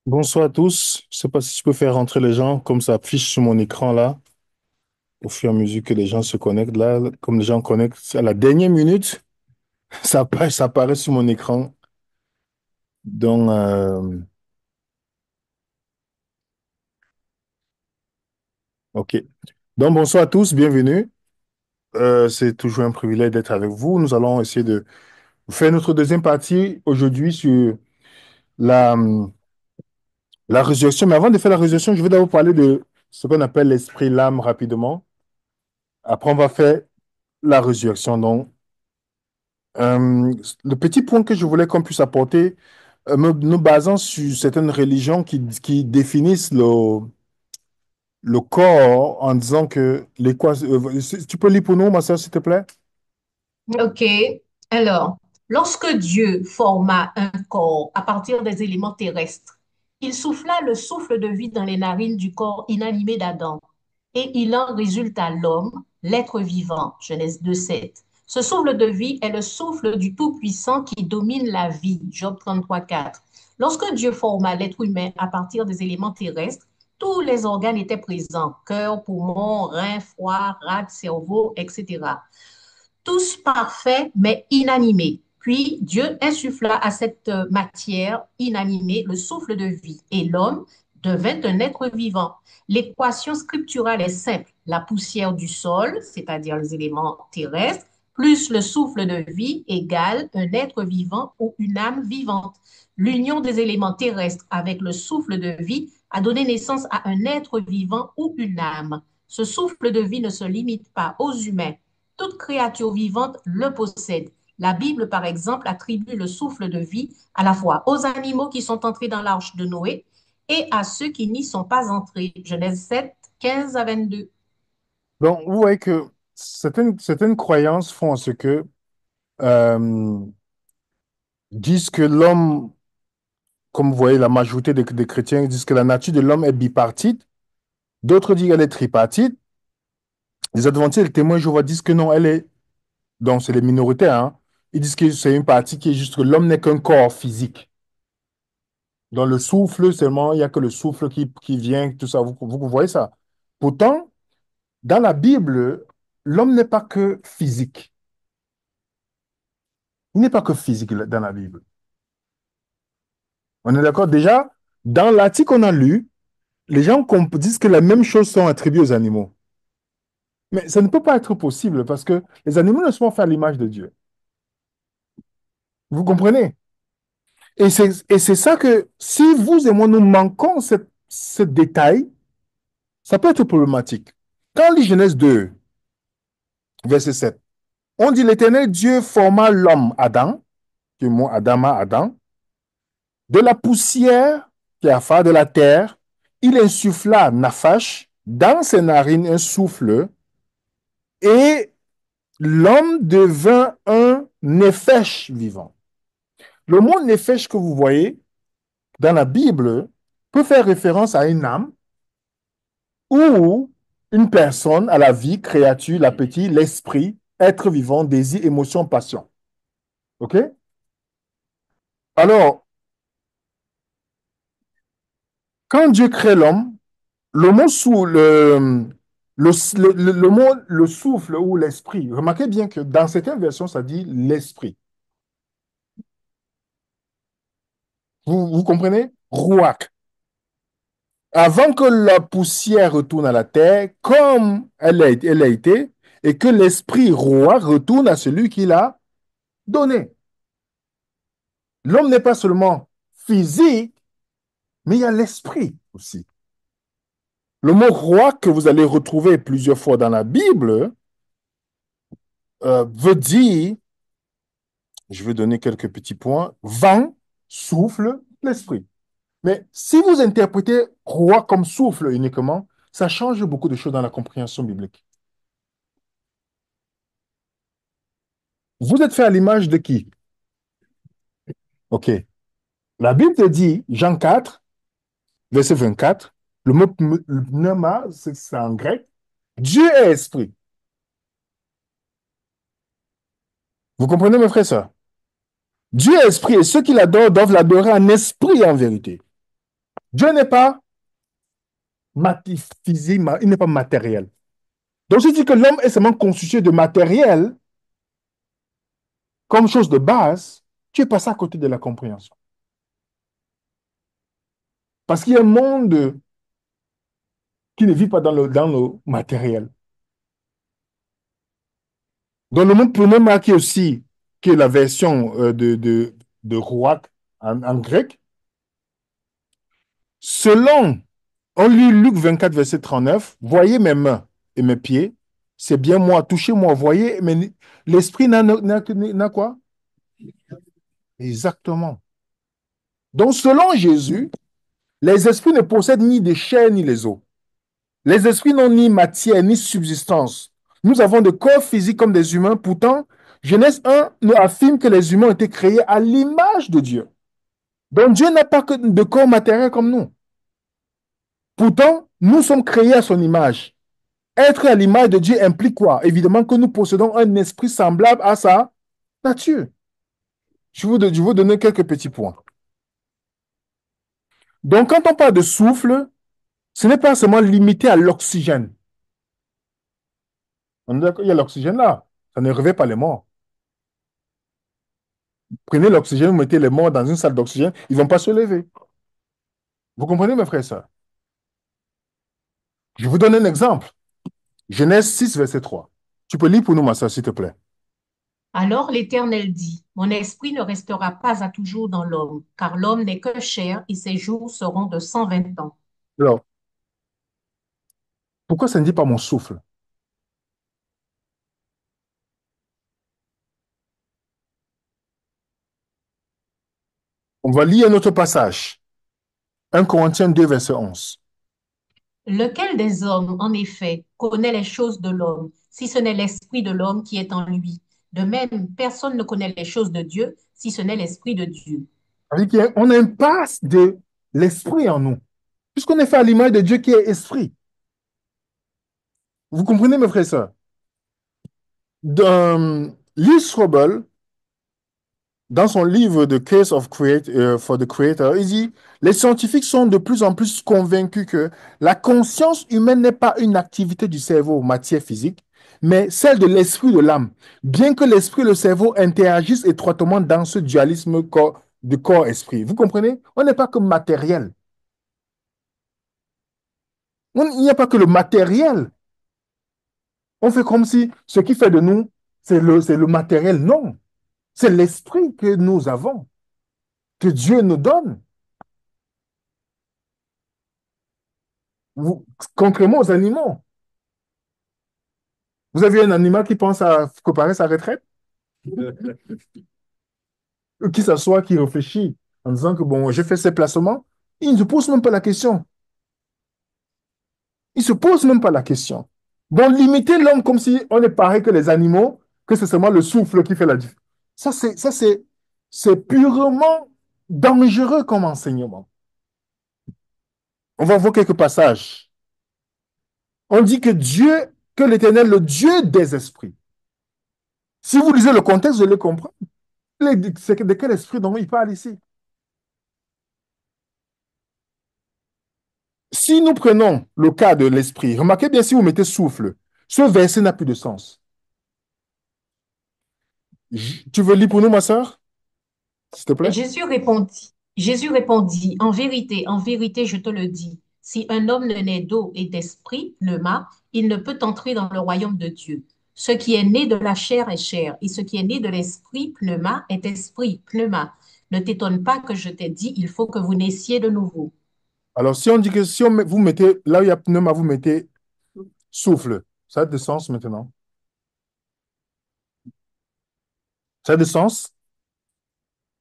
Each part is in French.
Bonsoir à tous. Je sais pas si je peux faire rentrer les gens comme ça affiche sur mon écran là, au fur et à mesure que les gens se connectent là, comme les gens connectent à la dernière minute, ça apparaît sur mon écran. Donc, ok. Donc, bonsoir à tous, bienvenue. C'est toujours un privilège d'être avec vous. Nous allons essayer de faire notre deuxième partie aujourd'hui sur la, la résurrection. Mais avant de faire la résurrection, je vais d'abord parler de ce qu'on appelle l'esprit, l'âme rapidement. Après, on va faire la résurrection. Donc, Euh, le petit point que je voulais qu'on puisse apporter, nous basant sur certaines religions qui définissent le corps en disant que tu peux lire pour nous, ma soeur, s'il te plaît? Ok. Alors, lorsque Dieu forma un corps à partir des éléments terrestres, il souffla le souffle de vie dans les narines du corps inanimé d'Adam, et il en résulta l'homme, l'être vivant. Genèse 2:7. Ce souffle de vie est le souffle du Tout-Puissant qui domine la vie. Job 33:4. Lorsque Dieu forma l'être humain à partir des éléments terrestres, tous les organes étaient présents, cœur, poumon, rein, foie, rate, cerveau, etc. Tous parfaits mais inanimés. Puis Dieu insuffla à cette matière inanimée le souffle de vie et l'homme devint un être vivant. L'équation scripturale est simple. La poussière du sol, c'est-à-dire les éléments terrestres, plus le souffle de vie égale un être vivant ou une âme vivante. L'union des éléments terrestres avec le souffle de vie a donné naissance à un être vivant ou une âme. Ce souffle de vie ne se limite pas aux humains. Toute créature vivante le possède. La Bible, par exemple, attribue le souffle de vie à la fois aux animaux qui sont entrés dans l'arche de Noé et à ceux qui n'y sont pas entrés. Genèse 7, 15 à 22. Donc, vous voyez que certaines croyances font en ce que euh, disent que l'homme, comme vous voyez, la majorité des chrétiens disent que la nature de l'homme est bipartite, d'autres disent qu'elle est tripartite. Les adventistes et les témoins Jéhovah disent que non, elle est. Donc, c'est les minoritaires, hein. Ils disent que c'est une partie qui est juste que l'homme n'est qu'un corps physique. Dans le souffle seulement, il n'y a que le souffle qui vient, tout ça. Vous voyez ça. Pourtant, dans la Bible, l'homme n'est pas que physique. Il n'est pas que physique dans la Bible. On est d'accord? Déjà, dans l'article qu'on a lu, les gens disent que les mêmes choses sont attribuées aux animaux. Mais ça ne peut pas être possible parce que les animaux ne sont pas faits à l'image de Dieu. Vous comprenez? Et c'est ça que si vous et moi nous manquons ce détail, ça peut être problématique. Quand on lit Genèse 2, verset 7, on dit l'Éternel Dieu forma l'homme Adam, qui est le mot Adama, Adam, de la poussière qui a fait de la terre, il insuffla Naphash dans ses narines un souffle et l'homme devint un Néphesh vivant. Le mot Néphesh que vous voyez dans la Bible peut faire référence à une âme ou une personne à la vie, créature, l'appétit, l'esprit, être vivant, désir, émotion, passion. OK? Alors, quand Dieu crée l'homme, le mot sous le mot le souffle ou l'esprit, remarquez bien que dans certaines versions, ça dit l'esprit. Vous comprenez? Rouach. Avant que la poussière retourne à la terre, comme elle a été, et que l'esprit roi retourne à celui qui l'a donné. L'homme n'est pas seulement physique, mais il y a l'esprit aussi. Le mot roi que vous allez retrouver plusieurs fois dans la Bible veut dire, je vais donner quelques petits points, vent, souffle, l'esprit. Mais si vous interprétez roi comme souffle uniquement, ça change beaucoup de choses dans la compréhension biblique. Vous êtes fait à l'image de qui? OK. La Bible te dit, Jean 4, verset 24, le mot pneuma, c'est en grec, Dieu est esprit. Vous comprenez, mes frères et sœurs? Dieu est esprit et ceux qui l'adorent doivent l'adorer en esprit et en vérité. Dieu n'est pas physique, il n'est pas matériel. Donc, si tu dis que l'homme est seulement constitué de matériel comme chose de base, tu es passé à côté de la compréhension. Parce qu'il y a un monde qui ne vit pas dans le matériel. Dans le monde pneuma, qui est aussi qui est la version de Ruach en grec, selon, on lit Luc 24, verset 39, voyez mes mains et mes pieds, c'est bien moi, touchez-moi, voyez, mais l'esprit n'a quoi? Exactement. Donc, selon Jésus, les esprits ne possèdent ni des chairs ni les os. Les esprits n'ont ni matière ni subsistance. Nous avons des corps physiques comme des humains. Pourtant, Genèse 1 nous affirme que les humains ont été créés à l'image de Dieu. Donc Dieu n'a pas que de corps matériel comme nous. Pourtant, nous sommes créés à son image. Être à l'image de Dieu implique quoi? Évidemment que nous possédons un esprit semblable à sa nature. Je vais vous donner quelques petits points. Donc, quand on parle de souffle, ce n'est pas seulement limité à l'oxygène. On est d'accord, il y a l'oxygène là. Ça ne réveille pas les morts. Prenez l'oxygène, vous mettez les morts dans une salle d'oxygène, ils ne vont pas se lever. Vous comprenez, mes frères et sœurs? Je vous donne un exemple. Genèse 6, verset 3. Tu peux lire pour nous, ma soeur, s'il te plaît. Alors l'Éternel dit, Mon esprit ne restera pas à toujours dans l'homme, car l'homme n'est que chair et ses jours seront de 120 ans. Alors, pourquoi ça ne dit pas mon souffle? On va lire un autre passage. 1 Corinthiens 2, verset 11. Lequel des hommes, en effet, connaît les choses de l'homme, si ce n'est l'esprit de l'homme qui est en lui? De même, personne ne connaît les choses de Dieu, si ce n'est l'esprit de Dieu. Ça veut dire qu'on a une passe de l'esprit en nous. Puisqu'on est fait à l'image de Dieu qui est esprit. Vous comprenez, mes frères et sœurs? Lee Strobel, dans son livre The Case for the Creator, il dit, les scientifiques sont de plus en plus convaincus que la conscience humaine n'est pas une activité du cerveau, matière physique, mais celle de l'esprit de l'âme. Bien que l'esprit et le cerveau interagissent étroitement dans ce dualisme de corps-esprit. Vous comprenez? On n'est pas que matériel. Il n'y a pas que le matériel. On fait comme si ce qui fait de nous, c'est le matériel. Non, c'est l'esprit que nous avons, que Dieu nous donne. Contrairement aux animaux. Vous avez un animal qui pense à préparer sa retraite, qui s'assoit, qui réfléchit en disant que bon, j'ai fait ces placements. Il ne se pose même pas la question. Il ne se pose même pas la question. Donc, limiter l'homme comme si on est pareil que les animaux, que c'est seulement le souffle qui fait la différence. C'est purement dangereux comme enseignement. On va voir quelques passages. On dit que Dieu, que l'Éternel, le Dieu des esprits. Si vous lisez le contexte, vous allez comprendre. C'est de quel esprit dont il parle ici? Si nous prenons le cas de l'esprit, remarquez bien si vous mettez souffle, ce verset n'a plus de sens. Tu veux lire pour nous, ma soeur, s'il te plaît? Jésus répondit, en vérité, je te le dis, si un homme ne naît d'eau et d'esprit, pneuma, il ne peut entrer dans le royaume de Dieu. Ce qui est né de la chair est chair, et ce qui est né de l'esprit, pneuma, est esprit, pneuma. Ne t'étonne pas que je t'ai dit, il faut que vous naissiez de nouveau. Alors, si on dit que si vous mettez, là où il y a pneuma, vous mettez souffle, ça a de sens maintenant. Ça a de sens?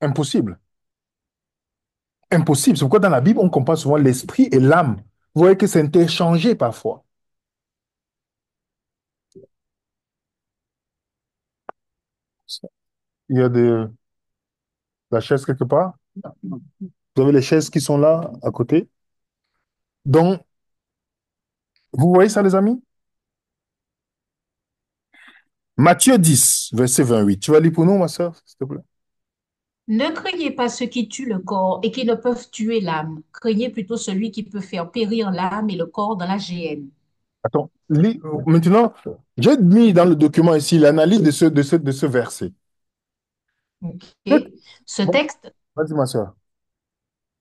Impossible. Impossible. C'est pourquoi dans la Bible, on compare souvent l'esprit et l'âme. Vous voyez que c'est interchangé parfois. Il y a la chaise quelque part. Vous avez les chaises qui sont là, à côté. Donc, vous voyez ça, les amis? Matthieu 10, verset 28. Tu vas lire pour nous, ma soeur, s'il te plaît? Ne craignez pas ceux qui tuent le corps et qui ne peuvent tuer l'âme. Craignez plutôt celui qui peut faire périr l'âme et le corps dans la géhenne. Attends, maintenant, j'ai mis dans le document ici l'analyse de ce verset. Ok. Ce Bon, texte vas-y, ma soeur.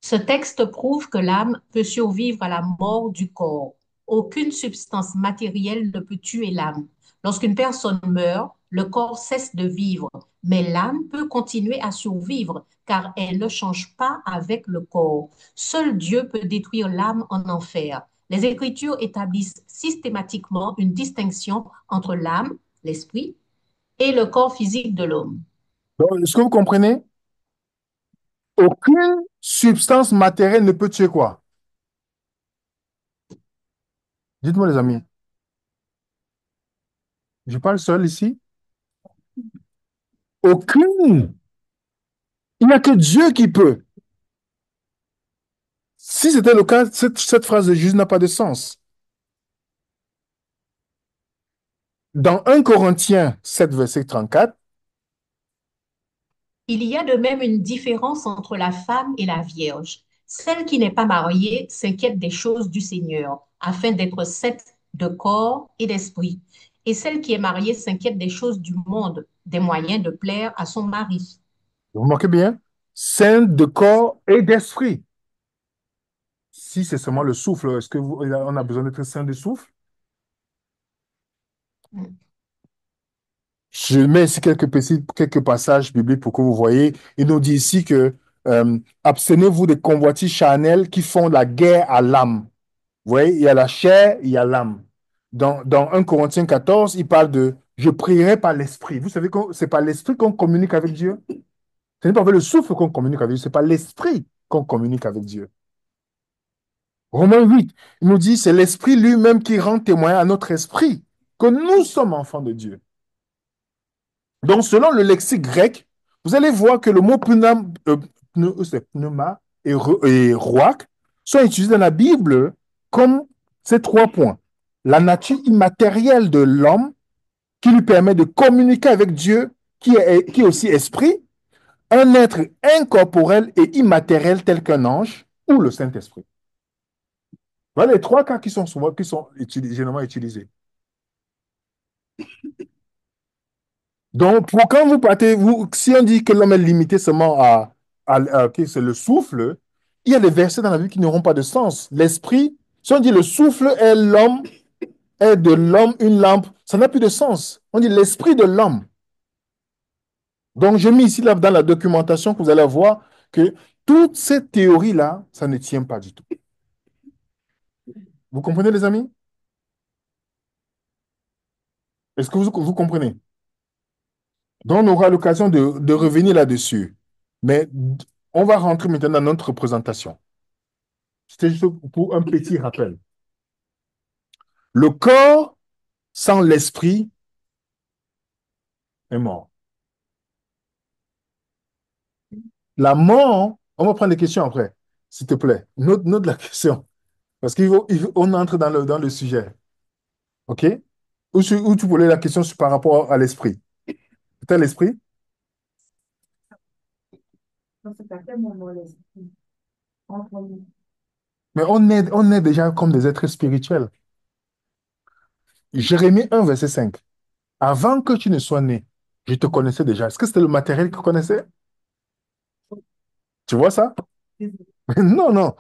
Ce texte prouve que l'âme peut survivre à la mort du corps. Aucune substance matérielle ne peut tuer l'âme. Lorsqu'une personne meurt, le corps cesse de vivre, mais l'âme peut continuer à survivre car elle ne change pas avec le corps. Seul Dieu peut détruire l'âme en enfer. Les Écritures établissent systématiquement une distinction entre l'âme, l'esprit, et le corps physique de l'homme. Donc, est-ce que vous comprenez? Aucune substance matérielle ne peut tuer quoi? Dites-moi, les amis. Je parle seul ici. Aucune. Il n'y a que Dieu qui peut. Si c'était le cas, cette phrase de Jésus n'a pas de sens. Dans 1 Corinthiens 7, verset 34, Il y a de même une différence entre la femme et la vierge. Celle qui n'est pas mariée s'inquiète des choses du Seigneur, afin d'être sainte de corps et d'esprit. Et celle qui est mariée s'inquiète des choses du monde, des moyens de plaire à son mari. vous remarquez bien, saint de corps et d'esprit. Si c'est seulement le souffle, est-ce on a besoin d'être saint de souffle? Je mets ici quelques passages bibliques pour que vous voyez. Il nous dit ici que abstenez-vous des convoitises charnelles qui font la guerre à l'âme. Vous voyez, il y a la chair, il y a l'âme. Dans 1 Corinthiens 14, il parle de je prierai par l'esprit. Vous savez que c'est par l'esprit qu'on communique avec Dieu. Ce n'est pas avec le souffle qu'on communique avec Dieu, c'est par l'esprit qu'on communique avec Dieu. Romains 8, il nous dit c'est l'esprit lui-même qui rend témoin à notre esprit que nous sommes enfants de Dieu. Donc, selon le lexique grec, vous allez voir que le mot c'est pneuma et roak sont utilisés dans la Bible comme ces trois points. La nature immatérielle de l'homme qui lui permet de communiquer avec Dieu, qui est aussi esprit, un être incorporel et immatériel tel qu'un ange ou le Saint-Esprit. Voilà les trois cas qui sont généralement utilisés. Donc, quand vous partez, si on dit que l'homme est limité seulement que c'est le souffle, il y a des versets dans la Bible qui n'auront pas de sens. L'esprit, si on dit le souffle est de l'homme une lampe, ça n'a plus de sens. On dit l'esprit de l'homme. Donc, je mets ici là, dans la documentation que vous allez voir que toutes ces théories-là, ça ne tient pas du tout. Vous comprenez, les amis? Est-ce que vous comprenez? Donc, on aura l'occasion de revenir là-dessus. Mais on va rentrer maintenant dans notre présentation. C'était juste pour un petit rappel. Le corps sans l'esprit est mort. La mort, on va prendre les questions après, s'il te plaît. Note la question. Parce qu'on entre dans le sujet. OK? Ou tu voulais la question par rapport à l'esprit. C'était l'esprit? Mais on est déjà comme des êtres spirituels. Jérémie 1, verset 5. Avant que tu ne sois né, je te connaissais déjà. Est-ce que c'était le matériel que tu connaissais? Tu vois ça? Non, non.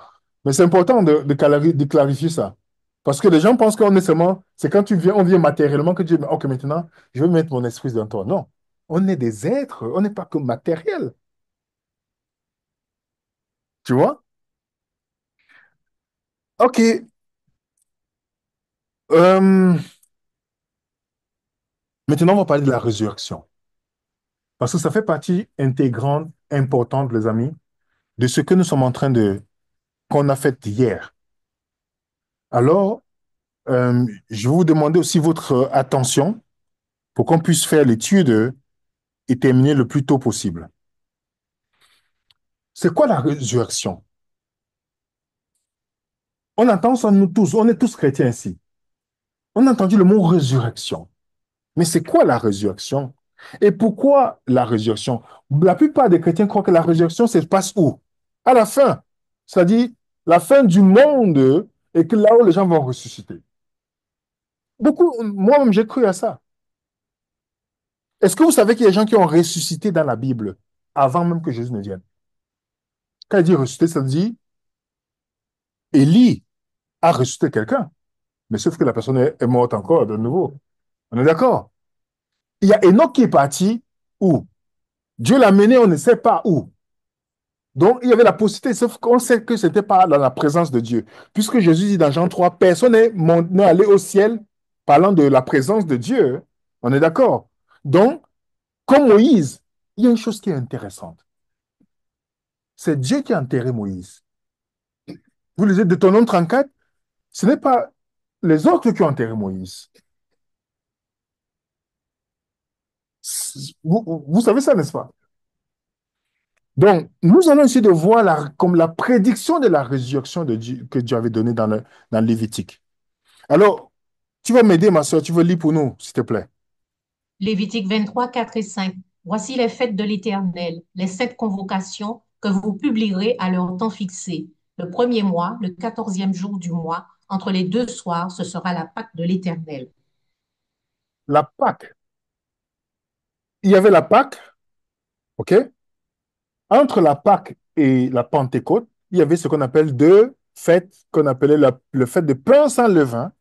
Mais c'est important de clarifier ça. Parce que les gens pensent qu'on est seulement, c'est quand on vient matériellement que Dieu dit, OK, maintenant, je vais mettre mon esprit dans toi. Non. On est des êtres, on n'est pas que matériel. Tu vois? OK. euh, Maintenant, on va parler de la résurrection. Parce que ça fait partie intégrante, importante, les amis, de ce que nous sommes en train qu'on a fait hier. Alors, je vais vous demander aussi votre attention pour qu'on puisse faire l'étude et terminer le plus tôt possible. C'est quoi la résurrection? On entend ça, nous tous, on est tous chrétiens ici. On a entendu le mot résurrection. Mais c'est quoi la résurrection? Et pourquoi la résurrection? La plupart des chrétiens croient que la résurrection se passe où? À la fin. C'est-à-dire la fin du monde et que là où les gens vont ressusciter. Beaucoup, moi-même, j'ai cru à ça. Est-ce que vous savez qu'il y a des gens qui ont ressuscité dans la Bible avant même que Jésus ne vienne? Quand il dit ressusciter, ça veut dire Élie a ressuscité quelqu'un, mais sauf que la personne est morte encore de nouveau. On est d'accord? Il y a Enoch qui est parti où? Dieu l'a mené, on ne sait pas où. Donc, il y avait la possibilité, sauf qu'on sait que ce n'était pas dans la présence de Dieu. Puisque Jésus dit dans Jean 3, personne n'est allé au ciel parlant de la présence de Dieu. On est d'accord? Donc, comme Moïse, il y a une chose qui est intéressante. C'est Dieu qui a enterré Moïse. Vous lisez Deutéronome 34, ce n'est pas les autres qui ont enterré Moïse. Vous savez ça, n'est-ce pas? Donc, nous allons essayer de voir comme la prédiction de la résurrection de Dieu, que Dieu avait donnée dans Lévitique. Alors, tu vas m'aider, ma soeur, tu veux lire pour nous, s'il te plaît. Lévitique 23, 4 et 5. Voici les fêtes de l'Éternel, les 7 convocations que vous publierez à leur temps fixé. Le premier mois, le 14e jour du mois, entre les 2 soirs, ce sera la Pâque de l'Éternel. La Pâque. Il y avait la Pâque, OK? Entre la Pâque et la Pentecôte, il y avait ce qu'on appelle deux fêtes, qu'on appelait le fête de pain sans levain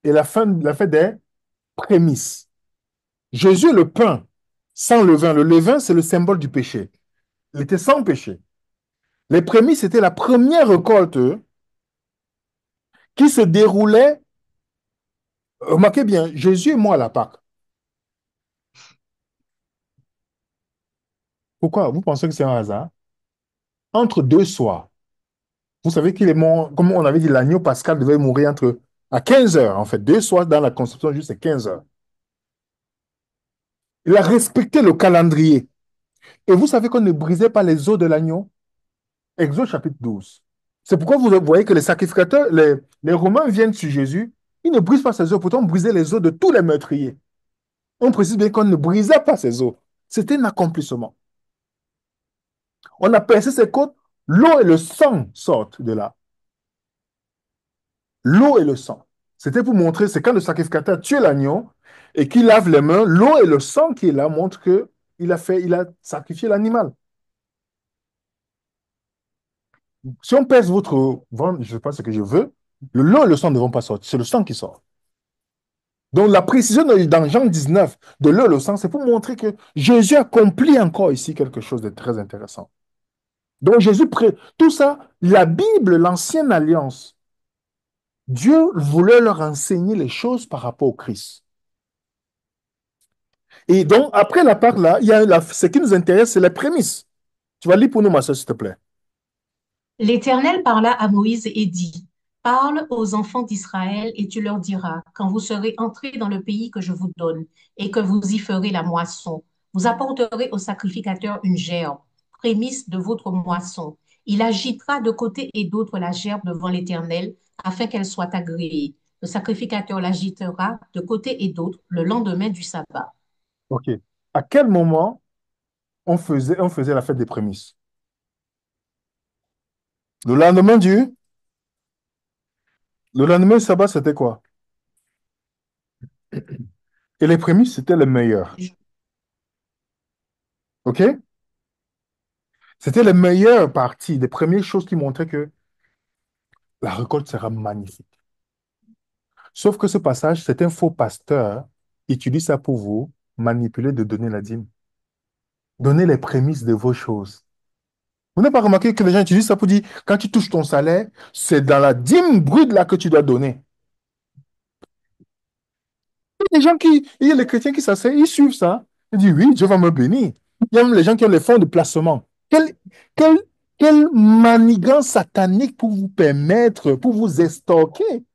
et la fête des prémices. Jésus est le pain sans levain. Le levain, c'est le symbole du péché. Il était sans péché. Les prémices, c'était la première récolte qui se déroulait. Remarquez bien, Jésus est mort à la Pâque. Pourquoi? Vous pensez que c'est un hasard? Entre deux soirs. Vous savez qu'il est mort, comme on avait dit, l'agneau pascal devait mourir à 15 heures, en fait. Deux soirs dans la conception, juste c'est 15 heures. Il a respecté le calendrier. Et vous savez qu'on ne brisait pas les os de l'agneau? Exode chapitre 12. C'est pourquoi vous voyez que les sacrificateurs, les Romains viennent sur Jésus, ils ne brisent pas ses os, pourtant on brisait les os de tous les meurtriers. On précise bien qu'on ne brisait pas ses os. C'était un accomplissement. On a percé ses côtes, l'eau et le sang sortent de là. L'eau et le sang. C'était pour montrer, c'est quand le sacrificateur tue l'agneau et qu'il lave les mains, l'eau et le sang qui est là montrent que il a sacrifié l'animal. Si on pèse votre ventre, je ne sais pas ce que je veux, l'eau et le sang ne vont pas sortir, c'est le sang qui sort. Donc la précision dans Jean 19 de l'eau et le sang, c'est pour montrer que Jésus accomplit encore ici quelque chose de très intéressant. Donc tout ça, la Bible, l'ancienne alliance, Dieu voulait leur enseigner les choses par rapport au Christ. Et donc, après la part là, ce qui nous intéresse, c'est les prémices. Tu vas lire pour nous, ma soeur, s'il te plaît. L'Éternel parla à Moïse et dit, parle aux enfants d'Israël et tu leur diras, quand vous serez entrés dans le pays que je vous donne et que vous y ferez la moisson, vous apporterez au sacrificateur une gerbe, prémisse de votre moisson. Il agitera de côté et d'autre la gerbe devant l'Éternel afin qu'elle soit agréée. Le sacrificateur l'agitera de côté et d'autre le lendemain du sabbat. OK. À quel moment on faisait la fête des prémices? Le lendemain le lendemain du sabbat, c'était quoi? Et les prémices, c'était le meilleur. OK? C'était les meilleures parties, les premières choses qui montraient que la récolte sera magnifique. Sauf que ce passage, c'est un faux pasteur qui utilise ça pour vous manipuler de donner la dîme. Donner les prémices de vos choses. Vous n'avez pas remarqué que les gens utilisent ça pour dire, quand tu touches ton salaire, c'est dans la dîme brute là que tu dois donner. Il y a les chrétiens qui s'asseyent, ils suivent ça. Ils disent, oui, Dieu va me bénir. Il y a même les gens qui ont les fonds de placement. Quelle, quelle manigance satanique pour vous permettre, pour vous estorquer.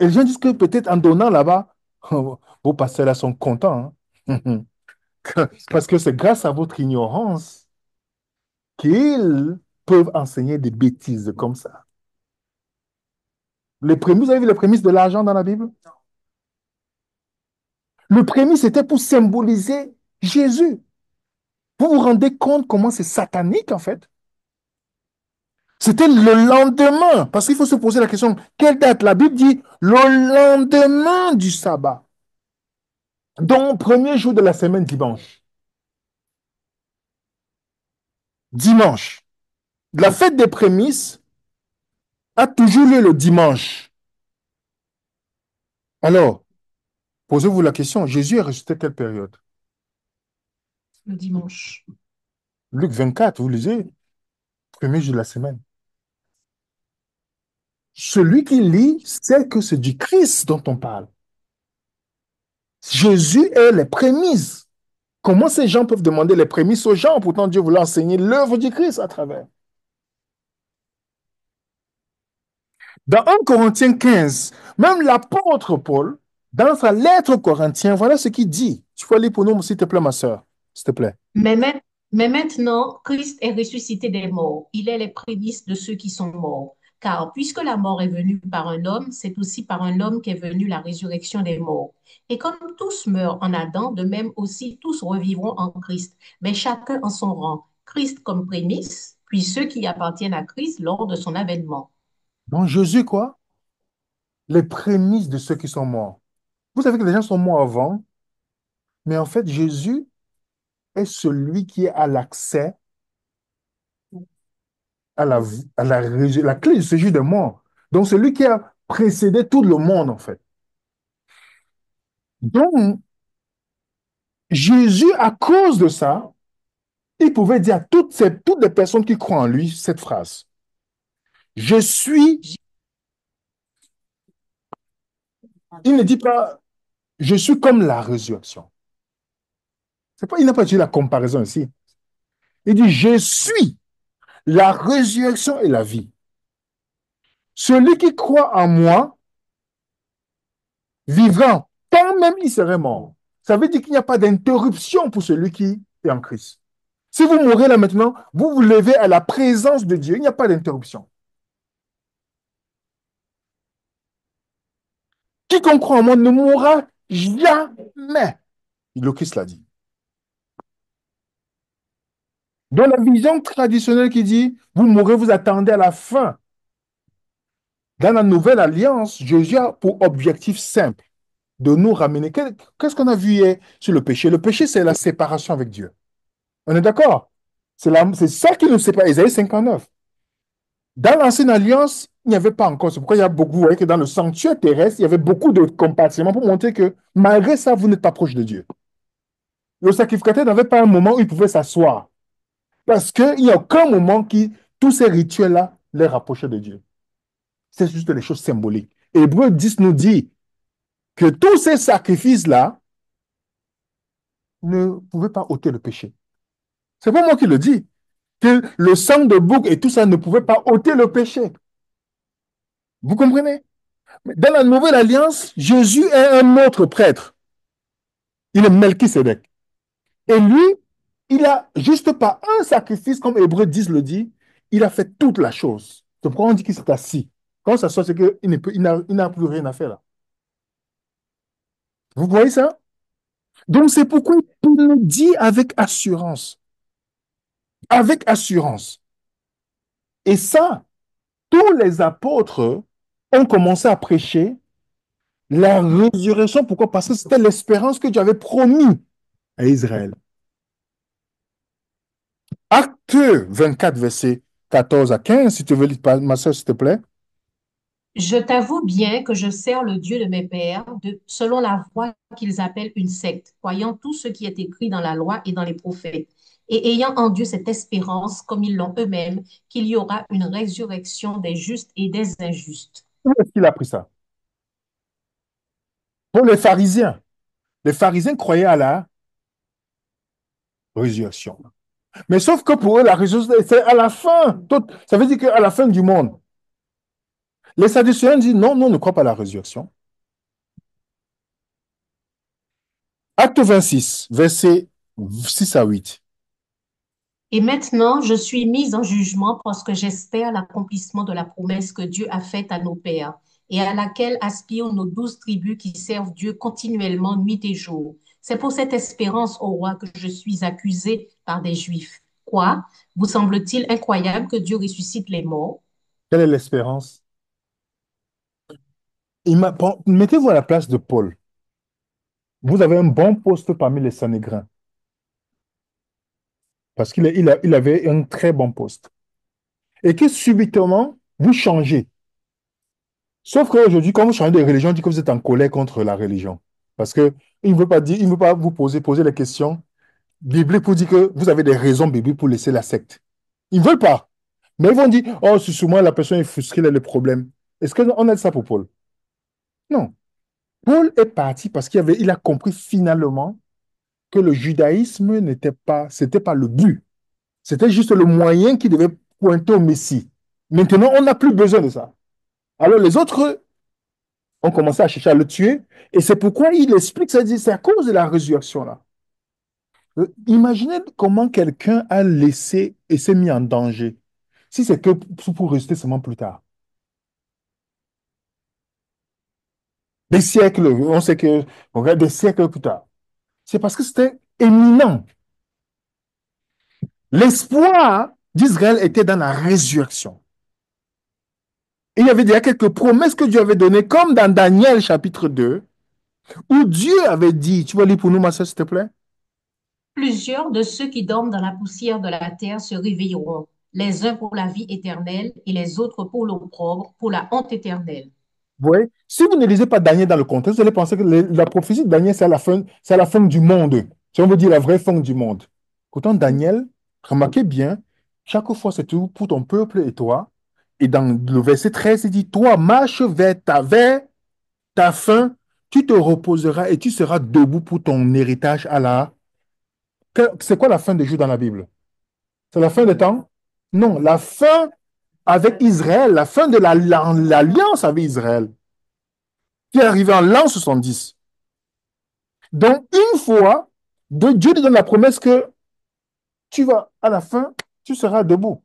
Et les gens disent que peut-être en donnant là-bas, vos pasteurs là sont contents, hein. Parce que c'est grâce à votre ignorance qu'ils peuvent enseigner des bêtises comme ça. Vous avez vu les prémices de l'argent dans la Bible? Le prémisse était pour symboliser Jésus. Vous vous rendez compte comment c'est satanique en fait? C'était le lendemain, parce qu'il faut se poser la question, quelle date? La Bible dit le lendemain du sabbat, donc premier jour de la semaine, dimanche. Dimanche. La fête des prémices a toujours lieu le dimanche. Alors, posez-vous la question, Jésus est ressuscité quelle période? le dimanche. Luc 24, vous lisez, premier jour de la semaine. Celui qui lit sait que c'est du Christ dont on parle. Jésus est les prémices. Comment ces gens peuvent demander les prémices aux gens? Pourtant, Dieu voulait enseigner l'œuvre du Christ à travers. Dans 1 Corinthiens 15, même l'apôtre Paul, dans sa lettre aux Corinthiens, voilà ce qu'il dit. Tu peux lire pour nous, s'il te plaît, ma soeur, s'il te plaît. Mais, mais maintenant, Christ est ressuscité des morts. Il est les prémices de ceux qui sont morts. Car puisque la mort est venue par un homme, c'est aussi par un homme qu'est venue la résurrection des morts. Et comme tous meurent en Adam, de même aussi tous revivront en Christ, mais chacun en son rang. Christ comme prémisse, puis ceux qui appartiennent à Christ lors de son avènement. Donc Jésus, quoi? Les prémices de ceux qui sont morts. Vous savez que les gens sont morts avant, mais en fait, Jésus est celui qui a l'accès à la clé du séjour des morts. Donc, celui qui a précédé tout le monde, en fait. Donc, Jésus, à cause de ça, il pouvait dire à toutes les personnes qui croient en lui cette phrase. Je suis, il ne dit pas, je suis comme la résurrection. C'est pas, il n'a pas dit la comparaison ici. Il dit, je suis la résurrection et la vie. Celui qui croit en moi vivra quand même il serait mort. Ça veut dire qu'il n'y a pas d'interruption pour celui qui est en Christ. Si vous mourrez là maintenant, vous vous levez à la présence de Dieu. Il n'y a pas d'interruption. Quiconque croit en moi ne mourra jamais. Le Christ l'a dit. Dans la vision traditionnelle qui dit, vous mourrez, vous attendez à la fin. Dans la nouvelle alliance, Jésus a pour objectif simple de nous ramener. Qu'est-ce qu'on a vu hier sur le péché? Le péché, c'est la séparation avec Dieu. On est d'accord? C'est ça qui nous sépare. Isaïe 59. Dans l'ancienne alliance, il n'y avait pas encore. C'est pourquoi il y a beaucoup, vous voyez que dans le sanctuaire terrestre, il y avait beaucoup de compartiments pour montrer que malgré ça, vous n'êtes pas proche de Dieu. Le sacrificateur n'avait pas un moment où il pouvait s'asseoir. Parce qu'il n'y a aucun moment qui, tous ces rituels-là, les rapprochaient de Dieu. C'est juste des choses symboliques. Hébreu 10 nous dit que tous ces sacrifices-là ne pouvaient pas ôter le péché. C'est pas moi qui le dis. Que le sang de bouc et tout ça ne pouvait pas ôter le péché. Vous comprenez? Dans la nouvelle alliance, Jésus est un autre prêtre. Il est Melchisédek. Et lui, il a juste pas un sacrifice, comme Hébreu 10 le dit, il a fait toute la chose. C'est pourquoi on dit qu'il s'est assis. Quand ça sort, c'est il n'a plus rien à faire là. Vous voyez ça? Donc c'est pourquoi il nous dit avec assurance. Avec assurance. Et ça, tous les apôtres ont commencé à prêcher la résurrection. Pourquoi? Parce que c'était l'espérance que Dieu avait promis à Israël. Acte 24, verset 14 à 15, si tu veux lire, ma soeur, s'il te plaît. Je t'avoue bien que je sers le Dieu de mes pères, selon la voie qu'ils appellent une secte, croyant tout ce qui est écrit dans la loi et dans les prophètes, et ayant en Dieu cette espérance, comme ils l'ont eux-mêmes, qu'il y aura une résurrection des justes et des injustes. Où est-ce qu'il a pris ça? Pour les pharisiens. Les pharisiens croyaient à la résurrection. Mais sauf que pour eux, la résurrection, c'est à la fin. Ça veut dire qu'à la fin du monde. Les Sadducéens disent non, non, on ne croit pas à la résurrection. Acte 26, verset 6 à 8. Et maintenant, je suis mise en jugement parce que j'espère l'accomplissement de la promesse que Dieu a faite à nos pères. et à laquelle aspirent nos 12 tribus qui servent Dieu continuellement nuit et jour. C'est pour cette espérance, ô roi, que je suis accusé par des Juifs. Quoi? Vous semble-t-il incroyable que Dieu ressuscite les morts? Quelle est l'espérance? Mettez-vous à la place de Paul. Vous avez un bon poste parmi les Sanhédrins, parce il avait un très bon poste. Et que subitement, vous changez. Sauf qu'aujourd'hui, quand vous changez de religion, on dit que vous êtes en colère contre la religion. Parce que il ne veut pas dire, il ne veut pas vous poser les questions bibliques pour dire que vous avez des raisons bibliques pour laisser la secte. Ils ne veulent pas. Mais ils vont dire, oh, c'est souvent la personne est frustrée, elle a le problème. Est-ce qu'on a ça pour Paul? Non. Paul est parti parce il a compris finalement que le judaïsme c'était pas le but. C'était juste le moyen qui devait pointer au Messie. Maintenant, on n'a plus besoin de ça. Alors les autres ont commencé à chercher à le tuer. Et c'est pourquoi il explique, ça dit, c'est à cause de la résurrection là. Imaginez comment quelqu'un a laissé et s'est mis en danger. Si c'est que pour rester seulement plus tard. Des siècles, on sait que, on regarde des siècles plus tard. C'est parce que c'était éminent. L'espoir d'Israël était dans la résurrection. Et il y avait déjà quelques promesses que Dieu avait données, comme dans Daniel chapitre 2, où Dieu avait dit, tu vas lire pour nous, ma soeur, s'il te plaît? Plusieurs de ceux qui dorment dans la poussière de la terre se réveilleront, les uns pour la vie éternelle et les autres pour l'opprobre, pour la honte éternelle. Vous voyez, si vous ne lisez pas Daniel dans le contexte, vous allez penser que la prophétie de Daniel, c'est à la fin du monde. Si on veut dire la vraie fin du monde. Pourtant, Daniel, remarquez bien, chaque fois, c'est tout pour ton peuple et toi. Et dans le verset 13, il dit, toi, marche vers ta fin, tu te reposeras et tu seras debout pour ton héritage à la... C'est quoi la fin des jours dans la Bible? C'est la fin des temps? Non, la fin avec Israël, la fin de l'alliance avec Israël, qui est arrivée en l'an 70. Donc, une fois, Dieu te donne la promesse que tu vas, à la fin, tu seras debout.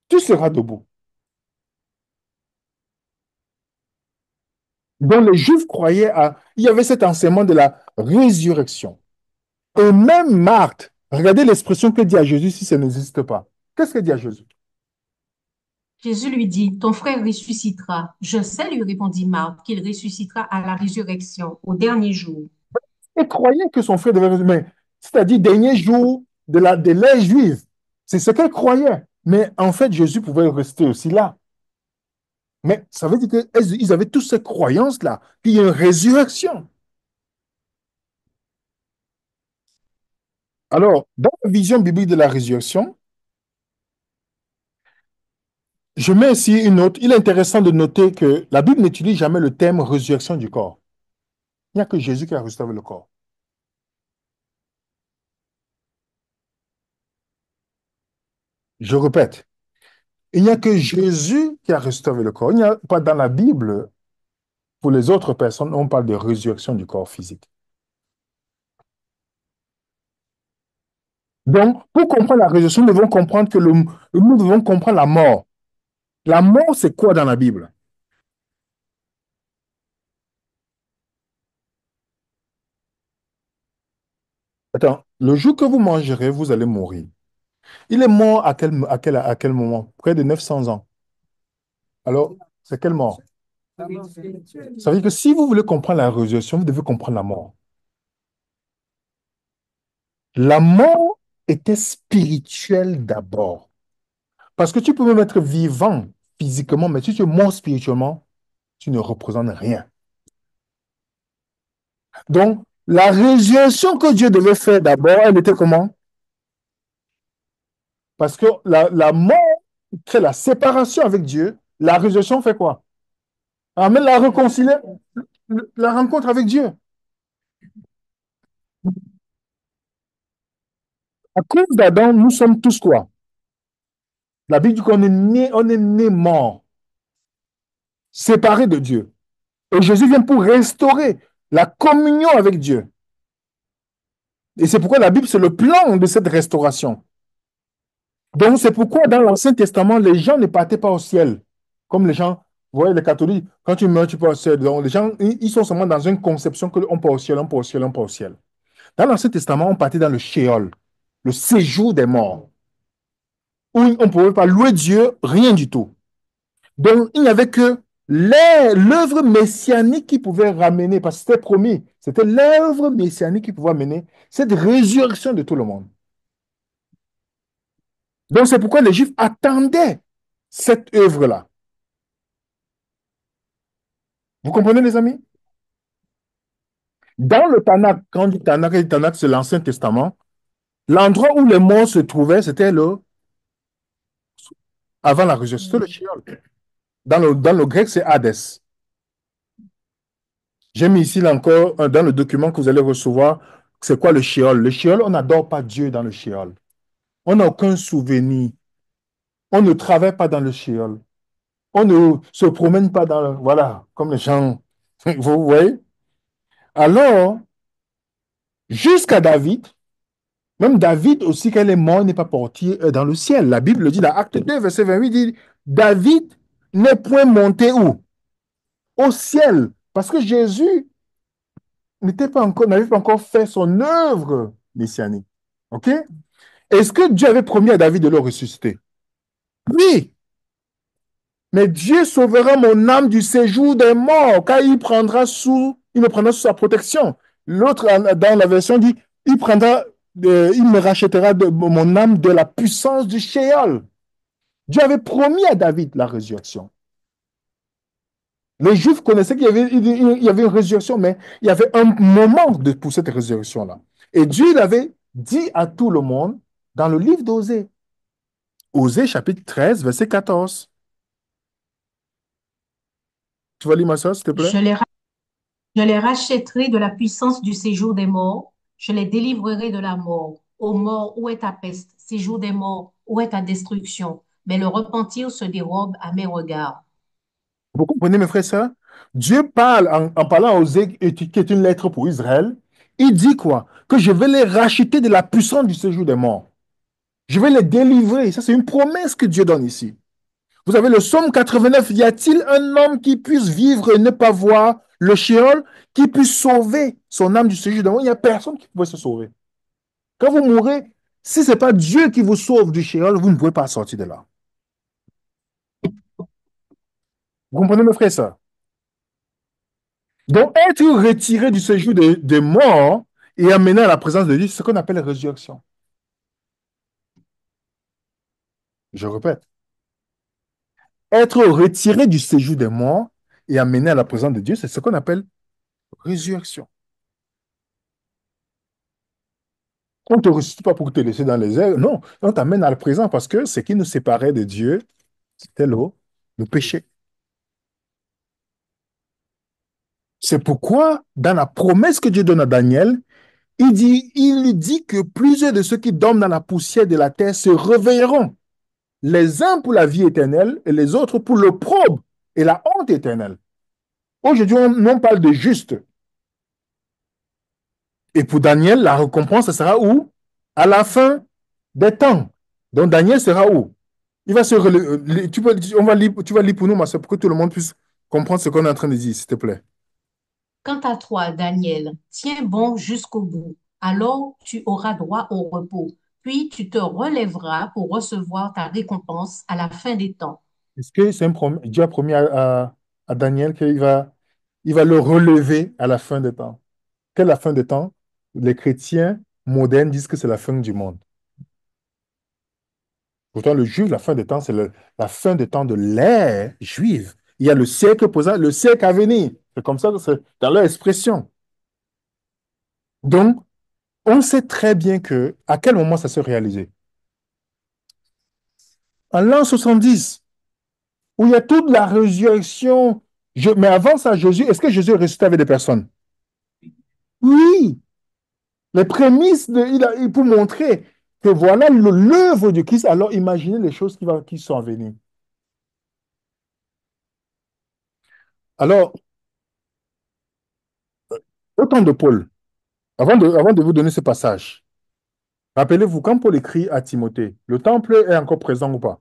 Tu seras debout. Donc, les Juifs croyaient à... Il y avait cet enseignement de la résurrection. Et même Marthe, regardez l'expression que dit à Jésus si ça n'existe pas. Qu'est-ce qu'elle dit à Jésus? Jésus lui dit, ton frère ressuscitera. Je sais, lui répondit Marthe, qu'il ressuscitera à la résurrection, au dernier jour. Elle croyait que son frère devait résumer. C'est-à-dire, dernier jour de l'ère juive. C'est ce qu'elle croyait. Mais en fait, Jésus pouvait rester aussi là. Mais ça veut dire qu'ils avaient toutes ces croyances-là, qu'il y a une résurrection. Alors, dans la vision biblique de la résurrection, je mets ici une note. Il est intéressant de noter que la Bible n'utilise jamais le terme résurrection du corps. Il n'y a que Jésus qui a ressuscité le corps. Je répète, il n'y a que Jésus qui a ressuscité le corps. Il n'y a pas dans la Bible, pour les autres personnes, on parle de résurrection du corps physique. Donc, pour comprendre la résurrection, nous devons comprendre que nous devons comprendre la mort. La mort, c'est quoi dans la Bible? Attends, le jour que vous mangerez, vous allez mourir. Il est mort à quel moment? Près de 900 ans. Alors, c'est quelle mort? Ça veut dire que si vous voulez comprendre la résurrection, vous devez comprendre la mort. La mort était spirituelle d'abord. Parce que tu peux même être vivant physiquement, mais si tu es mort spirituellement, tu ne représentes rien. Donc, la résurrection que Dieu devait faire d'abord, elle était comment? Parce que la mort c'est la séparation avec Dieu. La résurrection fait quoi? Amène la rencontre avec Dieu. À cause d'Adam, nous sommes tous quoi? La Bible dit on est né mort, séparé de Dieu. Et Jésus vient pour restaurer la communion avec Dieu. Et c'est pourquoi la Bible, c'est le plan de cette restauration. Donc, c'est pourquoi dans l'Ancien Testament, les gens ne partaient pas au ciel, comme les gens Vous voyez, les catholiques, quand tu meurs, tu peux au ciel. Donc, les gens, ils sont seulement dans une conception que on peut au ciel, on peut au ciel, on peut au ciel. Dans l'Ancien Testament, on partait dans le shéol, le séjour des morts, où on ne pouvait pas louer Dieu, rien du tout. Donc, il n'y avait que l'œuvre messianique qui pouvait ramener, parce que c'était promis, c'était l'œuvre messianique qui pouvait amener cette résurrection de tout le monde. Donc, c'est pourquoi les Juifs attendaient cette œuvre-là. Vous comprenez, les amis? Dans le Tanakh, quand on dit Tanakh, et Tanakh, c'est l'Ancien Testament, l'endroit où les morts se trouvaient, c'était avant la résurrection, le Sheol. Dans le grec, c'est Hadès. J'ai mis ici là encore, dans le document que vous allez recevoir, c'est quoi le Sheol? Le Sheol, on n'adore pas Dieu dans le Sheol. On n'a aucun souvenir. On ne travaille pas dans le Sheol. On ne se promène pas dans le... Voilà, comme les gens. Vous voyez? Alors, jusqu'à David, même David aussi, quand il est mort, il n'est pas porté dans le ciel. La Bible le dit dans Acte 2, verset 28, dit, David n'est point monté où? Au ciel. Parce que Jésus n'avait pas encore fait son œuvre messianique. OK? Est-ce que Dieu avait promis à David de le ressusciter? Oui. Mais Dieu sauvera mon âme du séjour des morts, car il me prendra sous sa protection. L'autre, dans la version, dit, il me rachètera mon âme de la puissance du Shéol. Dieu avait promis à David la résurrection. Les Juifs connaissaient qu'il y avait une résurrection, mais il y avait un moment pour cette résurrection-là. Et Dieu l'avait dit à tout le monde dans le livre d'Osée. Osée, chapitre 13, verset 14. Tu vas lire ma soeur, s'il te plaît? Je les, ra- je les rachèterai de la puissance du séjour des morts, je les délivrerai de la mort. Ô mort, où est ta peste? Séjour des morts, où est ta destruction? Mais le repentir se dérobe à mes regards. Vous comprenez, mes frères et sœurs? Dieu parle en parlant à Osée, qui est une lettre pour Israël. Il dit quoi? Que je vais les racheter de la puissance du séjour des morts. Je vais les délivrer. Ça, c'est une promesse que Dieu donne ici. Vous avez le psaume 89. Y a-t-il un homme qui puisse vivre et ne pas voir le Sheol, qui puisse sauver son âme du séjour des morts? Il n'y a personne qui peut se sauver. Quand vous mourrez, si ce n'est pas Dieu qui vous sauve du Sheol, vous ne pouvez pas sortir de là. Vous comprenez, mes frères et sœurs? Donc, être retiré du séjour des morts et amené à la présence de Dieu, c'est ce qu'on appelle la résurrection. Je répète, être retiré du séjour des morts et amené à la présence de Dieu, c'est ce qu'on appelle résurrection. On ne te ressuscite pas pour te laisser dans les airs, non, on t'amène à la présence parce que ce qui nous séparait de Dieu, c'était le péché. C'est pourquoi, dans la promesse que Dieu donne à Daniel, il dit que plusieurs de ceux qui dorment dans la poussière de la terre se réveilleront. Les uns pour la vie éternelle et les autres pour l'opprobre et la honte éternelle. Aujourd'hui, on parle de juste. Et pour Daniel, la récompense, ça sera où? À la fin des temps. Donc Daniel sera où? Il va se relever. Tu vas lire pour nous, ma soeur, pour que tout le monde puisse comprendre ce qu'on est en train de dire, s'il te plaît. Quant à toi, Daniel, tiens bon jusqu'au bout. Alors tu auras droit au repos. Puis tu te relèveras pour recevoir ta récompense à la fin des temps. Est-ce que Dieu a promis à Daniel qu'il va le relever à la fin des temps? Quelle est la fin des temps? Les chrétiens modernes disent que c'est la fin du monde. Pourtant, le juif, la fin des temps, c'est la fin des temps de l'ère juive. Il y a le siècle présent, le siècle à venir. C'est comme ça que c'est dans leur expression. Donc, on sait très bien à quel moment ça s'est réalisé. En l'an 70, où il y a toute la résurrection. Mais avant ça, est-ce que Jésus est ressuscité avec des personnes? Oui, les prémices, pour montrer que voilà l'œuvre du Christ, alors imaginez les choses qui sont à venir. Alors, au temps de Paul, avant de vous donner ce passage, rappelez-vous, quand Paul écrit à Timothée, le temple est encore présent ou pas?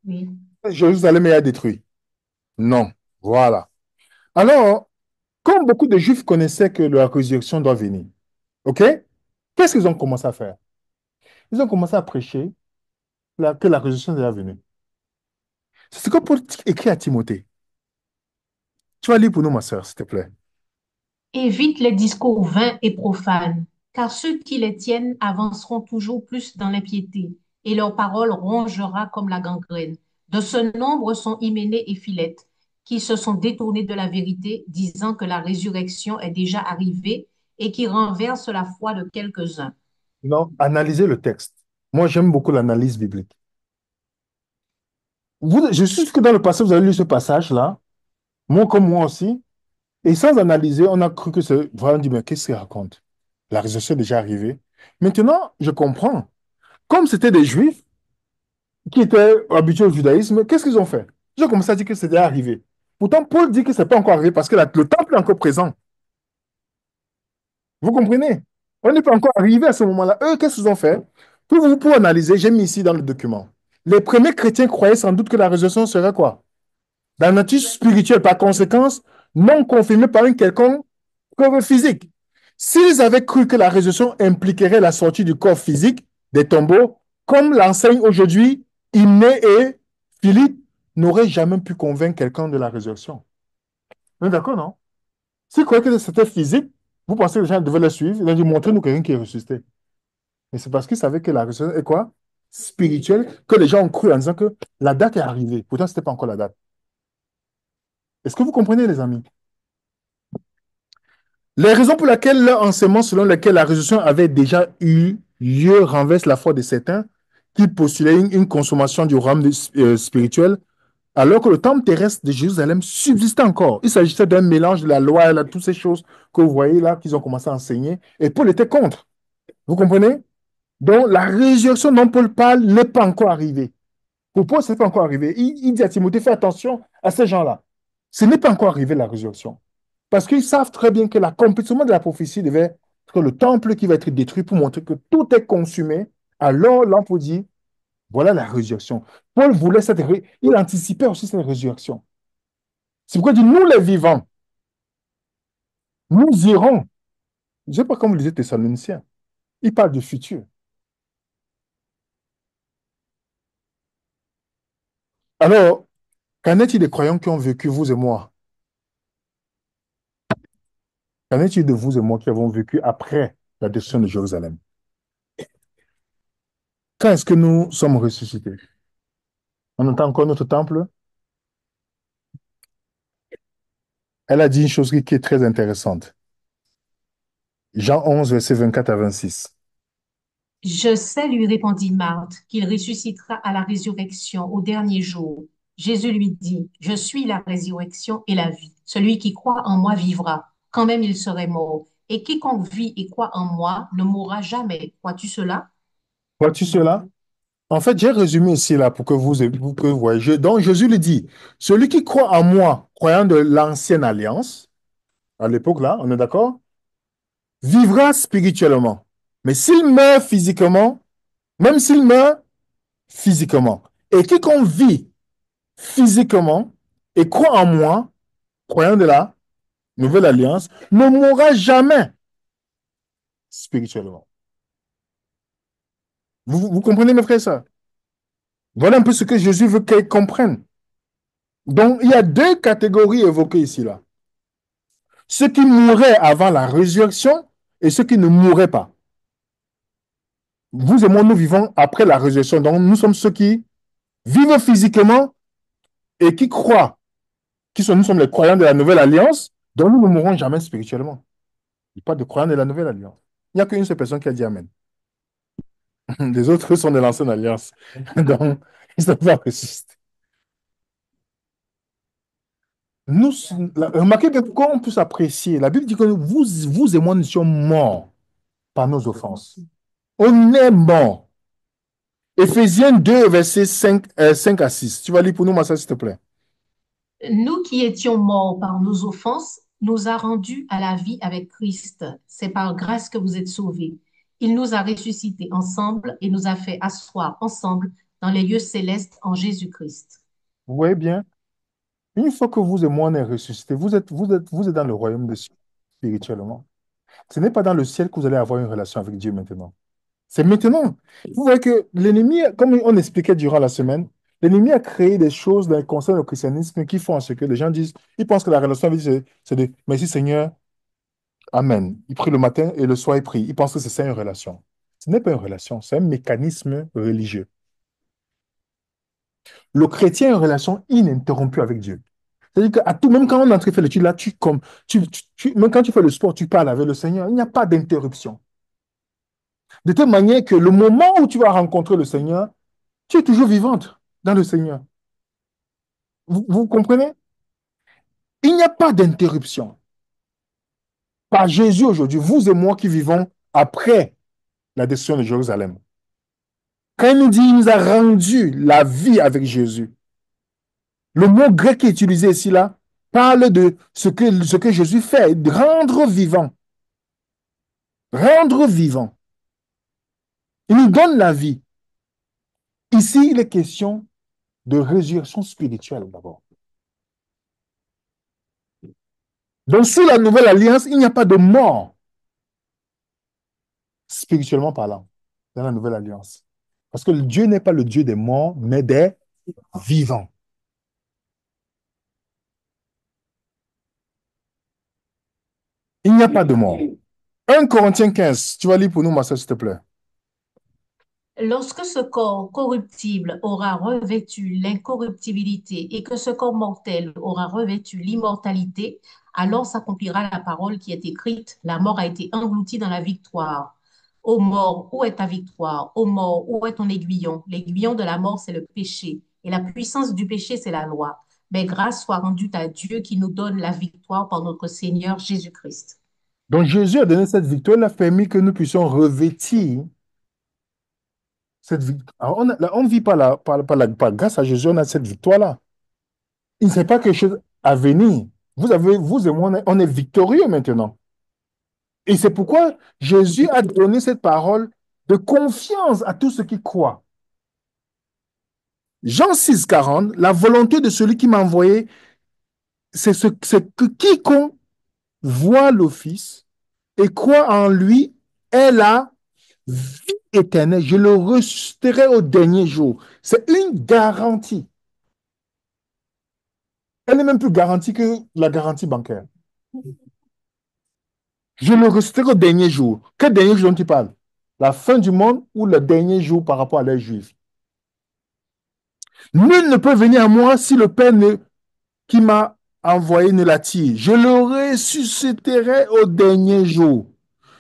Oui. Jérusalem est détruit. Non. Voilà. Alors, comme beaucoup de Juifs connaissaient que la résurrection doit venir, OK? Qu'est-ce qu'ils ont commencé à faire? Ils ont commencé à prêcher que la résurrection est déjà venue. C'est ce que Paul écrit à Timothée. Tu vas lire pour nous, ma sœur, s'il te plaît. Évite les discours vains et profanes, car ceux qui les tiennent avanceront toujours plus dans l'impiété, et leur parole rongera comme la gangrène. De ce nombre sont Hyménée et Philette, qui se sont détournés de la vérité, disant que la résurrection est déjà arrivée et qui renversent la foi de quelques-uns. Non, analysez le texte. Moi, j'aime beaucoup l'analyse biblique. Je suis sûr que dans le passé, vous avez lu ce passage-là, moi comme moi aussi, et sans analyser, on a cru que c'est... Voilà, on dit, mais qu'est-ce qu'il raconte? La résurrection est déjà arrivée. Maintenant, je comprends. Comme c'était des Juifs qui étaient habitués au judaïsme, qu'est-ce qu'ils ont fait? Ils ont commencé à dire que c'était arrivé. Pourtant, Paul dit que ce n'est pas encore arrivé parce que le temple est encore présent. Vous comprenez? On n'est pas encore arrivé à ce moment-là. Eux, qu'est-ce qu'ils ont fait? Pour analyser, j'ai mis ici dans le document. Les premiers chrétiens croyaient sans doute que la résurrection serait quoi? La nature spirituelle, par conséquence, non confirmée par une quelconque preuve physique. S'ils avaient cru que la résurrection impliquerait la sortie du corps physique des tombeaux, comme l'enseignent aujourd'hui Imné et Philippe, n'auraient jamais pu convaincre quelqu'un de la résurrection. Vous êtes d'accord, non? S'ils croyaient que c'était physique, vous pensez que les gens devaient le suivre? Ils ont dit, montrez-nous quelqu'un qui est ressuscité. Mais c'est parce qu'ils savaient que la résurrection est quoi? Spirituelle, que les gens ont cru en disant que la date est arrivée. Pourtant, ce n'était pas encore la date. Est-ce que vous comprenez, les amis? Les raisons pour lesquelles leur enseignement selon lesquels la résurrection avait déjà eu lieu renverse la foi de certains qui postulaient une consommation du royaume spirituel, alors que le temple terrestre de Jérusalem subsistait encore. Il s'agissait d'un mélange de la loi et de toutes ces choses que vous voyez là, qu'ils ont commencé à enseigner, et Paul était contre. Vous comprenez? Donc, la résurrection dont Paul parle n'est pas encore arrivée. Pour Paul, ce n'est pas encore arrivé. Il dit à Timothée, fais attention à ces gens-là. Ce n'est pas encore arrivé, la résurrection. Parce qu'ils savent très bien que l'accomplissement de la prophétie devait être le temple qui va être détruit pour montrer que tout est consumé. Alors, là, on peut dire, voilà la résurrection. Paul voulait il anticipait aussi cette résurrection. C'est pourquoi il dit, nous les vivants, nous irons. Je ne sais pas comment vous lisez Thessaloniciens. Il parle du futur. Alors, qu'en est-il des croyants qui ont vécu, vous et moi? Qu'en est-il de vous et moi qui avons vécu après la destruction de Jérusalem? Quand est-ce que nous sommes ressuscités? On entend encore notre temple? Elle a dit une chose qui est très intéressante. Jean 11, verset 24 à 26. Je sais, lui répondit Marthe, qu'il ressuscitera à la résurrection au dernier jour. Jésus lui dit, Je suis la résurrection et la vie. Celui qui croit en moi vivra, quand même il serait mort. Et quiconque vit et croit en moi ne mourra jamais. Crois-tu cela? Vois-tu cela? En fait, j'ai résumé ici là pour que que vous voyez. Donc, Jésus lui dit, celui qui croit en moi, croyant de l'ancienne alliance, à l'époque là, on est d'accord, vivra spirituellement. Mais s'il meurt physiquement, même s'il meurt physiquement, et quiconque vit physiquement et croit en moi, croyant de la nouvelle alliance, ne mourra jamais spirituellement. Vous comprenez, mes frères et sœurs? Voilà un peu ce que Jésus veut qu'ils comprennent. Donc, il y a deux catégories évoquées ici, là. Ceux qui mourraient avant la résurrection et ceux qui ne mourraient pas. Vous et moi, nous vivons après la résurrection. Donc, nous sommes ceux qui vivent physiquement et qui croient, nous sommes les croyants de la nouvelle alliance, donc nous ne mourrons jamais spirituellement. Il n'y a pas de croyants de la nouvelle alliance. Il n'y a qu'une seule personne qui a dit Amen. Les autres sont de l'ancienne alliance. Donc, ils ne sont pas ressuscités. Nous, remarquez que pourquoi on peut s'apprécier. La Bible dit que vous et moi, nous sommes morts par nos offenses. On est morts. Éphésiens 2 verset 5 à 6. Tu vas lire pour nous, Massa, s'il te plaît. Nous qui étions morts par nos offenses, nous a rendus à la vie avec Christ. C'est par grâce que vous êtes sauvés. Il nous a ressuscités ensemble et nous a fait asseoir ensemble dans les lieux célestes en Jésus-Christ. Vous voyez bien, une fois que vous et moi on est ressuscités, vous êtes dans le royaume des cieux spirituellement. Ce n'est pas dans le ciel que vous allez avoir une relation avec Dieu maintenant. C'est maintenant. Vous voyez que l'ennemi, comme on expliquait durant la semaine, l'ennemi a créé des choses dans le concernant le christianisme qui font en ce que les gens disent, ils pensent que la relation avec Dieu, c'est de merci Seigneur, Amen. Il prie le matin et le soir il prie. Ils pensent que c'est ça une relation. Ce n'est pas une relation, c'est un mécanisme religieux. Le chrétien a une relation ininterrompue avec Dieu. C'est-à-dire qu'à tout, même quand on entre faire l'étude, là, même quand tu fais le sport, tu parles avec le Seigneur. Il n'y a pas d'interruption. De telle manière que le moment où tu vas rencontrer le Seigneur, tu es toujours vivante dans le Seigneur. Vous comprenez? Il n'y a pas d'interruption. Par Jésus aujourd'hui, vous et moi qui vivons après la destruction de Jérusalem. Quand il nous dit qu'il nous a rendu la vie avec Jésus, le mot grec qui est utilisé ici là parle de ce que Jésus fait, de rendre vivant. Rendre vivant. Il nous donne la vie. Ici, il est question de résurrection spirituelle d'abord. Donc, sous la nouvelle alliance, il n'y a pas de mort, spirituellement parlant, dans la nouvelle alliance. Parce que Dieu n'est pas le Dieu des morts, mais des vivants. Il n'y a pas de mort. 1 Corinthiens 15, tu vas lire pour nous, ma soeur, s'il te plaît. Lorsque ce corps corruptible aura revêtu l'incorruptibilité et que ce corps mortel aura revêtu l'immortalité, alors s'accomplira la parole qui est écrite, la mort a été engloutie dans la victoire. Ô mort, où est ta victoire? Ô mort, où est ton aiguillon? L'aiguillon de la mort, c'est le péché, et la puissance du péché, c'est la loi. Mais grâce soit rendue à Dieu qui nous donne la victoire par notre Seigneur Jésus-Christ. Donc Jésus a donné cette victoire, il a permis que nous puissions revêtir cette victoire. On ne vit pas grâce à Jésus, on a cette victoire-là. Il ne sait pas quelque chose à venir. Vous et moi, on est victorieux maintenant. Et c'est pourquoi Jésus a donné cette parole de confiance à tous ceux qui croient. Jean 6, 40, la volonté de celui qui m'a envoyé, c'est que quiconque voit le Fils et croit en lui est la vie éternelle. Je le ressusciterai au dernier jour. C'est une garantie. Elle est même plus garantie que la garantie bancaire. Je le ressusciterai au dernier jour. Quel dernier jour dont tu parles? La fin du monde ou le dernier jour par rapport à les Juifs? Nul ne peut venir à moi si le Père qui m'a envoyé ne l'attire. Je le ressusciterai au dernier jour.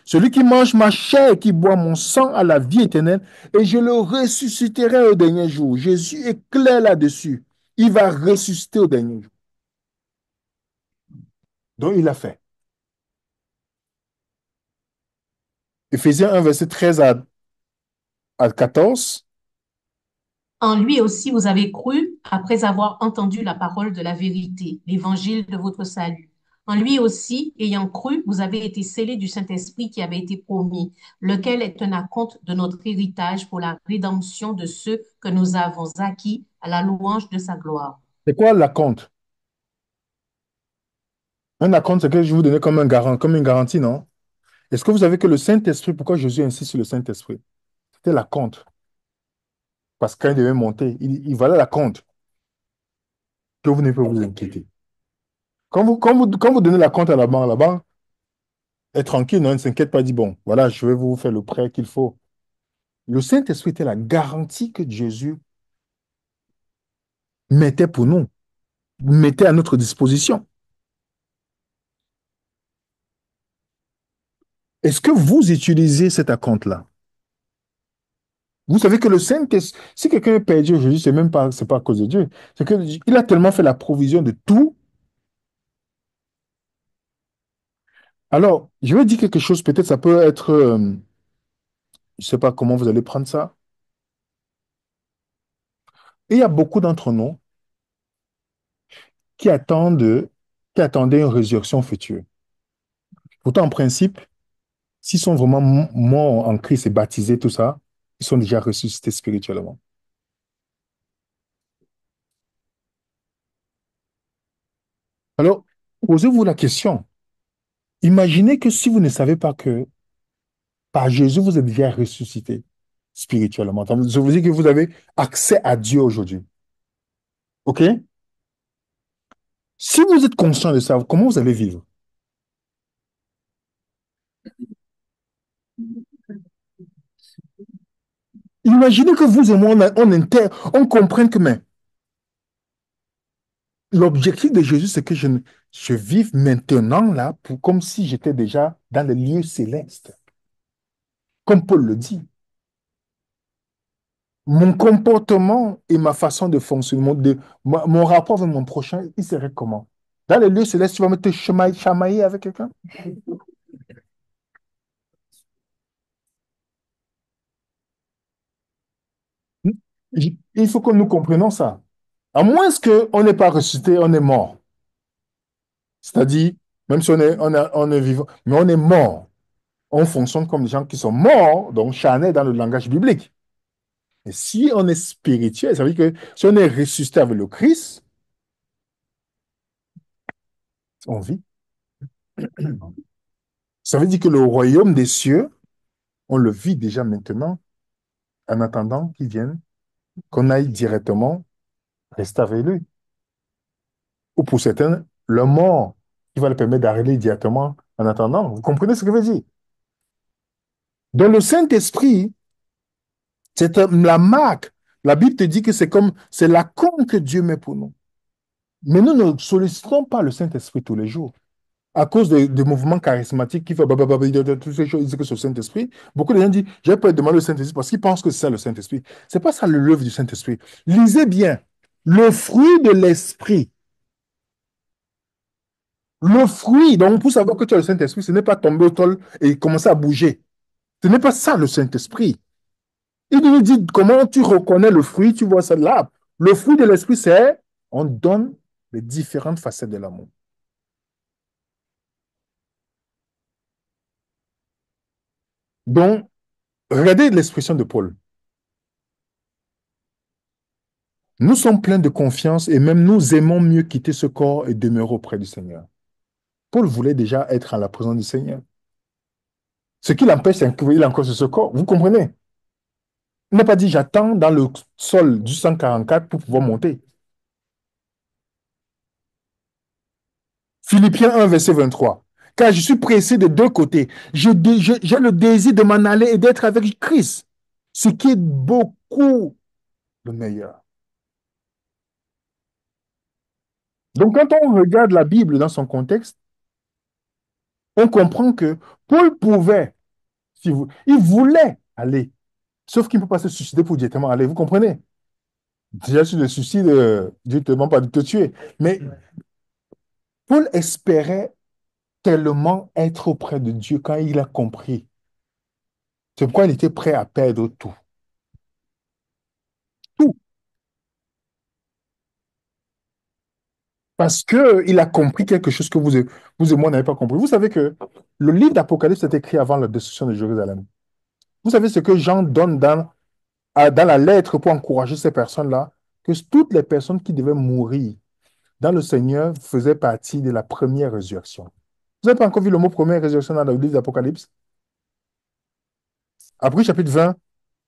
Celui qui mange ma chair et qui boit mon sang a la vie éternelle, et je le ressusciterai au dernier jour. Jésus est clair là-dessus. Il va ressusciter au dernier jour. Donc, il l'a fait. Éphésiens 1, verset 13 à 14. En lui aussi, vous avez cru après avoir entendu la parole de la vérité, l'évangile de votre salut. En lui aussi, ayant cru, vous avez été scellés du Saint-Esprit qui avait été promis, lequel est un acompte de notre héritage pour la rédemption de ceux que nous avons acquis à la louange de sa gloire. C'est quoi l'acompte? Un acompte, c'est que je vous donnais comme un garant, comme une garantie, non? Est-ce que vous savez que le Saint-Esprit, pourquoi Jésus insiste sur le Saint-Esprit? C'était l'acompte. Parce qu'il devait monter. Il valait l'acompte. Que vous ne pouvez pas vous inquiéter. Quand vous donnez l'acompte à la banque est tranquille, non, ne s'inquiète pas, dit, bon, voilà, je vais vous faire le prêt qu'il faut. Le Saint-Esprit était la garantie que Jésus mettait pour nous, mettait à notre disposition. Est-ce que vous utilisez cet acompte-là? Vous savez que le Saint-Esprit, si quelqu'un est perdu aujourd'hui, c'est pas à cause de Dieu. C'est qu'il a tellement fait la provision de tout. Alors, je vais dire quelque chose, peut-être ça peut être, je ne sais pas comment vous allez prendre ça. Et il y a beaucoup d'entre nous qui attendent, qui attendaient une résurrection future. Pourtant, en principe, s'ils sont vraiment morts en Christ et baptisés, tout ça, ils sont déjà ressuscités spirituellement. Alors, posez-vous la question. Imaginez que si vous ne savez pas que par Jésus, vous êtes bien ressuscité spirituellement. Je vous dis que vous avez accès à Dieu aujourd'hui. OK? Si vous êtes conscient de ça, comment vous allez vivre? Imaginez que vous et moi, on comprenne que mais, l'objectif de Jésus, c'est que je vive maintenant là comme si j'étais déjà dans les lieux célestes. Comme Paul le dit. Mon comportement et ma façon de fonctionner, mon rapport avec mon prochain, il serait comment? Dans les lieux célestes, tu vas me te chamailler avec quelqu'un? Il faut que nous comprenions ça. À moins qu'on n'est pas ressuscité, on est mort. C'est-à-dire, même si on est vivant, mais on est mort. On fonctionne comme des gens qui sont morts, donc charnés dans le langage biblique. Et si on est spirituel, ça veut dire que si on est ressuscité avec le Christ, on vit. Ça veut dire que le royaume des cieux, on le vit déjà maintenant, en attendant qu'il vienne, qu'on aille directement rester avec lui. Ou pour certains, le mort qui va le permettre d'arriver directement en attendant. Vous comprenez ce que je veux dire? Dans le Saint-Esprit, c'est la marque. La Bible te dit que c'est la com que Dieu met pour nous. Mais nous ne sollicitons pas le Saint-Esprit tous les jours. À cause des mouvements charismatiques qui font toutes ces choses, ils disent que c'est le Saint-Esprit. Beaucoup de gens disent, j'ai pas demandé le Saint-Esprit parce qu'ils pensent que c'est ça le Saint-Esprit. C'est pas ça l'œuvre du Saint-Esprit. Lisez bien. Le fruit de l'Esprit. Le fruit, donc pour savoir que tu as le Saint-Esprit, ce n'est pas tomber au sol et commencer à bouger. Ce n'est pas ça le Saint-Esprit. Il nous dit comment tu reconnais le fruit, tu vois ça là. Le fruit de l'Esprit, c'est on donne les différentes facettes de l'amour. Donc, regardez l'expression de Paul. Nous sommes pleins de confiance et même nous aimons mieux quitter ce corps et demeurer auprès du Seigneur. Paul voulait déjà être à la présence du Seigneur. Ce qui l'empêche, c'est qu'il est encore sur ce corps. Vous comprenez? Il n'a pas dit j'attends dans le sol du 144 pour pouvoir monter. Philippiens 1, verset 23. Car je suis pressé de deux côtés. J'ai le désir de m'en aller et d'être avec Christ, ce qui est beaucoup le meilleur. Donc, quand on regarde la Bible dans son contexte, on comprend que Paul pouvait, il voulait aller, sauf qu'il ne peut pas se suicider pour directement aller. Vous comprenez? Déjà, sur le suicide, Dieu ne te demande pas de te tuer. Mais Paul espérait tellement être auprès de Dieu quand il a compris. C'est pourquoi il était prêt à perdre tout. Tout. Parce qu'il a compris quelque chose que vous et moi n'avez pas compris. Vous savez que le livre d'Apocalypse est écrit avant la destruction de Jérusalem. Vous savez ce que Jean donne dans la lettre pour encourager ces personnes-là, que toutes les personnes qui devaient mourir dans le Seigneur faisaient partie de la première résurrection. Vous n'avez pas encore vu le mot première résurrection dans le livre d'Apocalypse? Après chapitre 20,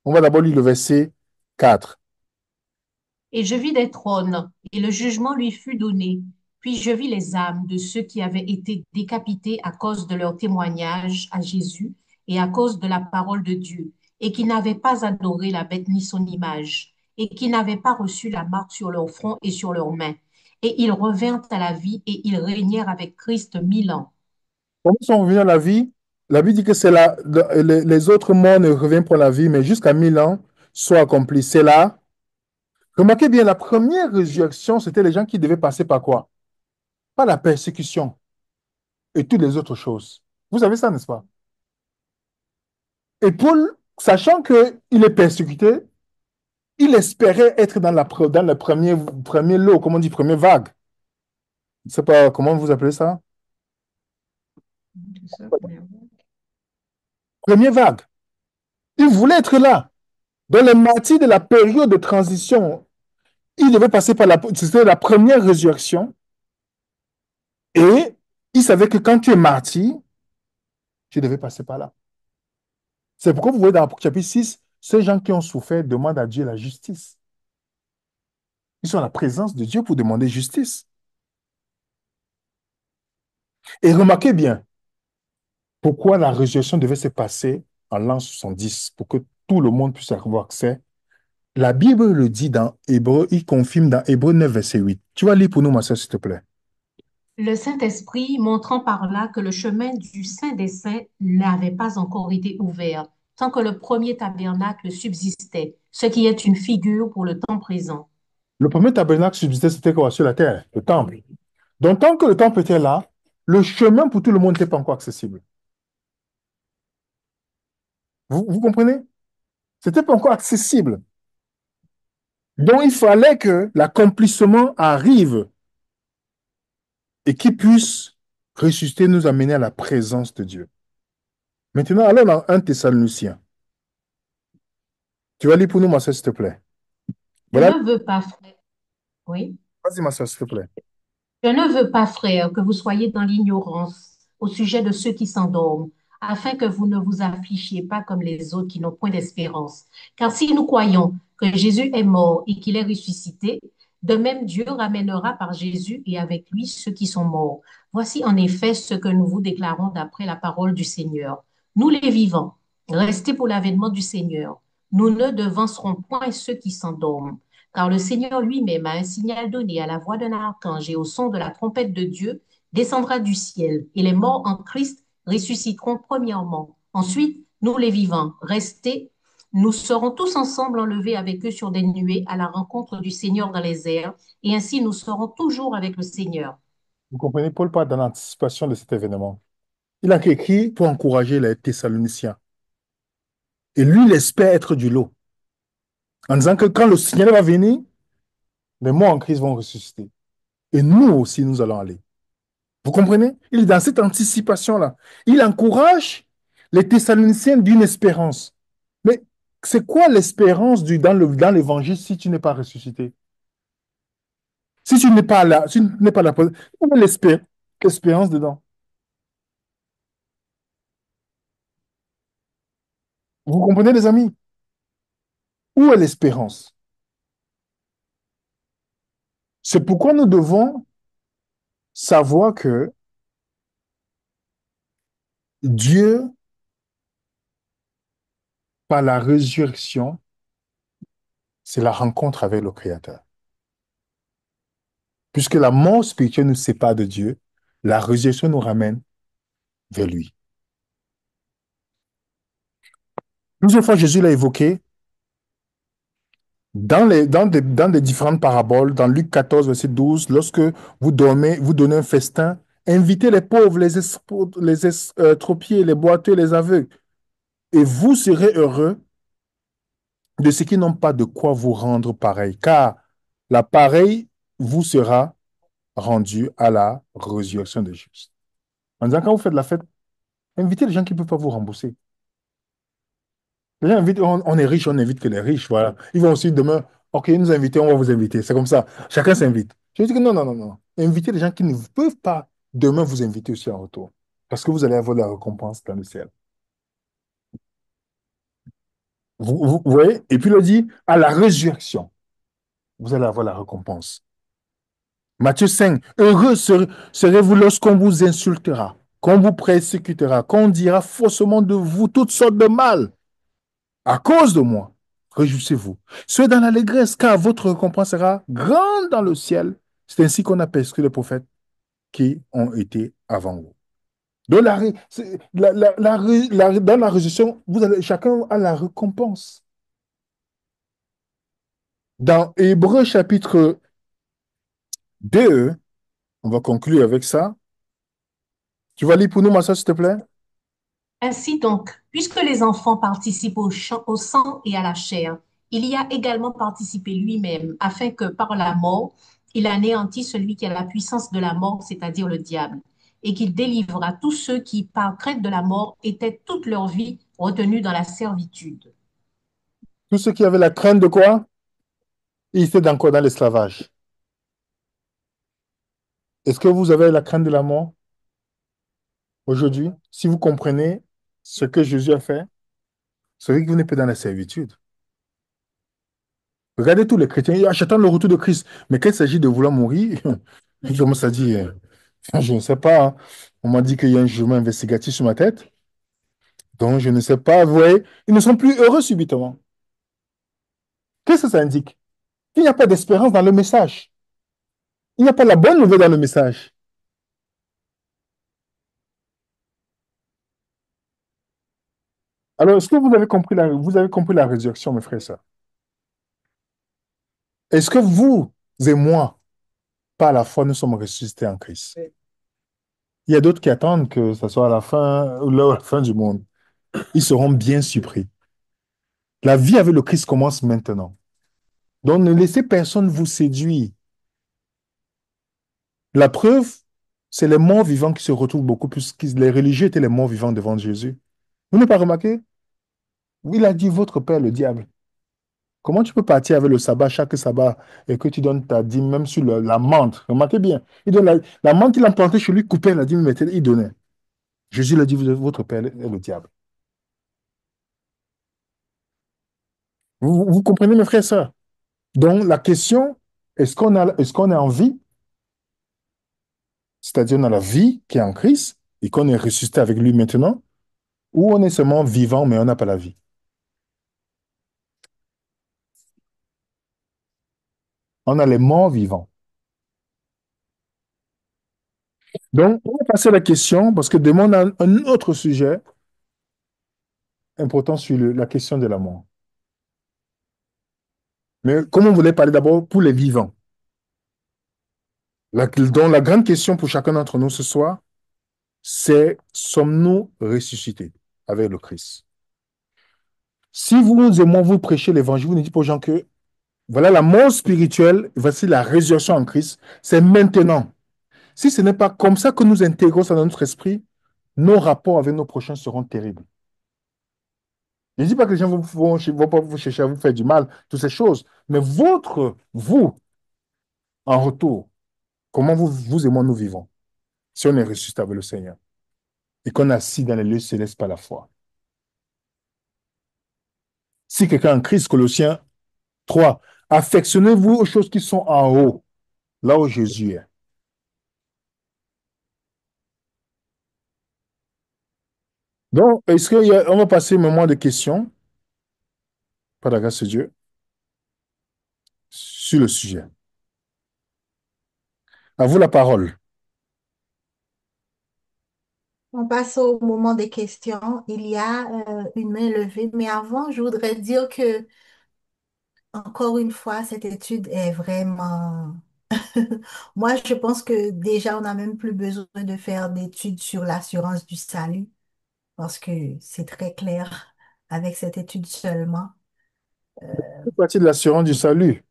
on va d'abord lire le verset 4. Et je vis des trônes, et le jugement lui fut donné. Puis je vis les âmes de ceux qui avaient été décapités à cause de leur témoignage à Jésus et à cause de la parole de Dieu, et qui n'avaient pas adoré la bête ni son image, et qui n'avaient pas reçu la marque sur leur front et sur leurs mains. Et ils revinrent à la vie et ils régnèrent avec Christ 1000 ans. Comme ils sont revenus à la vie, la Bible dit que les autres morts ne reviennent pour la vie, mais jusqu'à 1000 ans soit accompli. C'est là. Remarquez bien, la première résurrection, c'était les gens qui devaient passer par quoi? Par la persécution et toutes les autres choses. Vous savez ça, n'est-ce pas? Et Paul, sachant qu'il est persécuté, il espérait être dans le premier lot, comme on dit, première vague. Je ne sais pas comment vous appelez ça. C'est ça, Première vague. Il voulait être là. Dans les martyrs de la période de transition, il devait passer par c'était la première résurrection. Et il savait que quand tu es martyr, tu devais passer par là. C'est pourquoi vous voyez dans Apocalypse chapitre 6, ces gens qui ont souffert demandent à Dieu la justice. Ils sont à la présence de Dieu pour demander justice. Et remarquez bien, pourquoi la résurrection devait se passer en l'an 70 pour que tout le monde puisse avoir accès. La Bible le dit dans Hébreu, il confirme dans Hébreu 9, verset 8. Tu vas lire pour nous, ma soeur, s'il te plaît. Le Saint-Esprit montrant par là que le chemin du Saint des Saints n'avait pas encore été ouvert, tant que le premier tabernacle subsistait, ce qui est une figure pour le temps présent. Le premier tabernacle subsistait, c'était quoi sur la terre, le temple. Donc, tant que le temple était là, le chemin pour tout le monde n'était pas encore accessible. Vous comprenez? C'était pas encore accessible. Donc, il fallait que l'accomplissement arrive et qu'il puisse ressusciter, nous amener à la présence de Dieu. Maintenant, allons dans 1 Thessaloniciens. Tu vas lire pour nous, ma soeur, s'il te plaît. Je Voilà. ne veux pas, frère. Oui. Vas-y, ma soeur, s'il te plaît. Je ne veux pas, frère, que vous soyez dans l'ignorance au sujet de ceux qui s'endorment, afin que vous ne vous affligiez pas comme les autres qui n'ont point d'espérance. Car si nous croyons que Jésus est mort et qu'il est ressuscité, de même Dieu ramènera par Jésus et avec lui ceux qui sont morts. Voici en effet ce que nous vous déclarons d'après la parole du Seigneur. Nous les vivants, restez pour l'avènement du Seigneur. Nous ne devancerons point ceux qui s'endorment. Car le Seigneur lui-même, à un signal donné à la voix d'un archange et au son de la trompette de Dieu, descendra du ciel, et les morts en Christ ressusciteront premièrement. Ensuite, nous les vivants, restés, nous serons tous ensemble enlevés avec eux sur des nuées à la rencontre du Seigneur dans les airs, et ainsi nous serons toujours avec le Seigneur. Vous comprenez, Paul parle dans l'anticipation de cet événement. Il a écrit pour encourager les Thessaloniciens. Et lui, il espère être du lot. En disant que quand le Seigneur va venir, les morts en Christ vont ressusciter. Et nous aussi, nous allons aller. Vous comprenez? Il est dans cette anticipation-là. Il encourage les Thessaloniciens d'une espérance. Mais c'est quoi l'espérance dans l'évangile si tu n'es pas ressuscité? Si tu n'es pas là, si tu n'es pas là, où est l'espérance dedans? Vous comprenez, les amis? Où est l'espérance? C'est pourquoi nous devons savoir que Dieu, par la résurrection, c'est la rencontre avec le Créateur. Puisque la mort spirituelle nous sépare de Dieu, la résurrection nous ramène vers lui. Plusieurs fois, Jésus l'a évoqué dans des différentes paraboles. Dans Luc 14, verset 12, lorsque vous dormez, vous donnez un festin, invitez les pauvres, les estropiés, les boiteux, les aveugles, et vous serez heureux de ceux qui n'ont pas de quoi vous rendre pareil, car l'appareil vous sera rendu à la résurrection des justes. En disant, quand vous faites la fête, invitez les gens qui ne peuvent pas vous rembourser. Les gens invitent, on est riche, on n'invite que les riches, voilà. Ils vont aussi demain, OK, nous inviter, on va vous inviter. C'est comme ça. Chacun s'invite. Je dis que non, non, non, non. Invitez les gens qui ne peuvent pas demain vous inviter aussi en retour. Parce que vous allez avoir la récompense dans le ciel. Vous voyez? Et puis il dit, à la résurrection, vous allez avoir la récompense. Matthieu 5, heureux serez-vous lorsqu'on vous insultera, qu'on vous persécutera, qu'on dira faussement de vous toutes sortes de mal à cause de moi. Réjouissez-vous. Soyez dans l'allégresse, car votre récompense sera grande dans le ciel. C'est ainsi qu'on a persécuté les prophètes qui ont été avant vous. Donc, dans la résurrection, chacun a la récompense. Dans Hébreu chapitre 2, on va conclure avec ça. Tu vas lire pour nous, ma soeur, s'il te plaît? Ainsi donc, puisque les enfants participent au sang et à la chair, il y a également participé lui-même, afin que par la mort, il anéantisse celui qui a la puissance de la mort, c'est-à-dire le diable, et qu'il délivrera tous ceux qui, par crainte de la mort, étaient toute leur vie retenus dans la servitude. Tous ceux qui avaient la crainte de quoi? Ils étaient encore dans l'esclavage. Est-ce que vous avez la crainte de la mort aujourd'hui? Si vous comprenez ce que Jésus a fait, c'est vrai que vous n'êtes pas dans la servitude. Regardez tous les chrétiens, j'attends le retour de Christ. Mais quand il s'agit de vouloir mourir, je commence à dire, je ne sais pas, hein. On m'a dit qu'il y a un jugement investigatif sur ma tête. Donc, je ne sais pas. Vous voyez, ils ne sont plus heureux subitement. Qu'est-ce que ça indique? Qu'il n'y a pas d'espérance dans le message. Il n'y a pas la bonne nouvelle dans le message. Alors, est-ce que vous avez compris la résurrection, mes frères et sœurs? Est-ce que vous et moi, par la foi, nous sommes ressuscités en Christ? Il y a d'autres qui attendent que ce soit à la fin ou là, à la fin du monde. Ils seront bien surpris. La vie avec le Christ commence maintenant. Donc, ne laissez personne vous séduire. La preuve, c'est les morts vivants qui se retrouvent beaucoup plus. Les religieux étaient les morts vivants devant Jésus. Vous n'avez pas remarqué? Il a dit votre père, le diable. Comment tu peux partir avec le sabbat chaque sabbat et que tu donnes ta dîme même sur la menthe? Remarquez bien. Il donne la menthe qu'il a plantée chez lui, coupait la dîme, il donnait. Jésus l'a dit, votre père est le diable. Vous comprenez, mes frères et sœurs? Donc, la question, est-ce qu'on est en vie? C'est-à-dire, on a la vie qui est en Christ et qu'on est ressuscité avec lui maintenant, ou on est seulement vivant, mais on n'a pas la vie? On a les morts vivants. Donc, on va passer à la question, parce que demain, on a un autre sujet important sur la question de la mort. Mais comme on voulait parler d'abord pour les vivants, donc la grande question pour chacun d'entre nous ce soir, c'est sommes-nous ressuscités avec le Christ? Si vous et moi, vous prêchez l'évangile, vous ne dites pas aux gens que voilà la mort spirituelle, voici la résurrection en Christ, c'est maintenant. Si ce n'est pas comme ça que nous intégrons ça dans notre esprit, nos rapports avec nos prochains seront terribles. Je ne dis pas que les gens vont pas vous chercher à vous faire du mal, toutes ces choses, mais vous, en retour, comment vous et moi nous vivons si on est ressuscité avec le Seigneur et qu'on est assis dans les lieux célestes par la foi? Si quelqu'un en Christ, Colossiens 3, affectionnez-vous aux choses qui sont en haut, là où Jésus est. Donc, on va passer un moment de questions, par la grâce de Dieu, sur le sujet. À vous la parole. On passe au moment des questions. Il y a une main levée, mais avant, je voudrais dire que, encore une fois, cette étude est vraiment... Moi, je pense que déjà, on n'a même plus besoin de faire d'études sur l'assurance du salut, parce que c'est très clair avec cette étude seulement. Ça fait partie de l'assurance du salut.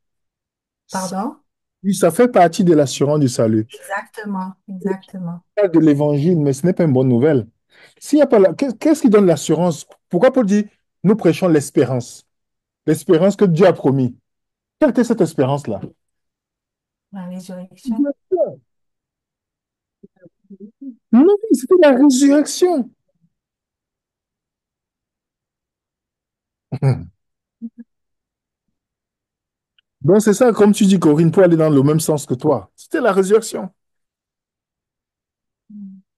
Pardon? Oui, ça fait partie de l'assurance du salut. Exactement, exactement. Parle de l'évangile, mais ce n'est pas une bonne nouvelle. S'il y a pas qu'est-ce qui donne l'assurance? Pourquoi Paul dit, nous prêchons l'espérance, l'espérance que Dieu a promis. Quelle était cette espérance-là? La résurrection. Bien sûr. Non, c'était la résurrection. Donc c'est ça, comme tu dis, Corinne, pour aller dans le même sens que toi. C'était la résurrection.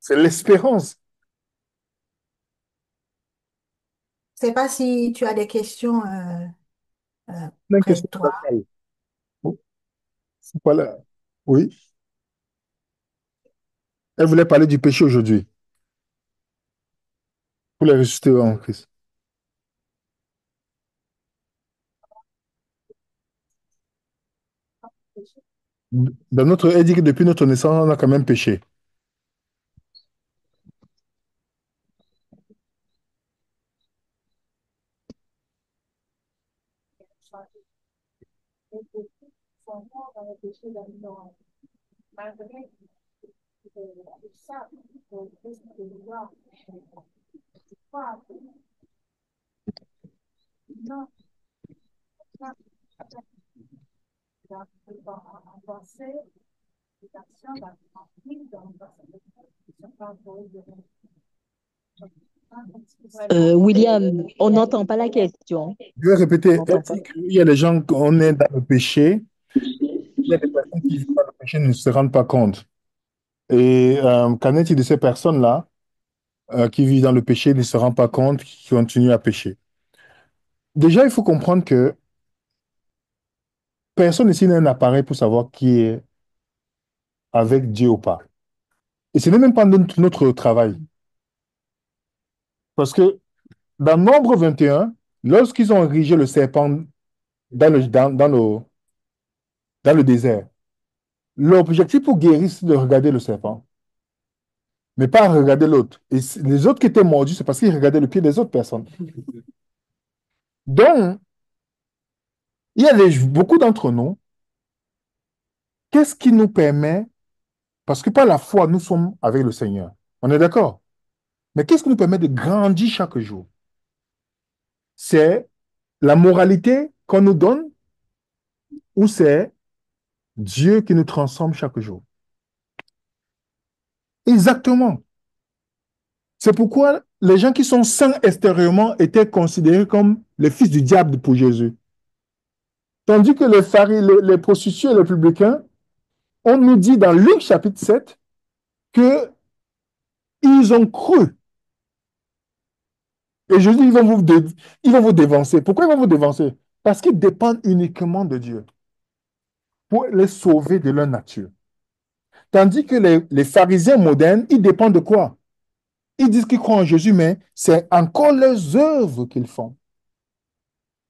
C'est l'espérance. Je sais pas si tu as des questions Une près de question toi. fatale. C'est pas là. Oui. Elle voulait parler du péché aujourd'hui, pour les ressusciter en Christ. Elle dit que depuis notre naissance, on a quand même péché. William, on n'entend pas la question. Je vais On répéter, elle n'entend pas. dit qu'il y a des gens, qu'on est dans le péché, il y a des personnes qui vivent dans le péché ne se rendent pas compte. Et qu'en est-il de ces personnes-là qui vivent dans le péché, ne se rendent pas compte, qui continuent à pécher? Déjà, il faut comprendre que personne ici n'a un appareil pour savoir qui est avec Dieu ou pas. Et ce n'est même pas notre travail. Parce que dans Nombre 21, lorsqu'ils ont érigé le serpent dans le désert, l'objectif pour guérir, c'est de regarder le serpent, mais pas regarder l'autre. Et les autres qui étaient mordus, c'est parce qu'ils regardaient le pied des autres personnes. Donc, il y a beaucoup d'entre nous, qu'est-ce qui nous permet, parce que par la foi, nous sommes avec le Seigneur. On est d'accord? Mais qu'est-ce qui nous permet de grandir chaque jour? C'est la moralité qu'on nous donne ou c'est Dieu qui nous transforme chaque jour? Exactement. C'est pourquoi les gens qui sont saints extérieurement étaient considérés comme les fils du diable pour Jésus. Tandis que les prostituées et les publicains, on nous dit dans Luc chapitre 7 que ils ont cru. Et Jésus, ils vont vous dévancer. Pourquoi ils vont vous dévancer? Parce qu'ils dépendent uniquement de Dieu pour les sauver de leur nature. Tandis que les pharisiens modernes, ils dépendent de quoi? Ils disent qu'ils croient en Jésus, mais c'est encore leurs œuvres qu'ils font.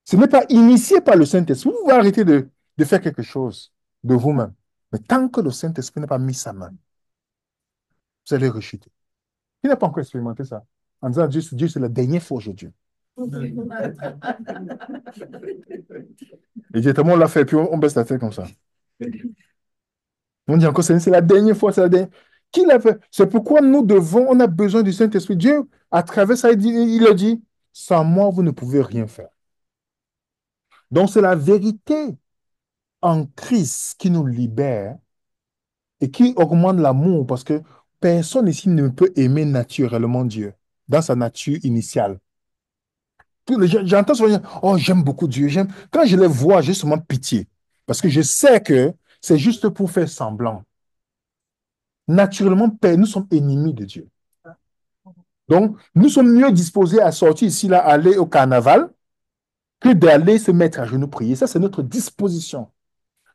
Ce n'est pas initié par le Saint-Esprit. Vous pouvez arrêter de faire quelque chose de vous-même. Mais tant que le Saint-Esprit n'a pas mis sa main, vous allez rechuter. Qui n'a pas encore expérimenté ça? En disant, Dieu, c'est la dernière fois aujourd'hui. Et directement, on l'a fait, puis on baisse la tête comme ça. On dit encore, c'est la dernière fois, c'est la dernière. Qui l'a fait? C'est pourquoi nous devons, on a besoin du Saint-Esprit. Dieu, à travers ça, il a dit, sans moi, vous ne pouvez rien faire. Donc, c'est la vérité en Christ qui nous libère et qui augmente l'amour parce que personne ici ne peut aimer naturellement Dieu dans sa nature initiale. J'entends souvent dire, oh, j'aime beaucoup Dieu. J'aime. Quand je les vois, j'ai seulement pitié parce que je sais que c'est juste pour faire semblant. Naturellement, Père, nous sommes ennemis de Dieu. Donc, nous sommes mieux disposés à sortir ici, là, aller au carnaval que d'aller se mettre à genoux prier. Ça, c'est notre disposition.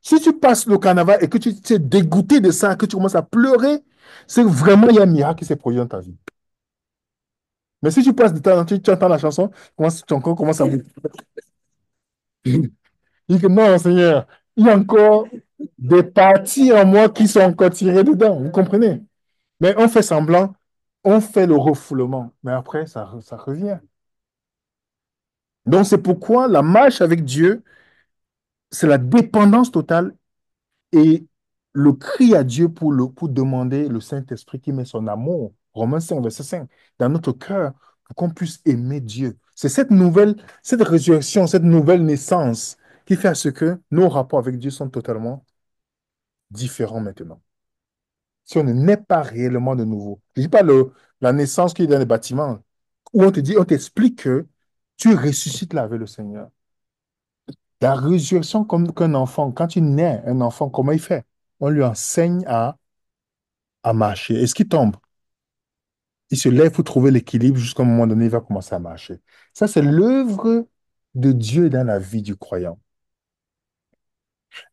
Si tu passes le carnaval et que tu es dégoûté de ça, que tu commences à pleurer, c'est vraiment il y a un miracle qui s'est produit dans ta vie. Mais si tu passes du temps, tu entends la chanson, ton corps commence à bouger. Il dit que non, Seigneur, il y a encore des parties en moi qui sont encore tirées dedans. Vous comprenez? Mais on fait semblant, on fait le refoulement. Mais après, ça revient. Donc, c'est pourquoi la marche avec Dieu, c'est la dépendance totale et le cri à Dieu pour demander le Saint-Esprit qui met son amour, Romains 5, verset 5, dans notre cœur, pour qu'on puisse aimer Dieu. C'est cette résurrection, cette nouvelle naissance qui fait à ce que nos rapports avec Dieu sont totalement différents maintenant. Si on ne naît pas réellement de nouveau. Je ne dis pas la naissance qui est dans les bâtiments, où on te dit, on t'explique que tu ressuscites là avec le Seigneur. La résurrection, comme qu'un enfant, quand tu nais, un enfant, comment il fait? On lui enseigne à marcher. Est-ce qu'il tombe? Il se lève pour trouver l'équilibre jusqu'à un moment donné, il va commencer à marcher. Ça, c'est l'œuvre de Dieu dans la vie du croyant.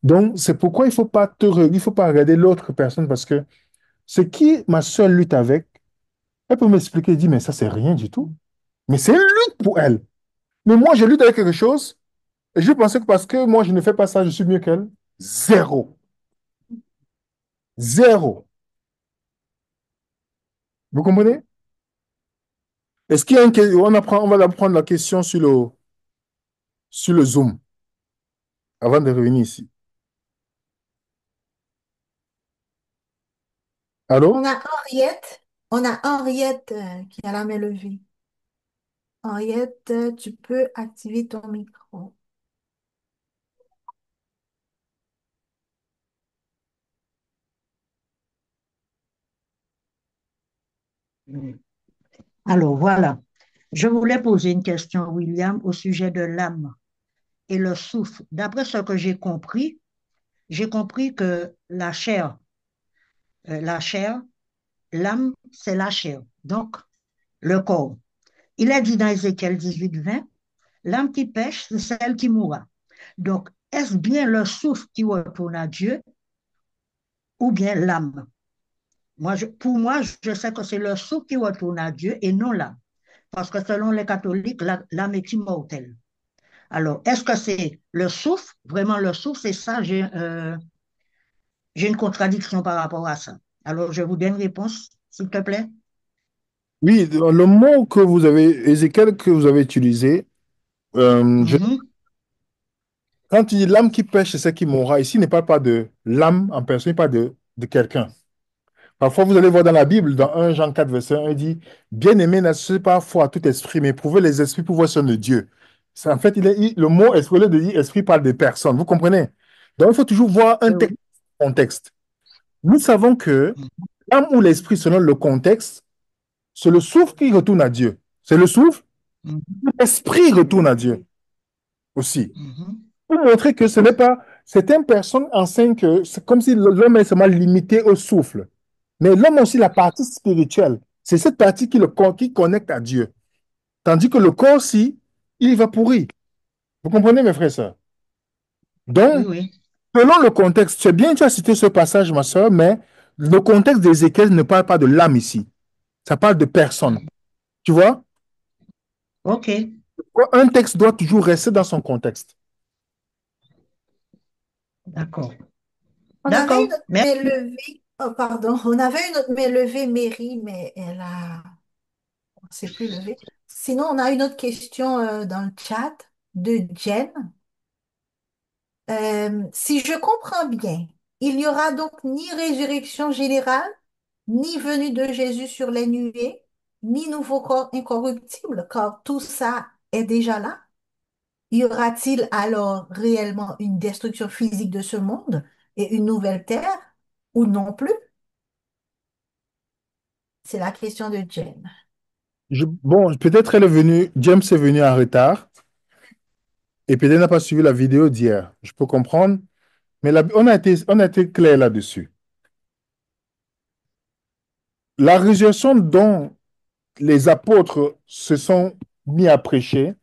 Donc, c'est pourquoi il faut pas regarder l'autre personne parce que ce qui ma soeur lutte avec, elle peut m'expliquer, elle dit, mais ça, c'est rien du tout. Mais c'est une lutte pour elle. Mais moi, je lutte avec quelque chose et je pensais que parce que moi, je ne fais pas ça, je suis mieux qu'elle. Zéro. Zéro. Vous comprenez? Est-ce qu'il y a on va apprendre la question sur le Zoom avant de revenir ici. On Allô? a Henriette qui a la main levée. Henriette, tu peux activer ton micro. Alors voilà, je voulais poser une question, William, au sujet de l'âme et le souffle. D'après ce que j'ai compris que la chair, l'âme, c'est la chair, donc le corps. Il est dit dans Ézéchiel 18, 20, l'âme qui pêche, c'est celle qui mourra. Donc, est-ce bien le souffle qui retourne à Dieu ou bien l'âme? Pour moi, je sais que c'est le souffle qui retourne à Dieu et non l'âme. Parce que selon les catholiques, l'âme est immortelle. Alors, est-ce que c'est le souffle, vraiment le souffle? C'est ça, j'ai une contradiction par rapport à ça. Alors, je vous donne une réponse, s'il te plaît. Oui, le mot que vous avez, Ézéchiel, que vous avez utilisé, je Mhm, quand tu dis l'âme qui pêche, c'est celle qui mourra. Ici, il ne parle pas de l'âme en personne, il parle de quelqu'un. Parfois, vous allez voir dans la Bible, dans 1 Jean 4, verset 1, il dit, bien-aimé, n'associez pas foi à tout esprit, mais éprouvez les esprits pour voir si de Dieu. En fait, le mot esprit, au lieu de dire esprit, parle de personne. Vous comprenez? Donc, il faut toujours voir un oui, texte contexte. Nous savons que l'âme ou l'esprit, selon le contexte, c'est le souffle qui retourne à Dieu. C'est le souffle, mhm, l'esprit retourne à Dieu aussi. mhm, Pour montrer que ce n'est pas. Certaines personnes enseignent que c'est comme si l'homme est seulement limité au souffle. Mais l'homme a aussi la partie spirituelle. C'est cette partie qui connecte à Dieu. Tandis que le corps, si, il va pourrir. Vous comprenez, mes frères et sœurs? oui, Donc, oui, selon le contexte, c'est bien, tu as cité ce passage, ma sœur, mais le contexte d'Ézéchiel ne parle pas de l'âme ici. Ça parle de personne. mhm. Tu vois? OK, Un texte doit toujours rester dans son contexte. d'accord. On avait une D'accord, autre merci. main levée. Oh, pardon. On avait une autre main levée, Mary, mais on s'est plus levée. Sinon, on a une autre question dans le chat de Jen. Si je comprends bien, il n'y aura donc ni résurrection générale, ni venue de Jésus sur les nuées, ni nouveau corps incorruptible, car tout ça est déjà là. Y aura-t-il alors réellement une destruction physique de ce monde et une nouvelle terre, ou non plus? C'est la question de Jen. Bon, peut-être elle est venue, James est venu en retard et peut-être n'a pas suivi la vidéo d'hier. Je peux comprendre, mais on a été clair là-dessus. La résurrection dont les apôtres se sont mis à prêcher,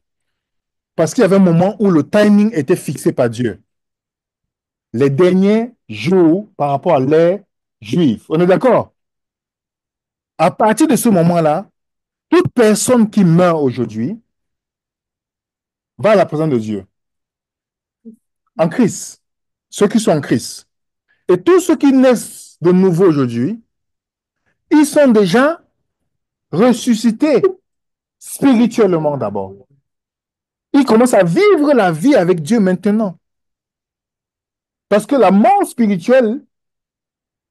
parce qu'il y avait un moment où le timing était fixé par Dieu. Les derniers jours par rapport à l'ère juive. On est d'accord? À partir de ce moment-là, toute personne qui meurt aujourd'hui va à la présence de Dieu, en Christ. Ceux qui sont en Christ. Et tous ceux qui naissent de nouveau aujourd'hui, ils sont déjà ressuscités spirituellement d'abord. Ils commencent à vivre la vie avec Dieu maintenant. Parce que la mort spirituelle,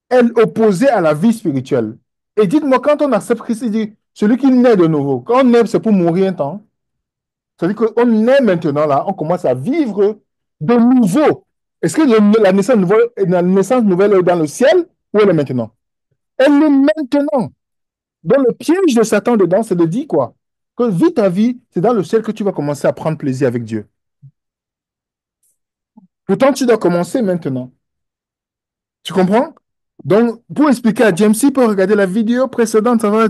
elle est opposée à la vie spirituelle. Et dites-moi, quand on accepte Christ, il dit, celui qui naît de nouveau, quand on naît, c'est pour mourir un temps. C'est-à-dire qu'on naît maintenant là, on commence à vivre de nouveau. Est-ce que la naissance nouvelle est dans le ciel ou elle est maintenant? Elle est maintenant. Donc le piège de Satan dedans, c'est de dire quoi? Que vis ta vie, c'est dans le ciel que tu vas commencer à prendre plaisir avec Dieu. Pourtant, tu dois commencer maintenant. Tu comprends? Donc, pour expliquer à James, il peut regarder la vidéo précédente, ça va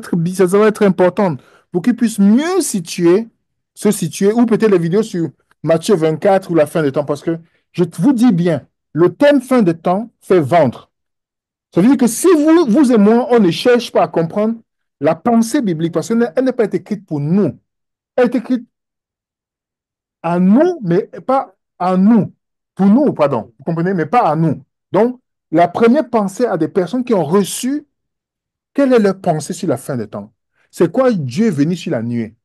être important pour qu'il puisse mieux se situer, ou peut-être les vidéos sur Matthieu 24 ou la fin des temps, parce que je vous dis bien, le thème fin des temps fait vendre. Ça veut dire que si vous et moi, on ne cherche pas à comprendre la pensée biblique, parce qu'elle n'est pas été écrite pour nous, elle est écrite à nous, mais pas à nous. Pour nous, pardon. Vous comprenez? Mais pas à nous. Donc, la première pensée à des personnes qui ont reçu, quelle est leur pensée sur la fin des temps? C'est quoi Dieu est venu sur la nuée?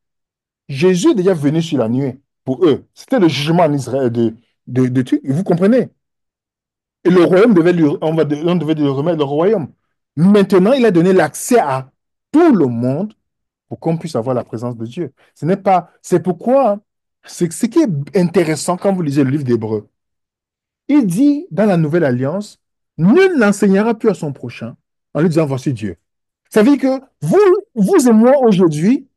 Jésus est déjà venu sur la nuée pour eux. C'était le jugement en Israël de trucs. Vous comprenez? Et le royaume on devait lui remettre le royaume. Maintenant, il a donné l'accès à tout le monde pour qu'on puisse avoir la présence de Dieu. C'est pourquoi, c'est ce qui est intéressant quand vous lisez le livre d'Hébreux. Il dit dans la Nouvelle Alliance, nul n'enseignera plus à son prochain en lui disant voici Dieu. Ça veut dire que vous et moi aujourd'hui,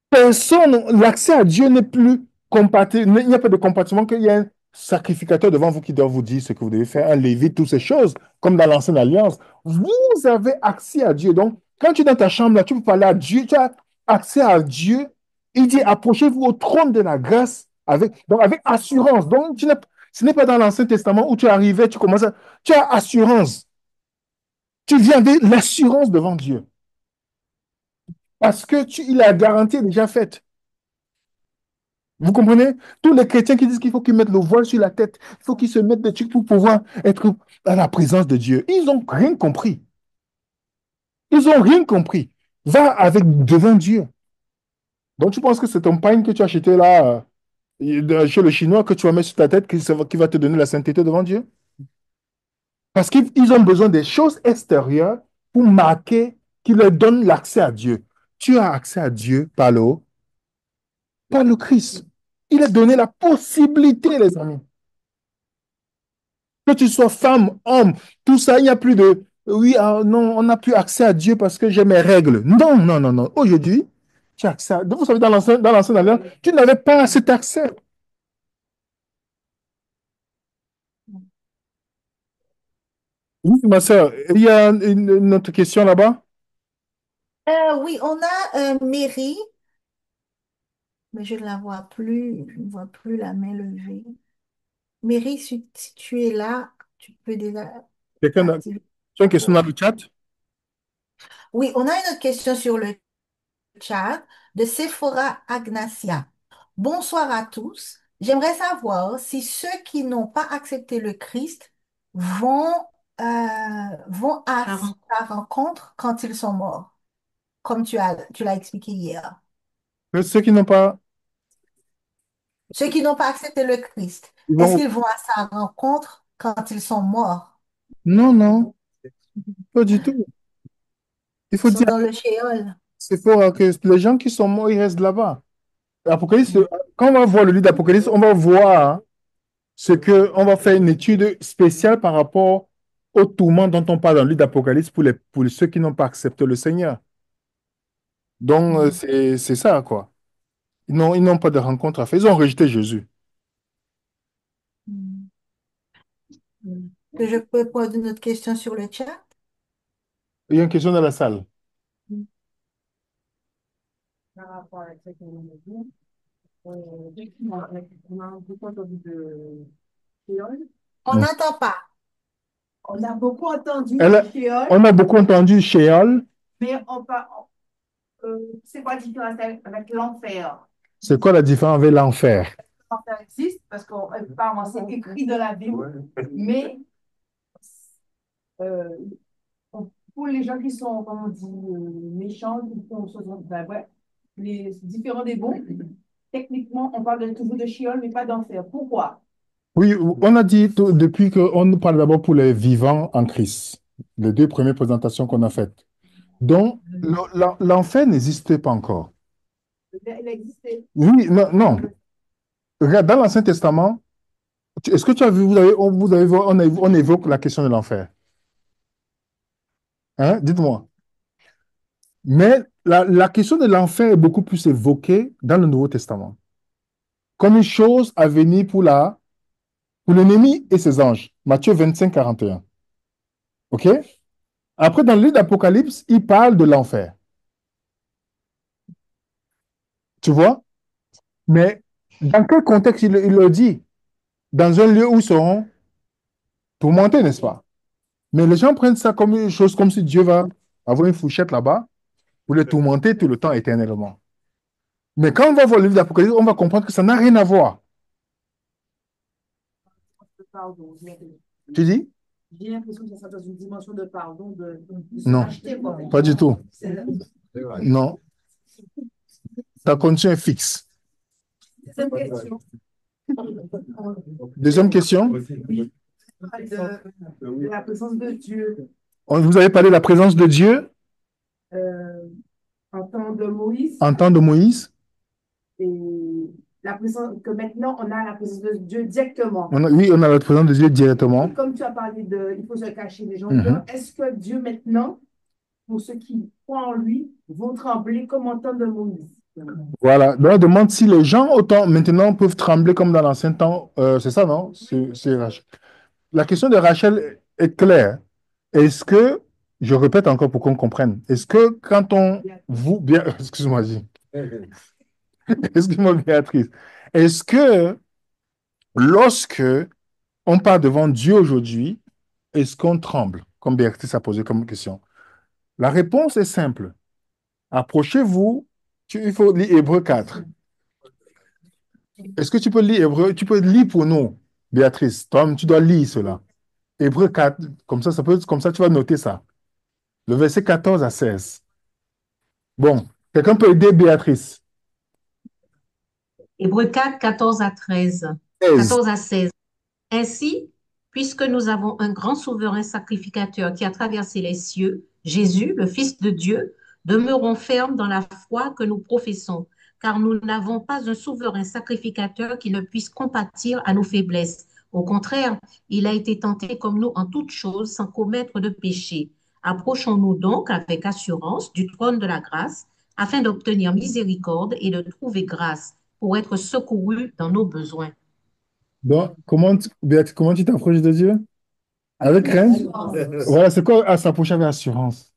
personne, l'accès à Dieu n'est plus compatible. Il n'y a pas de compartiment qu'il y a un sacrificateur devant vous qui doit vous dire ce que vous devez faire, un lévite, toutes ces choses, comme dans l'Ancienne Alliance. Vous avez accès à Dieu. Donc, quand tu es dans ta chambre, là, tu peux parler à Dieu, tu as accès à Dieu. Il dit, approchez-vous au trône de la grâce avec assurance. Donc, ce n'est pas dans l'Ancien Testament où tu arrivais, tu as assurance. Tu viens avec l'assurance devant Dieu. Parce que la garantie est déjà faite. Vous comprenez? Tous les chrétiens qui disent qu'il faut qu'ils mettent le voile sur la tête, il faut qu'ils se mettent des trucs pour pouvoir être à la présence de Dieu. Ils n'ont rien compris. Ils n'ont rien compris. Va avec devant Dieu. Donc tu penses que c'est ton pain que tu as acheté là, chez le Chinois, que tu vas mettre sur ta tête, qui va te donner la sainteté devant Dieu? Parce qu'ils ont besoin des choses extérieures pour marquer, qui leur donnent l'accès à Dieu. Tu as accès à Dieu par le Christ. Il a donné la possibilité, les amis. Que tu sois femme, homme, tout ça, il n'y a plus de oui, ah, non, on n'a plus accès à Dieu parce que j'ai mes règles. Non, non, non, non. Aujourd'hui, tu as accès à... Vous savez, dans l'ancienne alliance, tu n'avais pas cet accès. Oui, ma soeur, il y a une autre question là-bas. Oui, on a Mary, mais je ne la vois plus. Je ne vois plus la main levée. Mary, si tu es là, tu peux déjà Quelqu'un a activer tu as une ton question dans micro. le chat? Oui, on a une autre question sur le chat de Sephora Agnacia. Bonsoir à tous. J'aimerais savoir si ceux qui n'ont pas accepté le Christ vont, vont à sa rencontre quand ils sont morts, comme tu l'as expliqué hier. Que ceux qui n'ont pas... Ceux qui n'ont pas accepté le Christ, Ils est-ce vont... qu'ils vont à sa rencontre quand ils sont morts? Non, non, pas du tout. Il faut Ils sont dire, dans le shéol. c'est pour que les gens qui sont morts, ils restent là-bas. L'Apocalypse, quand on va voir le livre d'Apocalypse, on va voir c'est qu'on va faire une étude spéciale par rapport au tourment dont on parle dans le livre d'Apocalypse pour ceux qui n'ont pas accepté le Seigneur. Donc, Mhm. c'est ça, quoi. Ils n'ont pas de rencontre à faire. Ils ont rejeté Jésus. Mhm. Que je peux poser une autre question sur le chat? Il y a une question dans la salle. Par rapport à ce que vous avez dit, effectivement, on a beaucoup entendu de Créole. On n'entend pas. On a beaucoup entendu Elle a- Créole, on a beaucoup entendu Sheol. mais c'est quoi la différence avec l'enfer? C'est quoi la différence avec l'enfer? L'enfer existe parce qu'apparemment c'est écrit dans la Bible, mais euh, pour les gens qui sont, comme on dit, méchants, qui font ben, ouais, les différents des bons, techniquement, on parle toujours de Sheol, mais pas d'enfer. Pourquoi? Oui, on a dit depuis qu'on nous parle d'abord pour les vivants en Christ. Les deux premières présentations qu'on a faites. Donc, l'enfer n'existait pas encore. Il existait. Oui, non, non. Regarde, dans l'Ancien Testament, est-ce que tu as vu, on évoque la question de l'enfer. Hein? Dites-moi. Mais la question de l'enfer est beaucoup plus évoquée dans le Nouveau Testament. Comme une chose à venir pour l'ennemi et ses anges. Matthieu 25, 41. OK? Après, dans le livre d'Apocalypse, il parle de l'enfer. Tu vois? Mais dans quel contexte il le dit? Dans un lieu où ils seront tourmentés, n'est-ce pas? Mais les gens prennent ça comme une chose, comme si Dieu va avoir une fourchette là-bas pour les tourmenter tout le temps éternellement. Mais quand on va voir le livre d'Apocalypse, on va comprendre que ça n'a rien à voir. Pardon, Tu dis? j'ai l'impression que ça dans une dimension de pardon, de se Non, racheter, quoi. pas du tout. C'est Non, ta condition est fixe. cette question Deuxième question. de la présence de Dieu Vous avez parlé de la présence de Dieu euh, en temps de Moïse en temps de Moïse. et la présence que maintenant on a la présence de Dieu directement. Oui, on a la présence de Dieu directement. Comme tu as parlé de, il faut se cacher des gens, Mhm. est-ce que Dieu maintenant pour ceux qui croient en lui, vont trembler comme en temps de Moïse. Voilà. Donc, on demande si les gens autant maintenant peuvent trembler comme dans l'ancien temps. C'est ça, non? C'est Rachel. La question de Rachel est claire. Est-ce que, je répète encore pour qu'on comprenne, est-ce que quand on vous, bien, excuse-moi, excuse-moi, Béatrice, est-ce que lorsque on part devant Dieu aujourd'hui, est-ce qu'on tremble, comme Béatrice a posé comme question? La réponse est simple. Approchez-vous, il faut lire Hébreu 4. Est-ce que tu peux lire Hébreu? Tu peux lire pour nous, Béatrice. Toi, tu dois lire cela. Hébreu 4, comme ça, tu vas noter ça. Le verset 14 à 16. Bon, quelqu'un peut aider Béatrice. Hébreux 4, 14 à 13. 16. 14 à 16. Ainsi, puisque nous avons un grand souverain sacrificateur qui a traversé les cieux, Jésus, le Fils de Dieu, demeurons fermes dans la foi que nous professons, car nous n'avons pas un souverain sacrificateur qui ne puisse compatir à nos faiblesses. Au contraire, il a été tenté comme nous en toutes choses sans commettre de péché. Approchons-nous donc avec assurance du trône de la grâce afin d'obtenir miséricorde et de trouver grâce pour être secourus dans nos besoins. Donc, Béatrice, comment tu t'approches de Dieu? Avec crainte? Voilà, c'est quoi s'approcher avec assurance?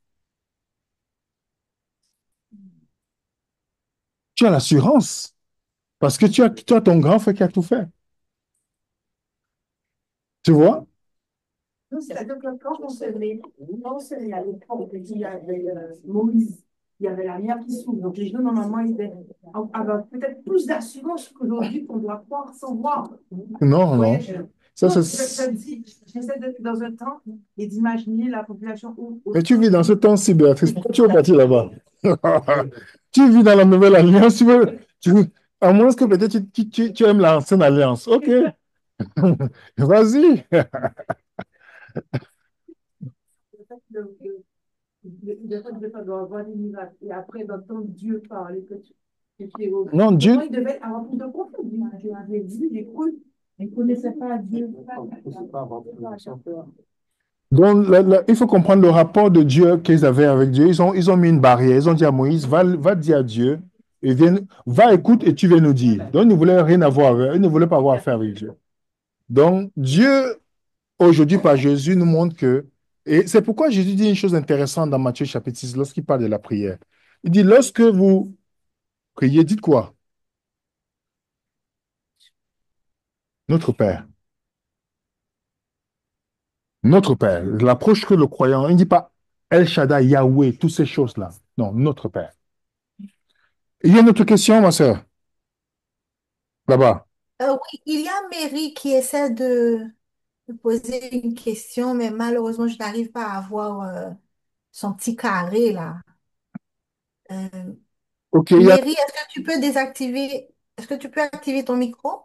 Tu as l'assurance parce que tu as ton grand frère qui a tout fait. Tu vois? C'est-à-dire que quand on s'est mis à l'époque, il y avait Moïse, il y avait la mer qui s'ouvre. Donc les gens, normalement, ils avaient peut-être plus d'assurance qu'aujourd'hui qu'on doit croire sans voir. Non, non. Ouais, Ça, non, c'est... j'essaie d'être dans un temps et d'imaginer la population Mais tu vis dans ce temps-ci, Béatrice. Pourquoi tu veux partir là-bas? Tu vis dans la nouvelle alliance. À moins que peut-être tu aimes l'ancienne alliance. OK. Vas-y. le fait de doit avoir des miracles et après d'entendre Dieu parler que tu es Non, pour Dieu, moi, il devait avoir plus de confiance. Dieu avait dit, j'ai cru, mais il ne connaissait pas Dieu. donc, il faut comprendre le rapport de Dieu qu'ils avaient avec Dieu. Ils ont mis une barrière. Ils ont dit à Moïse, va dire à Dieu, et va, écoute, et tu viens nous dire. Donc, ils ne voulaient rien avoir avec, ils ne voulaient pas avoir affaire avec Dieu. Donc, Dieu, aujourd'hui, par Jésus, nous montre que, et c'est pourquoi Jésus dit une chose intéressante dans Matthieu chapitre 6, lorsqu'il parle de la prière. Il dit, lorsque vous priez, dites quoi? Notre Père. Notre Père. L'approche que le croyant, il ne dit pas El Shaddai, Yahweh, toutes ces choses-là. Non, notre Père. Il y a une autre question, ma soeur, là-bas. Oui, il y a Mary qui essaie de poser une question, mais malheureusement, je n'arrive pas à voir son petit carré là. Euh, OK, Mary, est-ce que tu peux activer ton micro,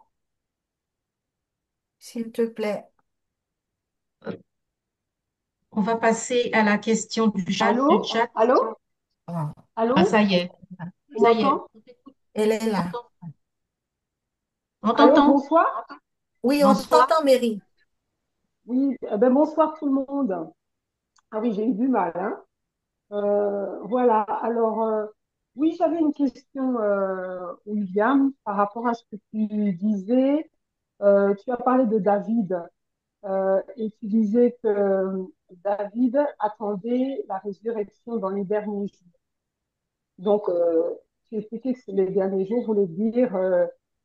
s'il te plaît? On va passer à la question du chat. Du Allô? chat. Allô? Ah, Ah, Allô? ça y est. Tu Ça y est. m'entends? elle est On là. t'entend. On Allô, t'entend. bonsoir? Oui, on Bonsoir. t'entend, Mary. Oui, bonsoir tout le monde. Ah oui, j'ai eu du mal, hein. Voilà, alors, oui, j'avais une question, William, par rapport à ce que tu disais. Tu as parlé de David et tu disais que David attendait la résurrection dans les derniers jours. Donc, tu expliquais que les derniers jours voulaient dire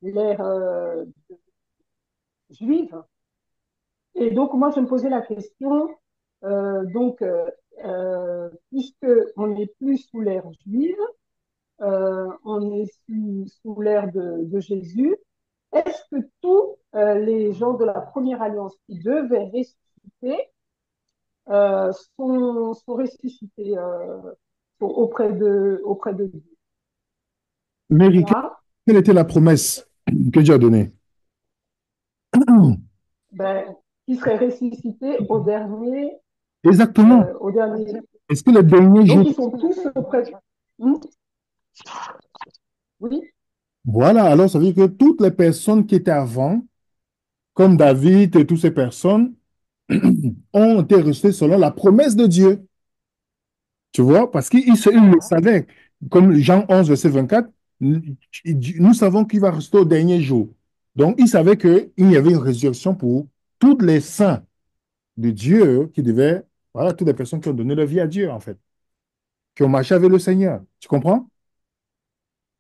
l'ère juive. Et donc, moi, je me posais la question, puisque on n'est plus sous l'ère juive, on est sous l'ère de Jésus, est-ce que tous les gens de la première alliance qui devaient ressusciter sont ressuscités auprès de Dieu? Mary, Là, quelle était la promesse que Dieu a donnée? ben, qui seraient ressuscités Exactement. au dernier. Est-ce que les derniers jours... Donc, ils sont tous auprès de... Hmm? Oui, Voilà, alors ça veut dire que toutes les personnes qui étaient avant, comme David et toutes ces personnes, ont été restées selon la promesse de Dieu. Tu vois, parce qu'il le savait. Comme Jean 11 verset 24, nous savons qu'il va rester au dernier jour. Donc, il savait qu'il y avait une résurrection pour tous les saints de Dieu qui devaient, voilà, toutes les personnes qui ont donné leur vie à Dieu, en fait, qui ont marché avec le Seigneur. Tu comprends?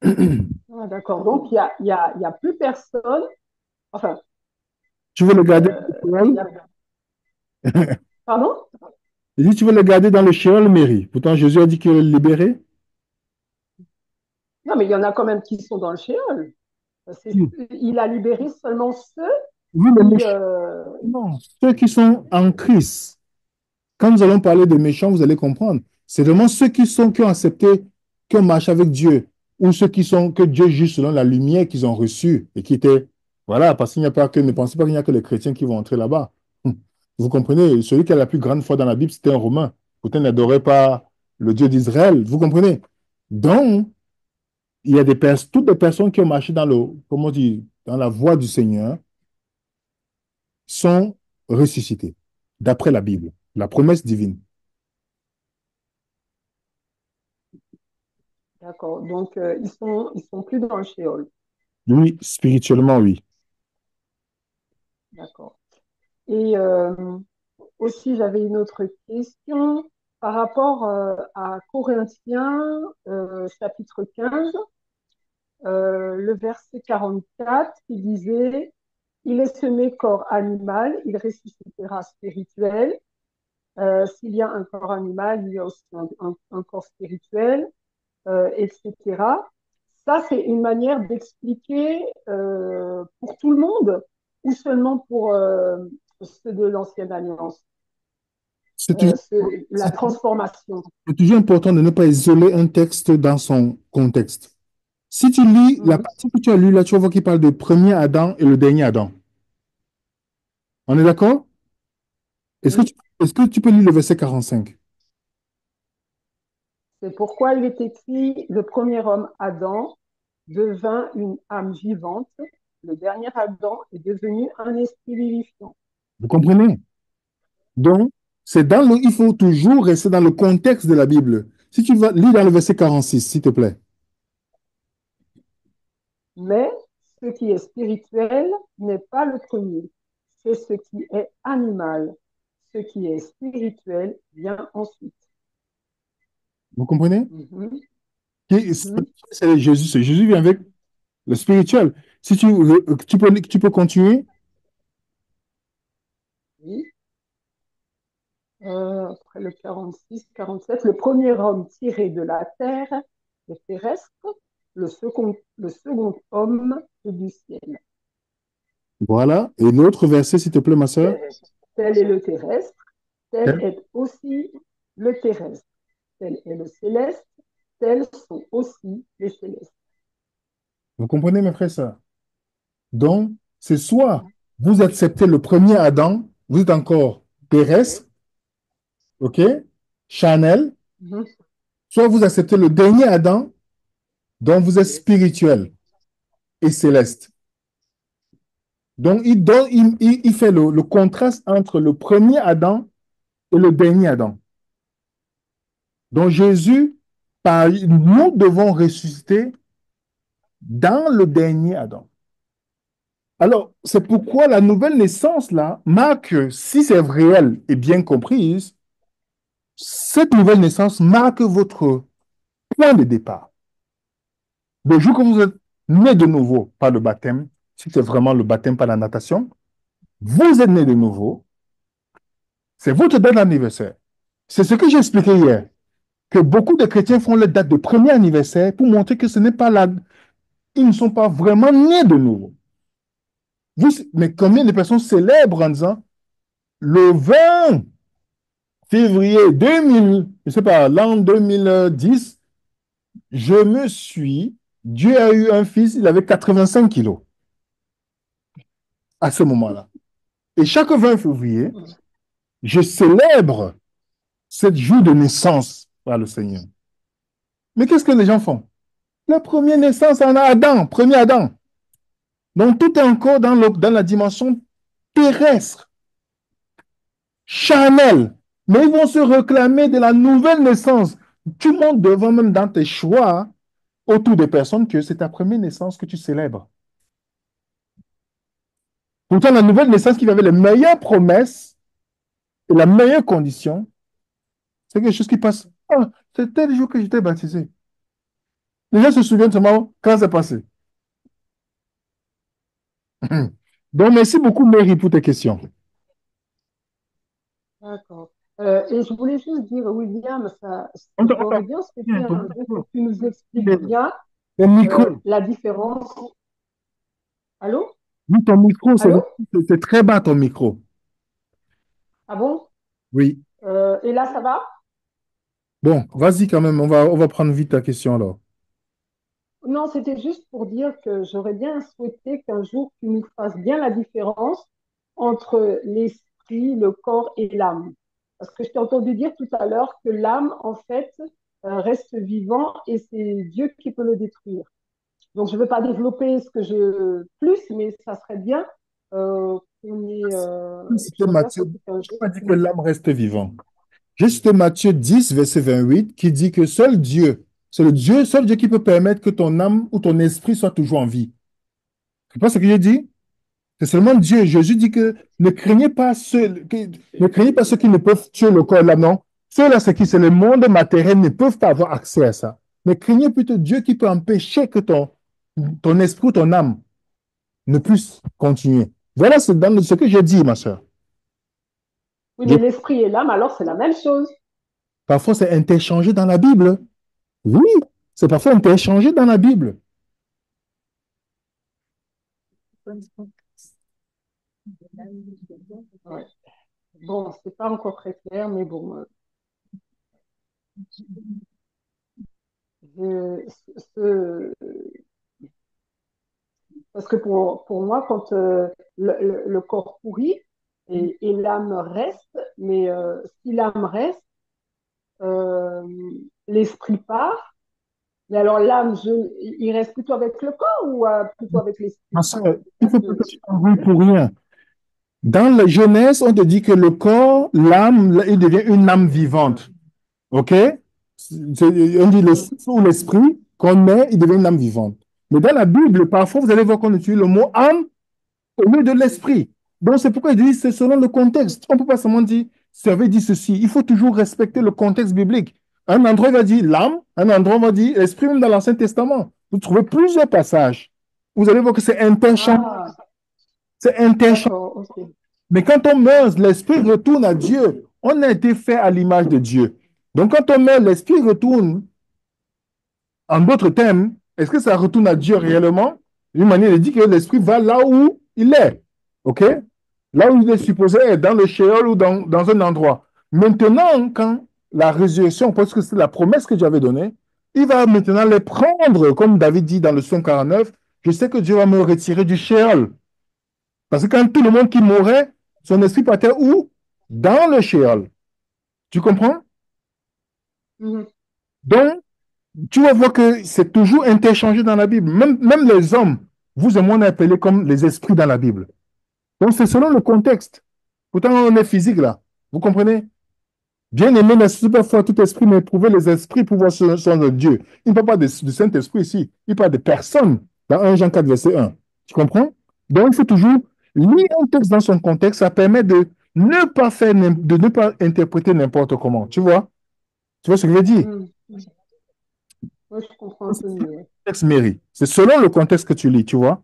Ah, d'accord. Donc, il y a plus personne. Enfin, Tu veux le garder dans il le y a... Pardon? Sheol? Il dit, tu veux le garder dans le Sheol, Mary. Pourtant, Jésus a dit qu'il allait le libérer. Non, mais il y en a quand même qui sont dans le shéol. Oui, Il a libéré seulement ceux oui, les qui... méchants, non, ceux qui sont en Christ. Quand nous allons parler de méchants, vous allez comprendre. C'est vraiment ceux qui ont accepté, qui ont marché avec Dieu, ou ceux que Dieu juge selon la lumière qu'ils ont reçue et qui étaient, voilà, parce qu'il n'y a pas que, ne pensez pas qu'il n'y a que les chrétiens qui vont entrer là-bas. Vous comprenez? Celui qui a la plus grande foi dans la Bible, c'était un Romain. Pourtant, il n'adorait pas le Dieu d'Israël. Vous comprenez? Donc, il y a toutes les personnes qui ont marché comment on dit, dans la voie du Seigneur sont ressuscitées, d'après la Bible, la promesse divine. D'accord. Donc, ils sont plus dans le shéol. Oui, spirituellement, oui. D'accord. Et aussi, j'avais une autre question par rapport à Corinthiens, chapitre 15, le verset 44, qui disait, il est semé corps animal, il ressuscitera spirituel. S'il y a un corps animal, il y a aussi un corps spirituel, etc. Ça, c'est une manière d'expliquer pour tout le monde ou seulement pour ceux de l'ancienne alliance, C'est toujours, la transformation. c'est toujours important de ne pas isoler un texte dans son contexte. Si tu lis la Mhm. partie que tu as lue là, tu vas voir qu'il parle de premier Adam et le dernier Adam. On est d'accord? Est-ce que tu, Oui. est-ce que tu peux lire le verset 45? C'est pourquoi il est écrit, le premier homme, Adam, devint une âme vivante. Le dernier Adam est devenu un esprit vivifiant. Vous comprenez? Donc, il faut toujours rester dans le contexte de la Bible. Si tu vas lire dans le verset 46, s'il te plaît. Mais ce qui est spirituel n'est pas le premier, c'est ce qui est animal. Ce qui est spirituel vient ensuite. Vous comprenez? Mhm. Mhm. C'est Jésus. Jésus vient avec le spirituel. Si tu peux continuer. Oui. Après le 46, 47, le premier homme tiré de la terre est terrestre, le second homme est du ciel. Voilà. Et l'autre verset, s'il te plaît, ma soeur. Tel est le terrestre, tel est aussi le terrestre. Tel est le céleste, tels sont aussi les célestes. Vous comprenez, mes frères et sœurs? Donc, c'est soit vous acceptez le premier Adam, vous êtes encore terrestre, OK, charnel, Mhm. soit vous acceptez le dernier Adam, dont vous êtes spirituel et céleste. Donc, il fait le contraste entre le premier Adam et le dernier Adam. Donc, Jésus, nous devons ressusciter dans le dernier Adam. Alors, c'est pourquoi la nouvelle naissance, là, marque, si c'est réel et bien comprise, cette nouvelle naissance marque votre point de départ. Le jour que vous êtes né de nouveau par le baptême, si c'est vraiment le baptême par la natation, vous êtes né de nouveau, c'est votre date d'anniversaire. C'est ce que j'ai expliqué hier, que beaucoup de chrétiens font leur date de premier anniversaire pour montrer que ce n'est pas là, ils ne sont pas vraiment nés de nouveau. Mais combien de personnes célèbrent en disant le 20 février 2000, je ne sais pas, l'an 2010, Dieu a eu un fils, il avait 85 kilos à ce moment-là. Et chaque 20 février, je célèbre ce jour de naissance par le Seigneur. Mais qu'est-ce que les gens font? La première naissance en Adam, premier Adam. Donc tout est encore dans la dimension terrestre, charnelle. Mais ils vont se réclamer de la nouvelle naissance Tu montres devant même dans tes choix autour des personnes que c'est ta première naissance que tu célèbres. Pourtant, la nouvelle naissance qui avait les meilleures promesses et la meilleure condition, c'est quelque chose qui passe. Ah, c'était le jour que j'étais baptisé. Les gens se souviennent seulement quand c'est passé. Donc, merci beaucoup, Mary, pour tes questions. D'accord. Et je voulais juste dire, William, ça, On j'aurais bien souhaité un jour que tu nous expliques bien ton micro, la différence. Allô? oui, ton micro, Allô? c'est très bas, ton micro. Ah bon? Oui. Et là, ça va? Bon, vas-y quand même, on va prendre vite ta question alors. Non, c'était juste pour dire que j'aurais bien souhaité qu'un jour tu nous fasses bien la différence entre l'esprit, le corps et l'âme. Parce que je t'ai entendu dire tout à l'heure que l'âme, en fait, reste vivant et c'est Dieu qui peut le détruire. Donc, je ne veux pas développer ce que je plus, mais ça serait bien qu'on ait. C'était J'aurais bien Matthieu, souhaité qu'un je n'ai jour pas dit tu que nous. l'âme reste vivante. J'ai cité Matthieu 10, verset 28, qui dit que seul Dieu, c'est le Dieu, seul Dieu qui peut permettre que ton âme ou ton esprit soit toujours en vie. C'est pas ce que j'ai dit? C'est seulement Dieu. Jésus dit que ne craignez pas ceux qui ne peuvent tuer le corps, là, non. Ceux-là, c'est qui? C'est le monde matériel, ne peuvent pas avoir accès à ça. Mais craignez plutôt Dieu qui peut empêcher que ton esprit ou ton âme ne puisse continuer. Voilà ce que j'ai dit, ma soeur. Oui, mais l'esprit et l'âme, alors c'est la même chose. Parfois, c'est interchangé dans la Bible. Oui, c'est parfois interchangé dans la Bible. Ouais. Bon, c'est pas encore très clair, mais bon. Je- ce- Parce que pour moi, quand le corps pourrit et l'âme reste, mais si l'âme reste, euh, l'esprit part. Mais alors l'âme, il reste plutôt avec le corps ou plutôt avec Ma l'esprit? soeur, il Parce faut pas que que tu t'embrouilles pour rien. Dans la Genèse, on te dit que le corps, l'âme, il devient une âme vivante. OK? On dit le souffle ou l'esprit qu'on met, il devient une âme vivante. Mais dans la Bible, parfois, vous allez voir qu'on utilise le mot âme au lieu de l'esprit. Donc, c'est pourquoi il dit c'est selon le contexte. On ne peut pas seulement dire ça veut dire ceci. Il faut toujours respecter le contexte biblique. Un endroit il va dire l'âme, un endroit il va dire l'esprit, même dans l'Ancien Testament. Vous trouvez plusieurs passages. Vous allez voir que c'est interchangeable. ah, C'est interchangeable. d'accord, ok. Mais quand on meurt, l'esprit retourne à Dieu. On a été fait à l'image de Dieu. Donc, quand on meurt, l'esprit retourne. En d'autres termes, est-ce que ça retourne à Dieu réellement? D'une manière, il dit que l'esprit va là où il est. OK? Là où il est supposé être, dans le Sheol ou dans un endroit. Maintenant, quand la résurrection, parce que c'est la promesse que Dieu avait donnée, il va maintenant les prendre, comme David dit dans le psaume 49, je sais que Dieu va me retirer du Sheol. Parce que quand tout le monde qui mourrait, son esprit partait où? Dans le Sheol. Tu comprends? Mhm. Donc, tu vas voir que c'est toujours interchangé dans la Bible. Même les hommes, vous et moi, on est appelés comme les esprits dans la Bible. Donc, c'est selon le contexte. Pourtant, on est physique là. Vous comprenez? Bien aimé n'est pas foi tout esprit, mais éprouver les esprits pour voir ce sont de Dieu. Il ne parle pas du Saint-Esprit ici. Il parle de personnes dans 1 Jean 4, verset 1. Tu comprends? Donc, il faut toujours lire un texte dans son contexte. Ça permet de ne pas interpréter n'importe comment. Tu vois? Tu vois ce que je veux dire? Mhm. Oui, je comprends un peu mieux. Ouais. Texte mairie. C'est selon le contexte que tu lis, tu vois?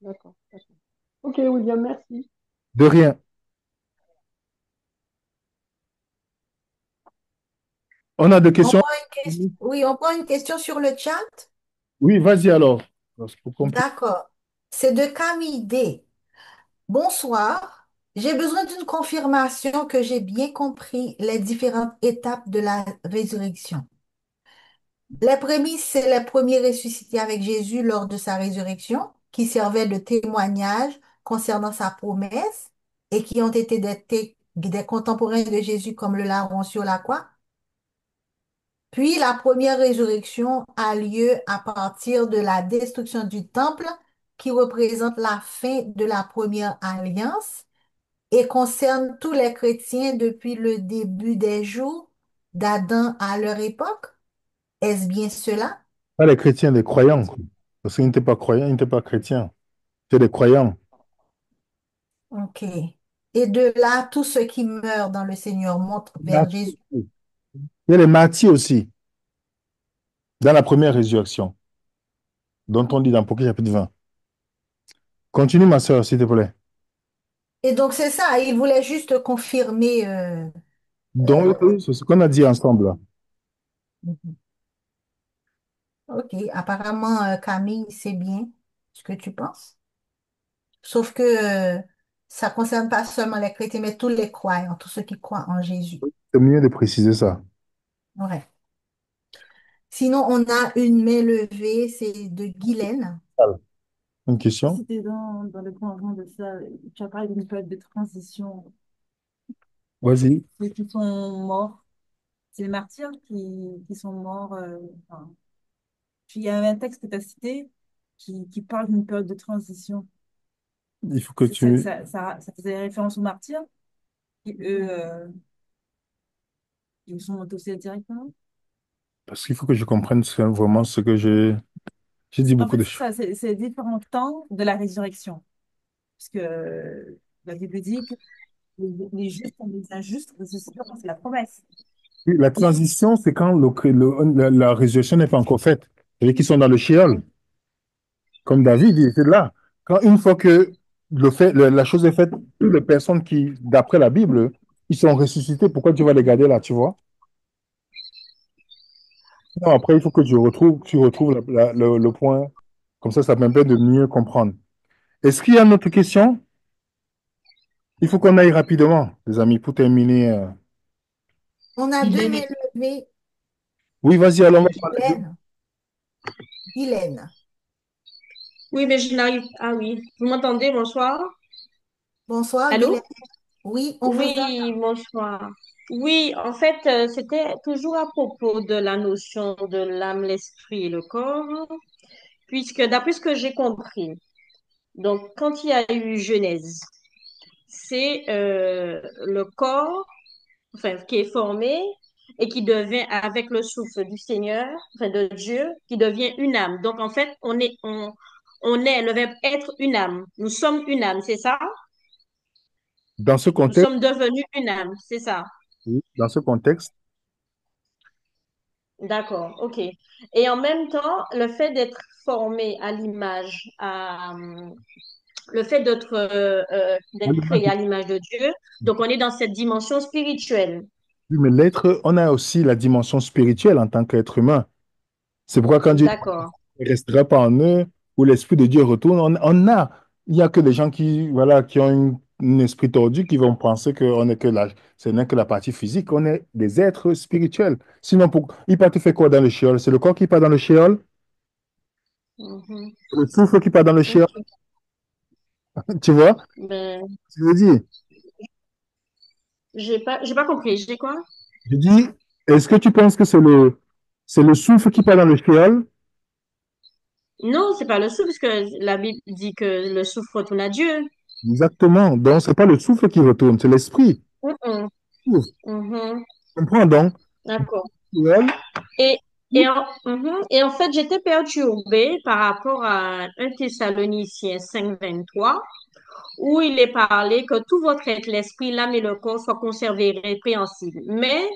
D'accord, d'accord. Ok, William, merci. De rien. On a des On questions? prend oui, on prend une question sur le chat. Oui, vas-y alors. D'accord. C'est de Camille D. Bonsoir. J'ai besoin d'une confirmation que j'ai bien compris les différentes étapes de la résurrection. Les prémices, c'est les premiers ressuscités avec Jésus lors de sa résurrection, qui servaient de témoignage concernant sa promesse et qui ont été des contemporains de Jésus comme le larron sur la croix. Puis la première résurrection a lieu à partir de la destruction du temple qui représente la fin de la première alliance et concerne tous les chrétiens depuis le début des jours d'Adam à leur époque? Est-ce bien cela? Pas les chrétiens, les croyants. Parce qu'ils n'étaient pas croyants, ils n'étaient pas chrétiens. C'est des croyants. Ok. Et de là, tous ceux qui meurent dans le Seigneur montrent vers Martyrs. Jésus. Il y a les martyrs aussi, dans la première résurrection, dont on dit dans Apocalypse chapitre 20. Continue, ma soeur, s'il te plaît. Et donc, c'est ça, il voulait juste confirmer. Donc, c'est ce qu'on a dit ensemble là. Mhm. Ok, apparemment, Camille, c'est bien ce que tu penses. Sauf que ça ne concerne pas seulement les chrétiens, mais tous les croyants, tous ceux qui croient en Jésus. C'est mieux de préciser ça. Ouais. Sinon, on a une main levée, c'est de Guylaine. Voilà. Une question? C'était dans le prolongement de ça, tu as parlé d'une période de transition. Vas-y. Ceux qui sont morts, c'est les martyrs qui sont morts. Enfin, il y avait un texte que tu as cité qui parle d'une période de transition. Il faut que tu... Ça faisait référence aux martyrs qui, eux, ils sont autocédés directement. Parce qu'il faut que je comprenne vraiment ce que j'ai... J'ai dit En beaucoup fait, de c'est choses. ça, c'est différents temps de la résurrection. Parce que la Bible dit que les justes sont les injustes ressusciteront, c'est la promesse. Oui, la transition, c'est quand la résurrection n'est pas encore faite. C'est-à-dire qu'ils sont dans le shéol. Comme David, il était là. Quand une fois que la chose est faite, toutes les personnes qui, d'après la Bible, ils sont ressuscités, pourquoi tu vas les garder là, tu vois? Non, après, il faut que tu retrouves le point. Comme ça permet de mieux comprendre. Est-ce qu'il y a une autre question? Il faut qu'on aille rapidement, les amis, pour terminer. On a Il deux est mains né. levées. Oui, vas-y, allons. On va parler Guylaine. Guylaine. Oui, mais je n'arrive. Ah oui. Vous m'entendez? Bonsoir. Bonsoir, Guylaine. Allô? Oui, on vous entend. Oui, bonsoir. Oui, en fait, c'était toujours à propos de la notion de l'âme, l'esprit et le corps, puisque d'après ce que j'ai compris, donc quand il y a eu Genèse, c'est le corps, enfin, qui est formé et qui devient, avec le souffle du Seigneur, enfin de Dieu, qui devient une âme. Donc en fait, on est, le verbe être une âme. Nous sommes une âme, c'est ça? dans ce Nous contexte. sommes devenus une âme, c'est ça. Oui, dans ce contexte, D'accord, ok. Et en même temps, le fait d'être formé à le fait d'être créé à l'image de Dieu, donc on est dans cette dimension spirituelle. oui, mais l'être, on a aussi la dimension spirituelle en tant qu'être humain. C'est pourquoi quand Dieu D'accord. ne restera pas en eux, où l'Esprit de Dieu retourne, il n'y a que des gens qui, voilà, qui ont un esprit tordu qui vont penser que ce n'est que la partie physique, on est des êtres spirituels. Sinon, il part te faire quoi dans le shéol? C'est le corps qui part dans le shéol? Mhm. C'est le souffle qui part dans le shéol? Ok. Tu vois? Ben, Je veux dire, j'ai pas compris. J'ai quoi? je dis, est-ce que tu penses que c'est le souffle qui part dans le shéol? Non, c'est pas le souffle, parce que la Bible dit que le souffle retourne à Dieu. Exactement. Donc, c'est pas le souffle qui retourne, c'est l'esprit. Mhm. Tu Mhm. comprends donc? D'accord. Shéol, Et, et en fait, j'étais perturbée par rapport à 1 Thessaloniciens 5:23 où il est parlé que tout votre être, l'esprit, l'âme et le corps soient conservés répréhensibles. Mais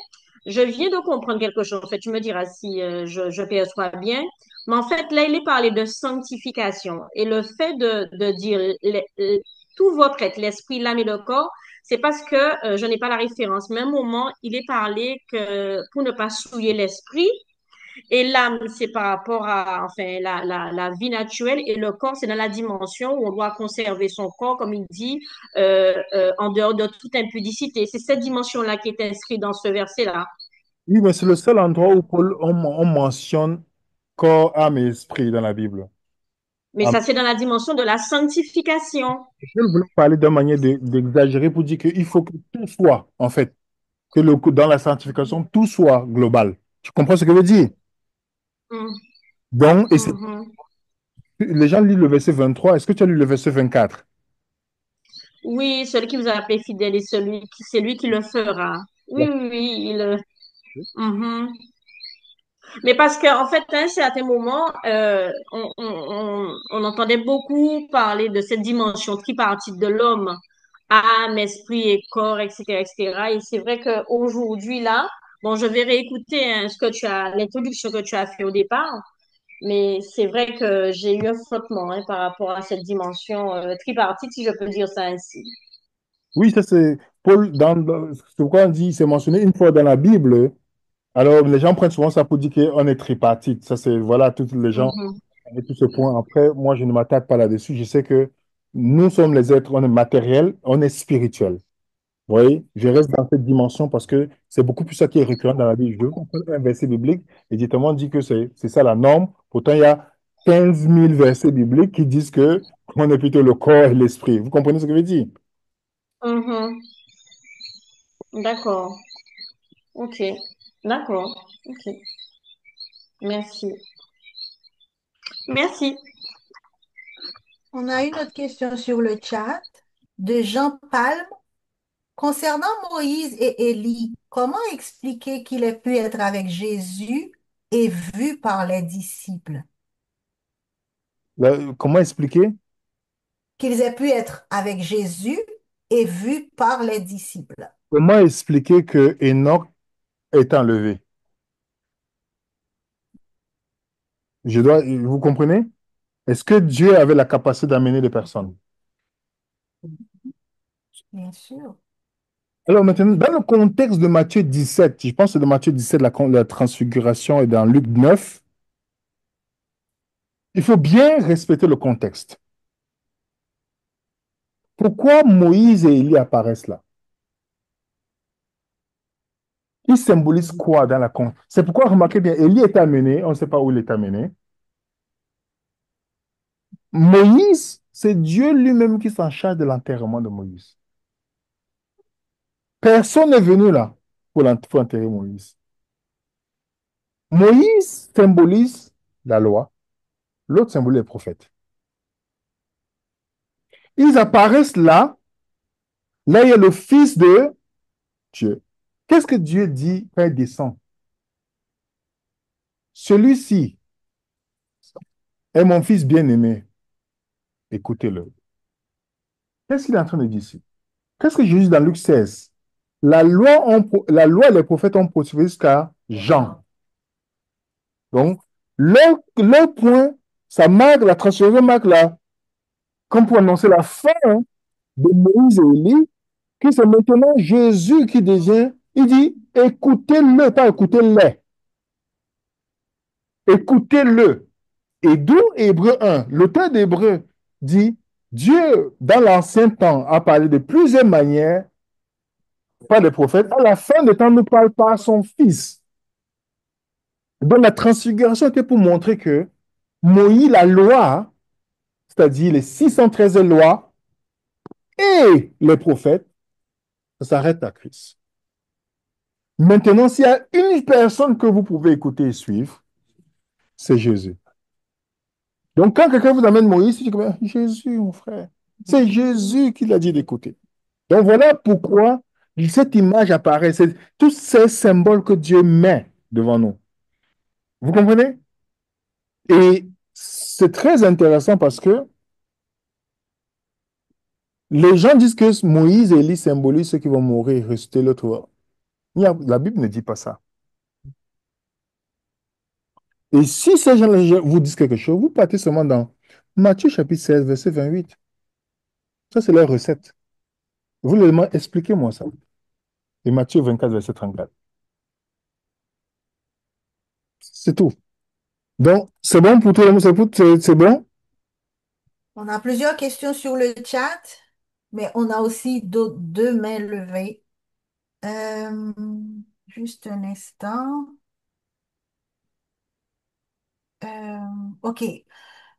je viens de comprendre quelque chose. En fait, tu me diras si je perçois bien. Mais en fait, là, il est parlé de sanctification. Et le fait de dire tout votre être, l'esprit, l'âme et le corps, c'est parce que je n'ai pas la référence. Mais à un moment, il est parlé que pour ne pas souiller l'esprit, et l'âme, c'est par rapport à enfin, la vie naturelle et le corps, c'est dans la dimension où on doit conserver son corps, comme il dit, en dehors de toute impudicité. C'est cette dimension-là qui est inscrite dans ce verset-là. oui, mais c'est le seul endroit où on mentionne corps, âme et esprit dans la Bible. Mais Ah, ça, c'est dans la dimension de la sanctification. je voulais parler d'une manière d'exagérer pour dire qu'il faut que tout soit, en fait, que dans la sanctification, tout soit global. Tu comprends ce que je veux dire? Mm, Donc, mhm. les gens lisent le verset 23. Est-ce que tu as lu le verset 24? Oui, celui qui vous a appelé fidèle et c'est lui qui le fera. Oui, oui, oui, mhm. Mais parce qu'en fait, à un certain moment, on entendait beaucoup parler de cette dimension tripartite de l'homme, âme, esprit et corps, etc., etc. Et c'est vrai qu'aujourd'hui, là, bon, je vais réécouter hein, l'introduction que tu as fait au départ, mais c'est vrai que j'ai eu un flottement hein, par rapport à cette dimension tripartite, si je peux dire ça ainsi. Oui, ça c'est Paul, c'est pourquoi on dit, c'est mentionné une fois dans la Bible. Alors, les gens prennent souvent ça pour dire qu'on est tripartite. Ça, c'est, voilà, tous les gens Mhm, avec tout ce point. Après, moi, je ne m'attaque pas là-dessus. Je sais que nous sommes les êtres, on est matériel, on est spirituel. Vous voyez, je reste dans cette dimension parce que c'est beaucoup plus ça qui est récurrent dans la Bible. Je veux comprendre un verset biblique et directement dit que c'est ça la norme. Pourtant, il y a 15 000 versets bibliques qui disent que on est plutôt le corps et l'esprit. Vous comprenez ce que je veux dire? mhm. D'accord. Ok. D'accord. Ok. Merci. Merci. On a une autre question sur le chat de Jean Palme. Concernant Moïse et Élie, comment expliquer qu'il ait pu être avec Jésus et vu par les disciples? Comment expliquer? Qu'ils aient pu être avec Jésus et vus par les disciples. Comment expliquer que Enoch est enlevé? Vous comprenez? Est-ce que Dieu avait la capacité d'amener des personnes? Bien sûr. Alors maintenant, dans le contexte de Matthieu 17, je pense que c'est de Matthieu 17, la transfiguration est dans Luc 9, il faut bien respecter le contexte. Pourquoi Moïse et Élie apparaissent là? Ils symbolisent quoi dans la C'est pourquoi, remarquez bien, Élie est amené, on ne sait pas où il est amené. Moïse, c'est Dieu lui-même qui s'en charge de l'enterrement de Moïse. Personne n'est venu là pour enterrer Moïse. Moïse symbolise la loi, l'autre symbolise les prophètes. Ils apparaissent là, là il y a le Fils de Dieu. Qu'est-ce que Dieu dit quand il descend? Celui-ci est mon Fils bien-aimé, écoutez-le. Qu'est-ce qu'il est en train de dire ici? Qu'est-ce que Jésus dit dans Luc 16? La loi et les prophètes ont poursuivi jusqu'à Jean. Donc, leur point, ça marque la transformation, marque la, comme pour annoncer la fin de Moïse et Élie, que c'est maintenant Jésus qui devient, il dit, écoutez-le, pas écoutez-les. Écoutez-le. Et d'où Hébreu 1, l'auteur d'Hébreu dit, Dieu, dans l'ancien temps, a parlé de plusieurs manières par les prophètes. À la fin du temps, ne parle pas à son Fils. Donc la transfiguration était pour montrer que Moïse, la loi, c'est-à-dire les 613 lois et les prophètes, ça s'arrête à Christ. Maintenant, s'il y a une personne que vous pouvez écouter et suivre, c'est Jésus. Donc, quand quelqu'un vous amène Moïse, tu dis, Jésus, mon frère, c'est Jésus qui l'a dit d'écouter. Donc, voilà pourquoi cette image apparaît. C'est tous ces symboles que Dieu met devant nous. Vous comprenez? Et c'est très intéressant parce que les gens disent que Moïse et Élie symbolisent ceux qui vont mourir et ressusciter l'autre. La Bible ne dit pas ça. Et si ces gens-là vous disent quelque chose, vous partez seulement dans Matthieu chapitre 16, verset 28. Ça, c'est leur recette. Vous leur demandez, expliquez-moi ça. Et Matthieu 24, verset 34. C'est tout. Donc, c'est bon pour tout le monde, c'est bon? On a plusieurs questions sur le chat, mais on a aussi deux mains levées. Euh, juste un instant. Euh, OK.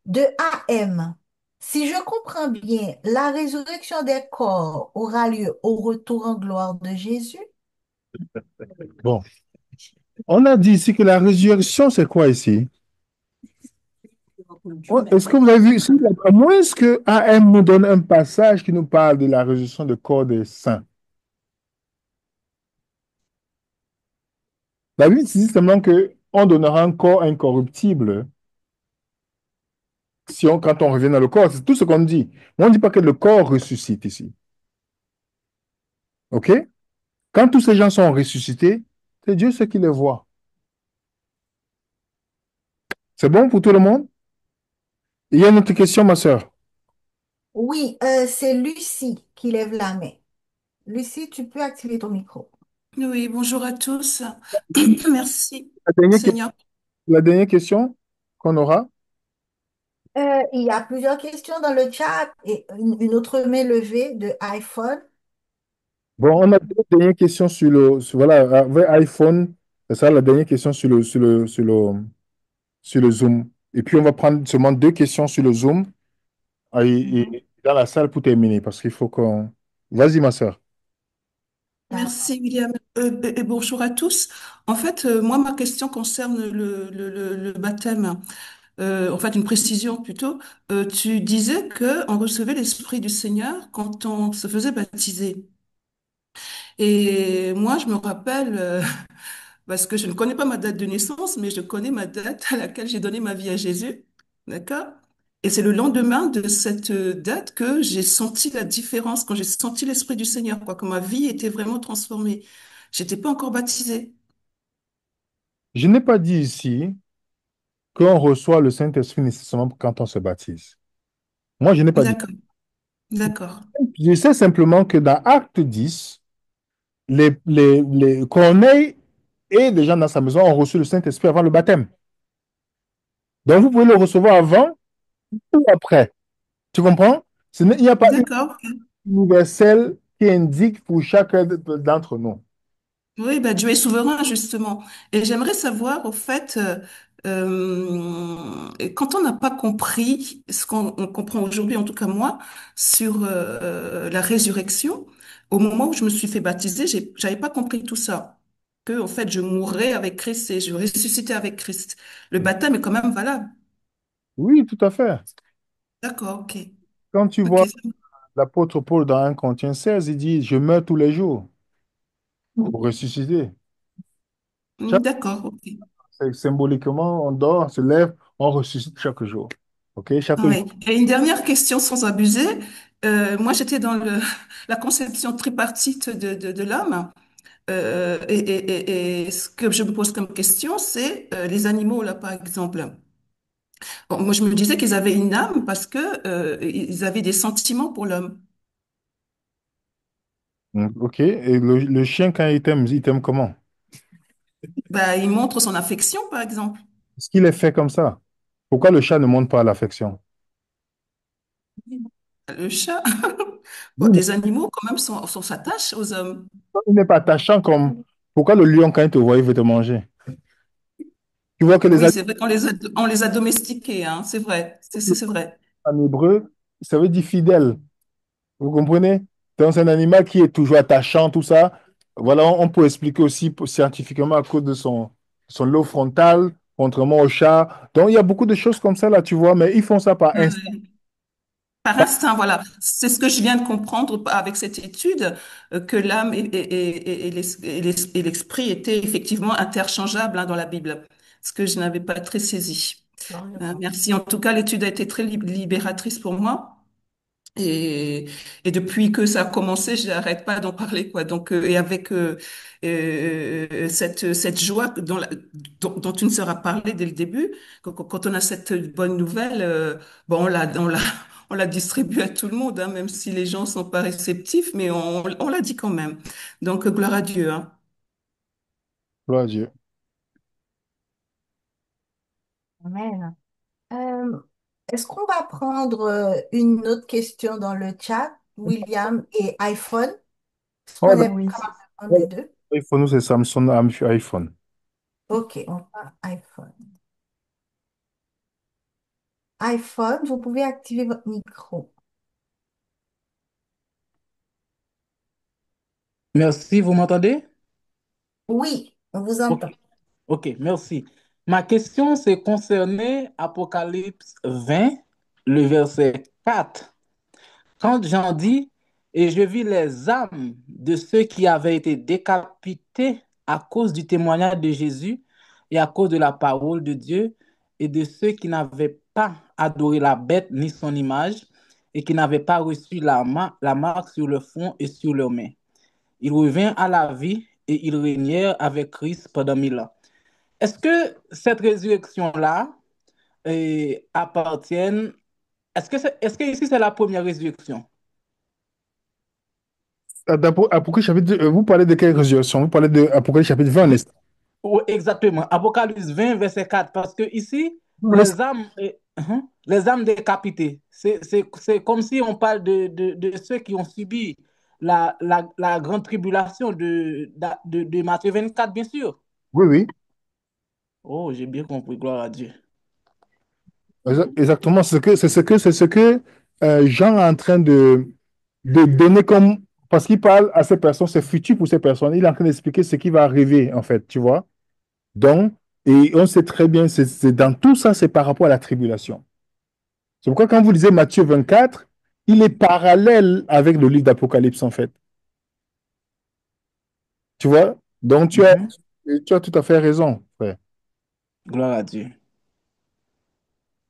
De AM. Si je comprends bien, la résurrection des corps aura lieu au retour en gloire de Jésus. Bon. On a dit ici que la résurrection, c'est quoi ici? Ouais, est-ce que vous avez vu, à moins que AM nous donne un passage qui nous parle de la résurrection de corps des saints. La Bible dit simplement que on donnera un corps incorruptible quand on revient dans le corps. C'est tout ce qu'on dit. Mais on ne dit pas que le corps ressuscite ici. OK? Quand tous ces gens sont ressuscités, c'est Dieu ce qui les voit. C'est bon pour tout le monde? Il y a une autre question, ma sœur. Oui, c'est Lucie qui lève la main. Lucie, tu peux activer ton micro. Oui, bonjour à tous. Merci, La dernière, que- Seigneur. la dernière question qu'on aura. Il y a plusieurs questions dans le chat et une autre main levée de iPhone. Bon, on a deux dernières questions voilà, avec iPhone. C'est ça, la dernière question sur le Zoom. Et puis, on va prendre seulement deux questions sur le Zoom Mhm. et dans la salle pour terminer parce qu'il faut qu'on. Vas-y, ma sœur. D'accord. Merci, William. Et bonjour à tous. En fait, moi, ma question concerne le baptême. En fait, une précision plutôt. Tu disais que on recevait l'Esprit du Seigneur quand on se faisait baptiser. Et moi, je me rappelle, parce que je ne connais pas ma date de naissance, mais je connais ma date à laquelle j'ai donné ma vie à Jésus. D'accord? Et c'est le lendemain de cette date que j'ai senti la différence, quand j'ai senti l'Esprit du Seigneur, quoi, que ma vie était vraiment transformée. J'étais pas encore baptisée. Je n'ai pas dit ici qu'on reçoit le Saint-Esprit nécessairement quand on se baptise. Moi, je n'ai pas dit. D'accord, d'accord, Je sais simplement que dans Acte 10, Corneille et les gens dans sa maison ont reçu le Saint-Esprit avant le baptême. Donc, vous pouvez le recevoir avant ou après. Tu comprends? Il n'y a pas une d'accord. universelle qui indique pour chacun d'entre nous. Oui, bah, Dieu est souverain, justement. Et j'aimerais savoir, au fait, quand on n'a pas compris ce qu'on on comprend aujourd'hui, en tout cas moi, sur la résurrection, au moment où je me suis fait baptiser, j'avais pas compris tout ça. Que, en fait, je mourrais avec Christ et je ressuscitais avec Christ. Le baptême est quand même valable. Oui, tout à fait. D'accord, ok. Quand tu Ok, vois l'apôtre Paul dans 1 Corinthiens 16, il dit, je meurs tous les jours pour ressusciter. d'accord, ok. Symboliquement, on dort, on se lève, on ressuscite chaque jour. OK? Chaque jour. Oui. Et une dernière question sans abuser. Moi, j'étais dans la conception tripartite de l'homme. Et ce que je me pose comme question, c'est les animaux, là, par exemple. Bon, moi, je me disais qu'ils avaient une âme parce que ils avaient des sentiments pour l'homme. OK. Et le chien, quand il t'aime comment? Bah, ils montrent son affection, par exemple. Est-ce qu'il est fait comme ça? Pourquoi le chat ne montre pas l'affection? Le chat, bon, Oui, mais des animaux, quand même, s'attachent aux hommes. il n'est pas attachant comme. Pourquoi le lion, quand il te voit, il veut te manger? Tu vois que les Oui, animaux c'est vrai qu'on les a domestiqués, hein, c'est vrai, c'est vrai. en hébreu, ça veut dire fidèle. Vous comprenez? Donc, c'est un animal qui est toujours attachant, tout ça. Voilà, on peut expliquer aussi scientifiquement à cause de son lobe frontal, contrairement au chat. Donc, il y a beaucoup de choses comme ça, là, tu vois, mais ils font ça par instinct. Ouais. Par instinct, voilà. C'est ce que je viens de comprendre avec cette étude, que l'âme et l'esprit étaient effectivement interchangeables hein, dans la Bible, ce que je n'avais pas très saisi. Merci. En tout cas, l'étude a été très libératrice pour moi. Et depuis que ça a commencé, je n'arrête pas d'en parler, quoi. Donc, et avec cette joie dont tu nous auras parlé dès le début, quand on a cette bonne nouvelle, bon, on la distribue à tout le monde, hein, même si les gens sont pas réceptifs, mais on l'a dit quand même. Donc, gloire à Dieu, hein. Gloire à Dieu. Amen. Euh, Est-ce qu'on va prendre une autre question dans le chat, William et iPhone? Est-ce Oh, qu'on est Oui. capable de prendre les deux? iPhone, nous, c'est Samsung, iPhone. Ok, on prend iPhone. iPhone, vous pouvez activer votre micro. Merci, vous m'entendez? Oui, on vous Ok, entend. ok, merci. Ma question, c'est concerné Apocalypse 20, le verset 4. Quand Jean dit, et je vis les âmes de ceux qui avaient été décapités à cause du témoignage de Jésus et à cause de la parole de Dieu, et de ceux qui n'avaient pas adoré la bête ni son image, et qui n'avaient pas reçu la marque sur le front et sur leurs mains. Ils revinrent à la vie et ils régnèrent avec Christ pendant 1000 ans. Est-ce que cette résurrection-là appartienne, est-ce que ici c'est la première résurrection? Apocalypse chapitre, vous parlez de quelle résurrection? Vous parlez de Apocalypse chapitre 20, n'est-ce pas? Oui, exactement. Apocalypse 20, verset 4. Parce que ici, Non, mais les âmes décapitées, c'est comme si on parle de ceux qui ont subi la grande tribulation de Matthieu 24, bien sûr. oui, oui, Oh, j'ai bien compris, gloire à Dieu. exactement. C'est ce que Jean est en train de donner comme. Parce qu'il parle à ces personnes, c'est futur pour ces personnes. Il est en train d'expliquer ce qui va arriver, en fait, tu vois. Donc, et on sait très bien, dans tout ça, c'est par rapport à la tribulation. C'est pourquoi quand vous lisez Matthieu 24, il est parallèle avec le livre d'Apocalypse, en fait. Tu vois? Donc, Mhm. tu as tout à fait raison, frère. Gloire à Dieu.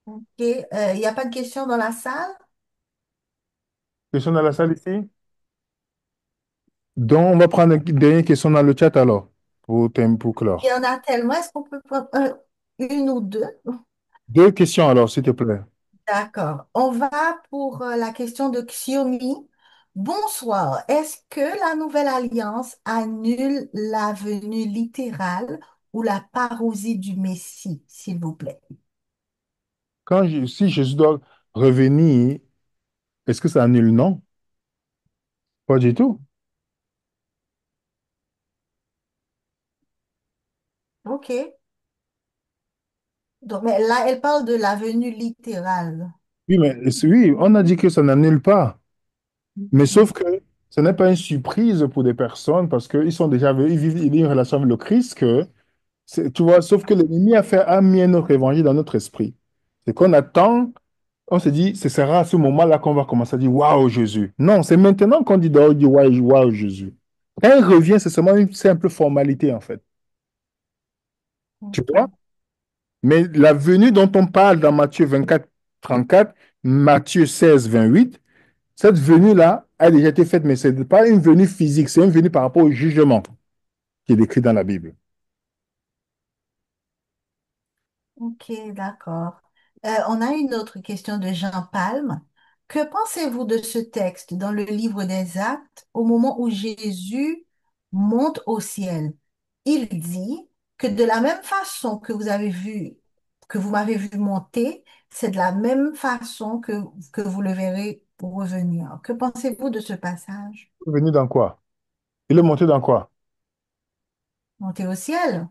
Ok, il n'y a pas de questions dans la salle? Question dans la salle ici? Donc, on va prendre une dernière question dans le chat alors, pour Il y clore. en a tellement, est-ce qu'on peut prendre une ou deux? Deux questions alors, s'il te plaît. D'accord. On va pour la question de Xiomi. Bonsoir. Est-ce que la nouvelle alliance annule la venue littérale ou la parousie du Messie, s'il vous plaît? Si Jésus doit revenir, est-ce que ça annule? Non, pas du tout. Ok. Donc, mais là, elle parle de la venue littérale. Oui, oui, on a dit que ça n'annule pas. Mais sauf que ce n'est pas une surprise pour des personnes parce qu'ils sont déjà, ils vivent une relation avec le Christ que, tu vois, sauf que l'ennemi a mis un autre évangile dans notre esprit. C'est qu'on attend, on se dit, ce sera à ce moment-là qu'on va commencer à dire waouh Jésus. Non, c'est maintenant qu'on dit waouh waouh Jésus. Quand il revient, c'est seulement une simple formalité en fait. Tu vois? Ok. Mais la venue dont on parle dans Matthieu 24, 34, Matthieu 16, 28, cette venue-là a déjà été faite, mais ce n'est pas une venue physique, c'est une venue par rapport au jugement qui est décrit dans la Bible. Ok, d'accord. On a une autre question de Jean Palme. Que pensez-vous de ce texte dans le livre des Actes au moment où Jésus monte au ciel? Il dit que de la même façon que vous avez vu, que vous m'avez vu monter, c'est de la même façon que vous le verrez pour revenir. Que pensez-vous de ce passage? Venu dans quoi? Il est monté dans quoi? Monter au ciel.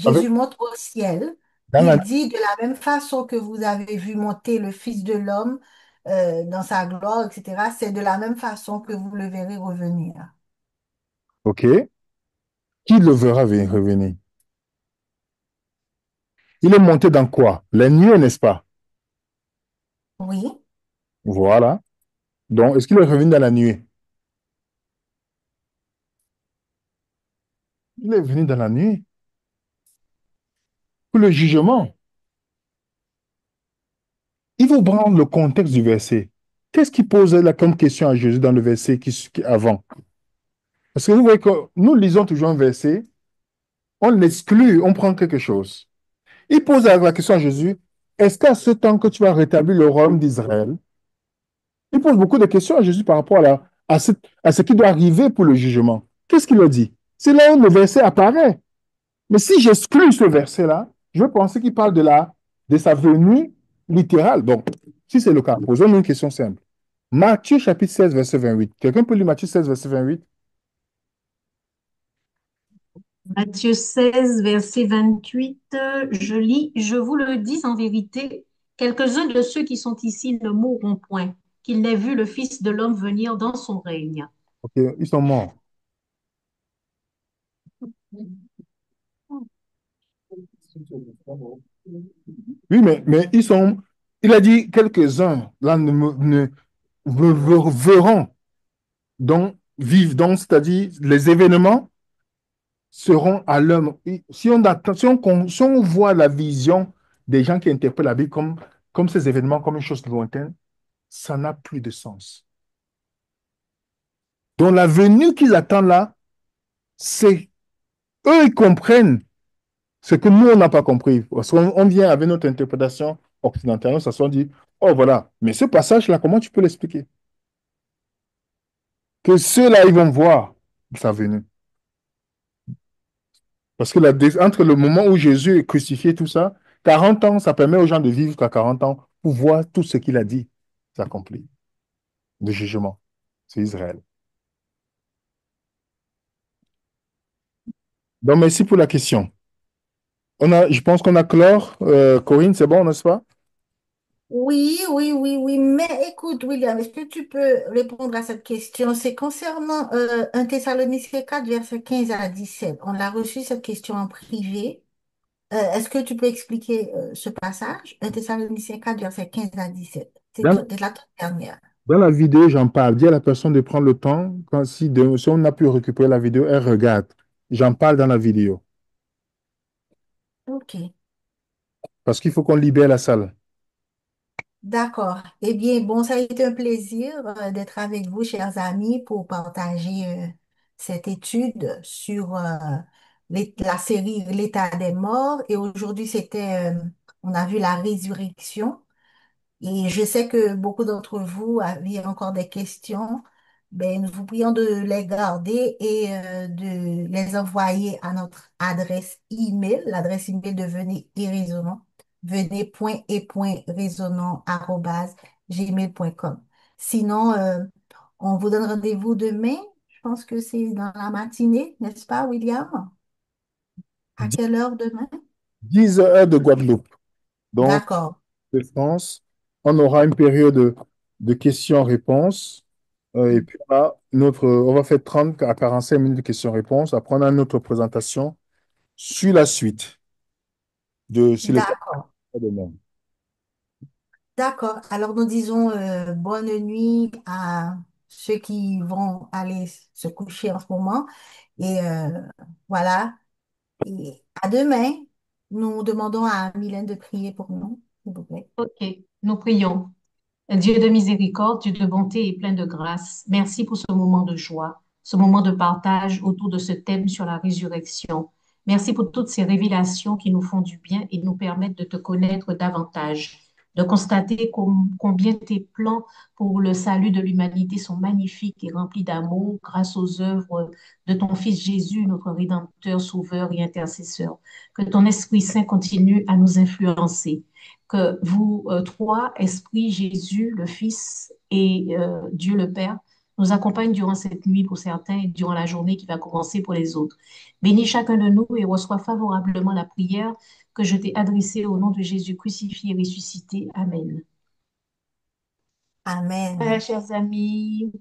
Avec, Jésus monte au ciel. dans la... Il dit de la même façon que vous avez vu monter le Fils de l'homme dans sa gloire, etc. C'est de la même façon que vous le verrez revenir. OK. Qui le verra revenir? Il est monté dans quoi? La nuit, n'est-ce pas? Oui, Voilà. Donc, est-ce qu'il est revenu dans la nuit? Il est venu dans la nuit pour le jugement. Il faut prendre le contexte du verset. Qu'est-ce qui posait là comme question à Jésus dans le verset avant? Parce que vous voyez que nous lisons toujours un verset, on l'exclut, on prend quelque chose. Il pose la question à Jésus, est-ce qu'à ce temps que tu vas rétablir le royaume d'Israël? Il pose beaucoup de questions à Jésus par rapport à ce qui doit arriver pour le jugement. Qu'est-ce qu'il a dit? C'est là où le verset apparaît. Mais si j'exclus ce verset-là, je vais penser qu'il parle de sa venue littérale. Donc, si c'est le cas, posons-nous une question simple. Matthieu chapitre 16, verset 28. Quelqu'un peut lire Matthieu 16, verset 28? Matthieu 16, verset 28, je lis, je vous le dis en vérité, quelques-uns de ceux qui sont ici ne mourront point, qu'ils n'aient vu le Fils de l'homme venir dans son règne. OK, ils sont morts. Oui, mais ils sont, il a dit quelques-uns, là, verront, donc, vivent, donc, c'est-à-dire les événements seront à l'œuvre. Si on attend, si on voit la vision des gens qui interprètent la Bible comme ces événements, comme une chose lointaine, ça n'a plus de sens. Donc, la venue qu'ils attendent là, c'est eux, ils comprennent ce que nous, on n'a pas compris. Parce qu'on vient avec notre interprétation occidentale, on s'assoit, on dit, oh voilà, mais ce passage-là, comment tu peux l'expliquer? Que ceux-là, ils vont voir sa venue. Parce que entre le moment où Jésus est crucifié, tout ça, 40 ans, ça permet aux gens de vivre jusqu'à 40 ans pour voir tout ce qu'il a dit s'accomplir. Le jugement, c'est Israël. Donc, merci pour la question. Je pense qu'on a clore. Corinne, c'est bon, n'est-ce pas? Oui, oui, oui, oui. Mais écoute, William, est-ce que tu peux répondre à cette question? C'est concernant 1 Thessaloniciens 4, verset 15 à 17. On a reçu cette question en privé. Est-ce que tu peux expliquer ce passage? 1 Thessaloniciens 4, verset 15 à 17. Dans, C'est la toute dernière. dans la vidéo, j'en parle. Dis à la personne de prendre le temps. Si on a pu récupérer la vidéo, elle regarde. J'en parle dans la vidéo. Ok. Parce qu'il faut qu'on libère la salle. D'accord. Eh bien, bon, ça a été un plaisir d'être avec vous, chers amis, pour partager cette étude sur la série L'état des morts. Et aujourd'hui, on a vu la résurrection. Et je sais que beaucoup d'entre vous avaient encore des questions. Ben, nous vous prions de les garder et de les envoyer à notre adresse email. L'adresse email de Venez et Raisonnons. Venez.et.raisonnons@gmail.com. Sinon, on vous donne rendez-vous demain. Je pense que c'est dans la matinée, n'est-ce pas, William? À quelle heure demain? 10 heures de Guadeloupe. Donc, D'accord. de France, on aura une période de questions-réponses. Et puis on va faire 30 à 45 minutes de questions-réponses. Après, on a une autre présentation sur la suite sur l'état D'accord. de même. D'accord. Alors nous disons bonne nuit à ceux qui vont aller se coucher en ce moment. Et voilà. Et à demain. Nous demandons à Mylène de prier pour nous, s'il vous plaît. Ok, nous prions. Dieu de miséricorde, Dieu de bonté et plein de grâce, merci pour ce moment de joie, ce moment de partage autour de ce thème sur la résurrection. Merci pour toutes ces révélations qui nous font du bien et nous permettent de te connaître davantage, de constater combien tes plans pour le salut de l'humanité sont magnifiques et remplis d'amour grâce aux œuvres de ton Fils Jésus, notre Rédempteur, Sauveur et Intercesseur. Que ton Esprit Saint continue à nous influencer, que vous trois, Esprit, Jésus, le Fils et Dieu le Père, nous accompagnent durant cette nuit pour certains et durant la journée qui va commencer pour les autres. Bénis chacun de nous et reçois favorablement la prière que je t'ai adressée au nom de Jésus crucifié et ressuscité. Amen. Amen. Chers amis,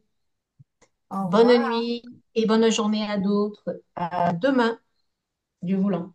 Au bonne revoir. nuit et bonne journée à d'autres. À demain, Dieu voulant.